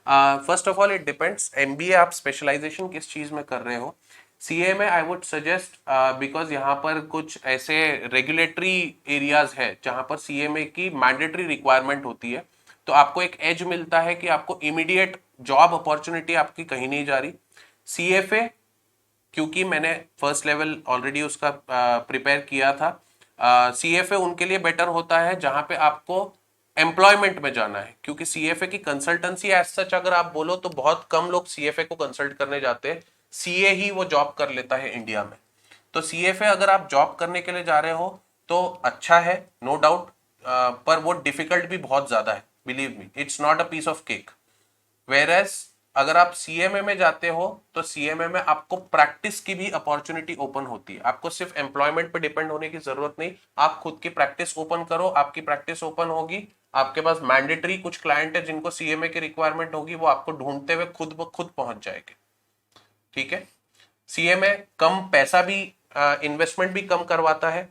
First of all it depends, MBA आप स्पेशलाइजेशन किस चीज में कर रहे हो। सीए में आई वुड सजेस्ट, बिकॉज यहाँ पर कुछ ऐसे रेगुलेटरी एरियाज है जहाँ पर सीएमए की मैंडेटरी रिक्वायरमेंट होती है, तो आपको एक एज मिलता है कि आपको इमीडिएट जॉब अपॉर्चुनिटी आपकी कहीं नहीं जा रही। सीएफए क्योंकि मैंने फर्स्ट लेवल ऑलरेडी उसका प्रिपेयर किया था, सीएफए उनके लिए बेटर होता है जहां पे आपको एम्प्लॉयमेंट में जाना है, क्योंकि सीएफए की कंसल्टेंसी एज सच अगर आप बोलो तो बहुत कम लोग सीएफए को कंसल्ट करने जाते हैं, सीए ही वो जॉब कर लेता है इंडिया में। तो सीएफए अगर आप जॉब करने के लिए जा रहे हो तो अच्छा है, नो डाउट, पर वो डिफिकल्ट भी बहुत ज्यादा है, believe me, it's not a piece of cake. Whereas अगर आप सीएमए में जाते हो तो सीएमए में आपको प्रैक्टिस की भी अपॉर्चुनिटी ओपन होती है, आपको सिर्फ एम्प्लॉयमेंट पे डिपेंड होने की जरूरत नहीं, आप खुद की प्रैक्टिस ओपन करो, आपकी प्रैक्टिस ओपन होगी, आपके पास मैंडेटरी कुछ क्लाइंट है जिनको सीएमए की रिक्वायरमेंट होगी, वो आपको ढूंढते हुए खुद ब खुद पहुंच जाएंगे। ठीक है, सीएमए कम पैसा भी, इन्वेस्टमेंट भी कम करवाता है,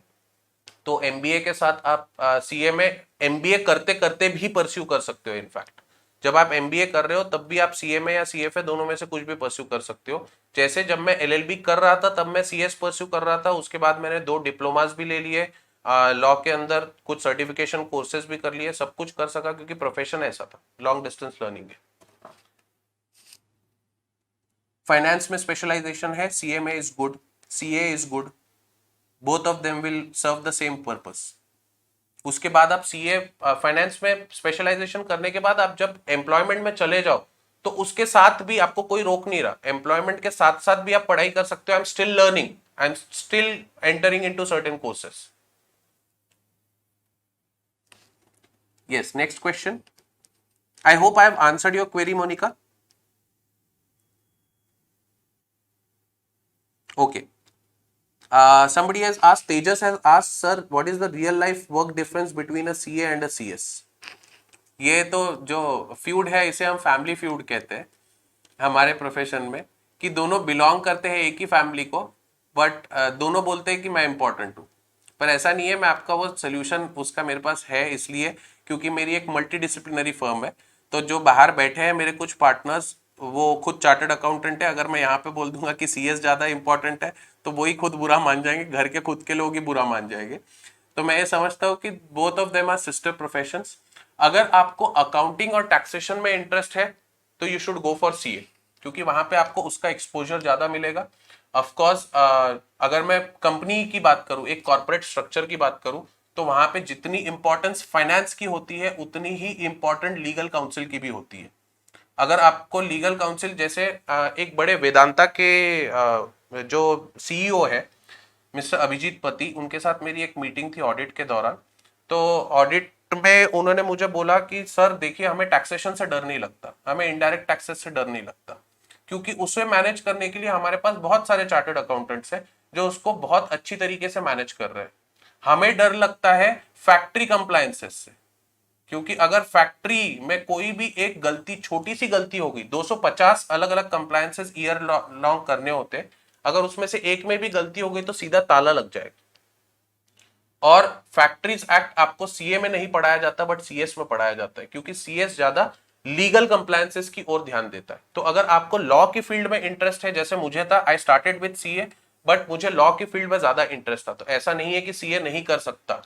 तो एमबीए के साथ आप सीएमए एमबीए करते करते भी परस्यू कर सकते हो। इनफैक्ट जब आप एमबीए कर रहे हो तब भी आप सीएमए या सीएफए दोनों में से कुछ भी परस्यू कर सकते हो। जैसे जब मैं एलएलबी कर रहा था तब मैं सीएस परस्यू कर रहा था, उसके बाद मैंने 2 डिप्लोमास भी ले लिए, लॉ के अंदर कुछ सर्टिफिकेशन कोर्सेज भी कर लिए, सब कुछ कर सका क्योंकि प्रोफेशन ऐसा था, लॉन्ग डिस्टेंस लर्निंग है। फाइनेंस में स्पेशलाइजेशन है, CMA is good, CA is good, both of them will serve the same purpose. उसके बाद आप सीए फाइनेंस में स्पेशलाइजेशन करने के बाद आप जब एम्प्लॉयमेंट में चले जाओ तो उसके साथ भी आपको कोई रोक नहीं रहा, एम्प्लॉयमेंट के साथ साथ भी आप पढ़ाई कर सकते हो। I am still learning, I am still entering into certain courses. Yes, next question. I hope I have answered your query Monika. Okay, somebody has asked, Tejas has asked, sir, what is the real life work difference between a CA and a CS? ये तो जो feud है इसे हम family feud कहते हैं हमारे profession में, कि दोनों बिलोंग करते हैं एक ही फैमिली को, बट दोनों बोलते हैं कि मैं इंपॉर्टेंट हूँ। पर ऐसा नहीं है, मैं आपका वो सोल्यूशन उसका मेरे पास है, इसलिए क्योंकि मेरी एक मल्टी डिसिप्लिनरी फर्म है, तो जो बाहर बैठे हैं मेरे कुछ पार्टनर्स वो खुद चार्टर्ड अकाउंटेंट है। अगर मैं यहाँ पे बोल दूंगा कि सीएस ज़्यादा इंपॉर्टेंट है तो वही खुद बुरा मान जाएंगे, घर के खुद के लोग ही बुरा मान जाएंगे। तो मैं ये समझता हूँ कि both of them are sister professions. अगर आपको अकाउंटिंग और टैक्सेशन में इंटरेस्ट है तो you should go for CA, क्योंकि वहां पे आपको उसका एक्सपोजर ज्यादा मिलेगा। ऑफ कोर्स अगर मैं कंपनी की बात करूं, एक कॉर्पोरेट स्ट्रक्चर की बात करूं, तो वहां पे जितनी इंपॉर्टेंस फाइनेंस की होती है उतनी ही इंपॉर्टेंट लीगल काउंसिल की भी होती है। अगर आपको लीगल काउंसिल, जैसे एक बड़े वेदांता के जो सीईओ है मिस्टर अभिजीत पति, उनके साथ मेरी एक मीटिंग थी ऑडिट के दौरान। तो ऑडिट में उन्होंने मुझे बोला कि सर देखिए, हमें टैक्सेशन से डर नहीं लगता, हमें इनडायरेक्ट टैक्सेस से डर नहीं लगता, क्योंकि उसे मैनेज करने के लिए हमारे पास बहुत सारे चार्टर्ड अकाउंटेंट्स हैं जो उसको बहुत अच्छी तरीके से मैनेज कर रहे हैं। हमें डर लगता है फैक्ट्री कंप्लायंसेस से, क्योंकि अगर फैक्ट्री में कोई भी एक गलती, छोटी सी गलती होगी, 250 अलग अलग कंप्लायंसेस ईयर लॉन्ग करने होते हैं, अगर उसमें से एक में भी गलती हो गई तो सीधा ताला लग जाएगा। और फैक्ट्रीज एक्ट आपको सीए में नहीं पढ़ाया जाता बट सीएस में पढ़ाया जाता है, क्योंकि सीएस ज्यादा लीगल कंप्लायंसेस की ओर ध्यान देता है। तो अगर आपको लॉ की फील्ड में इंटरेस्ट है, जैसे मुझे था, I started with CA, but मुझे लॉ की फील्ड में ज्यादा इंटरेस्ट था, तो ऐसा नहीं है कि सीए नहीं कर सकता।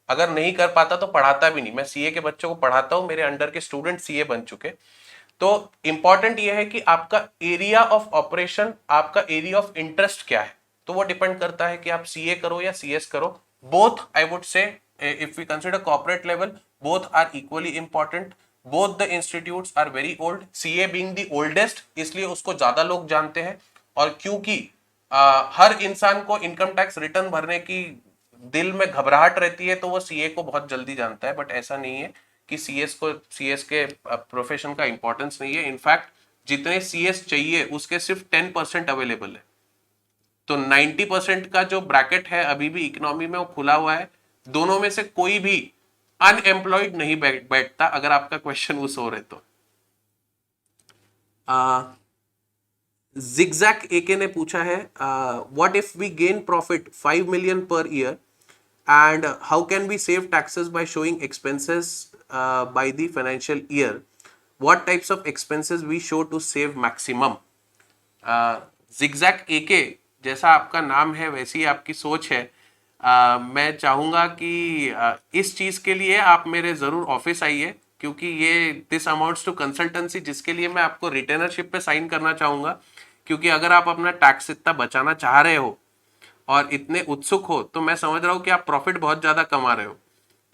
अगर नहीं कर पाता तो पढ़ाता भी नहीं, मैं सीए के बच्चों को पढ़ाता हूं, मेरे अंडर के स्टूडेंट सीए बन चुके। तो इंपॉर्टेंट यह है कि आपका एरिया ऑफ ऑपरेशन, आपका एरिया ऑफ इंटरेस्ट क्या है, तो वो डिपेंड करता है कि आप सीए करो या सीएस करो। Both I would say, if we consider corporate level, both are equally important. Both the institutes are very old, CA being the oldest, इसलिए उसको ज्यादा लोग जानते हैं। और क्योंकि हर इंसान को इनकम टैक्स रिटर्न भरने की दिल में घबराहट रहती है, तो वो सीए को बहुत जल्दी जानता है। बट ऐसा नहीं है कि सीएस के प्रोफेशन का इंपॉर्टेंस नहीं है। इनफैक्ट जितने सीएस चाहिए उसके सिर्फ 10% अवेलेबल है। तो 90% का जो ब्रैकेट है अभी भी इकोनॉमी में, वो खुला हुआ है। दोनों में से कोई भी अनएम्प्लॉयड नहीं बैठता, अगर आपका क्वेश्चन उस हो रहे तो। जिगजैक एके ने पूछा है, what if we gain profit 5 million per year, and how can we save taxes by showing expenses by the financial year? What types of expenses we show to save maximum? जिगजैक AK, जैसा आपका नाम है वैसी आपकी सोच है। मैं चाहूंगा कि इस चीज के लिए आप मेरे जरूर ऑफिस आइए, क्योंकि ये दिस अमाउंट्स टू कंसल्टेंसी, जिसके लिए मैं आपको रिटेनरशिप पे साइन करना चाहूंगा। क्योंकि अगर आप अपना टैक्स इतना बचाना चाह रहे हो और इतने उत्सुक हो, तो मैं समझ रहा हूँ कि आप प्रॉफिट बहुत ज्यादा कमा रहे हो।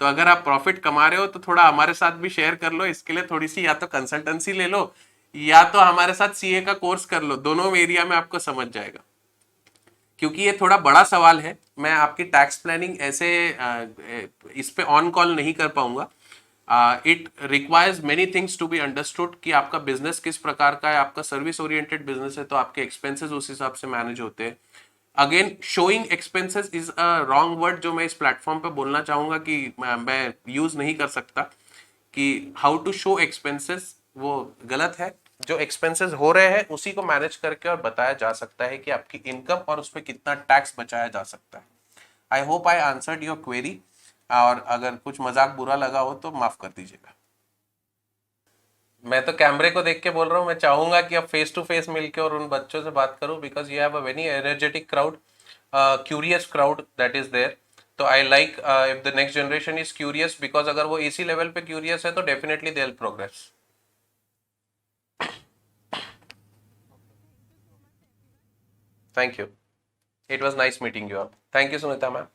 तो अगर आप प्रॉफिट कमा रहे हो तो थोड़ा हमारे साथ भी शेयर कर लो। इसके लिए थोड़ी सी या तो कंसल्टेंसी ले लो, या तो हमारे साथ सीए का कोर्स कर लो, दोनों एरिया में आपको समझ जाएगा। क्योंकि ये थोड़ा बड़ा सवाल है, मैं आपकी टैक्स प्लानिंग ऐसे इस पे ऑन कॉल नहीं कर पाऊंगा। It requires many things to be understood कि आपका बिजनेस किस प्रकार का है। आपका सर्विस ओरिएंटेड बिजनेस है तो आपके एक्सपेंसेस उस हिसाब से मैनेज होते हैं। Again, showing expenses is a wrong word जो मैं इस प्लेटफॉर्म पे बोलना चाहूंगा कि मैं यूज नहीं कर सकता। कि हाउ टू शो एक्सपेंसेस, वो गलत है। जो एक्सपेंसेस हो रहे हैं उसी को मैनेज करके और बताया जा सकता है कि आपकी इनकम और उस पर कितना टैक्स बचाया जा सकता है। आई hope I answered your query, और अगर कुछ मजाक बुरा लगा हो तो माफ कर दीजिएगा। मैं तो कैमरे को देख के बोल रहा हूँ, मैं चाहूंगा कि आप फेस टू फेस मिलके और उन बच्चों से बात करो, because you have a very energetic crowd, curious crowd that is there. तो I like if the next generation is curious, because अगर वो इसी लेवल पे क्यूरियस है तो definitely they will progress. Thank you, it was nice meeting you all. Thank you Sunita ma'am.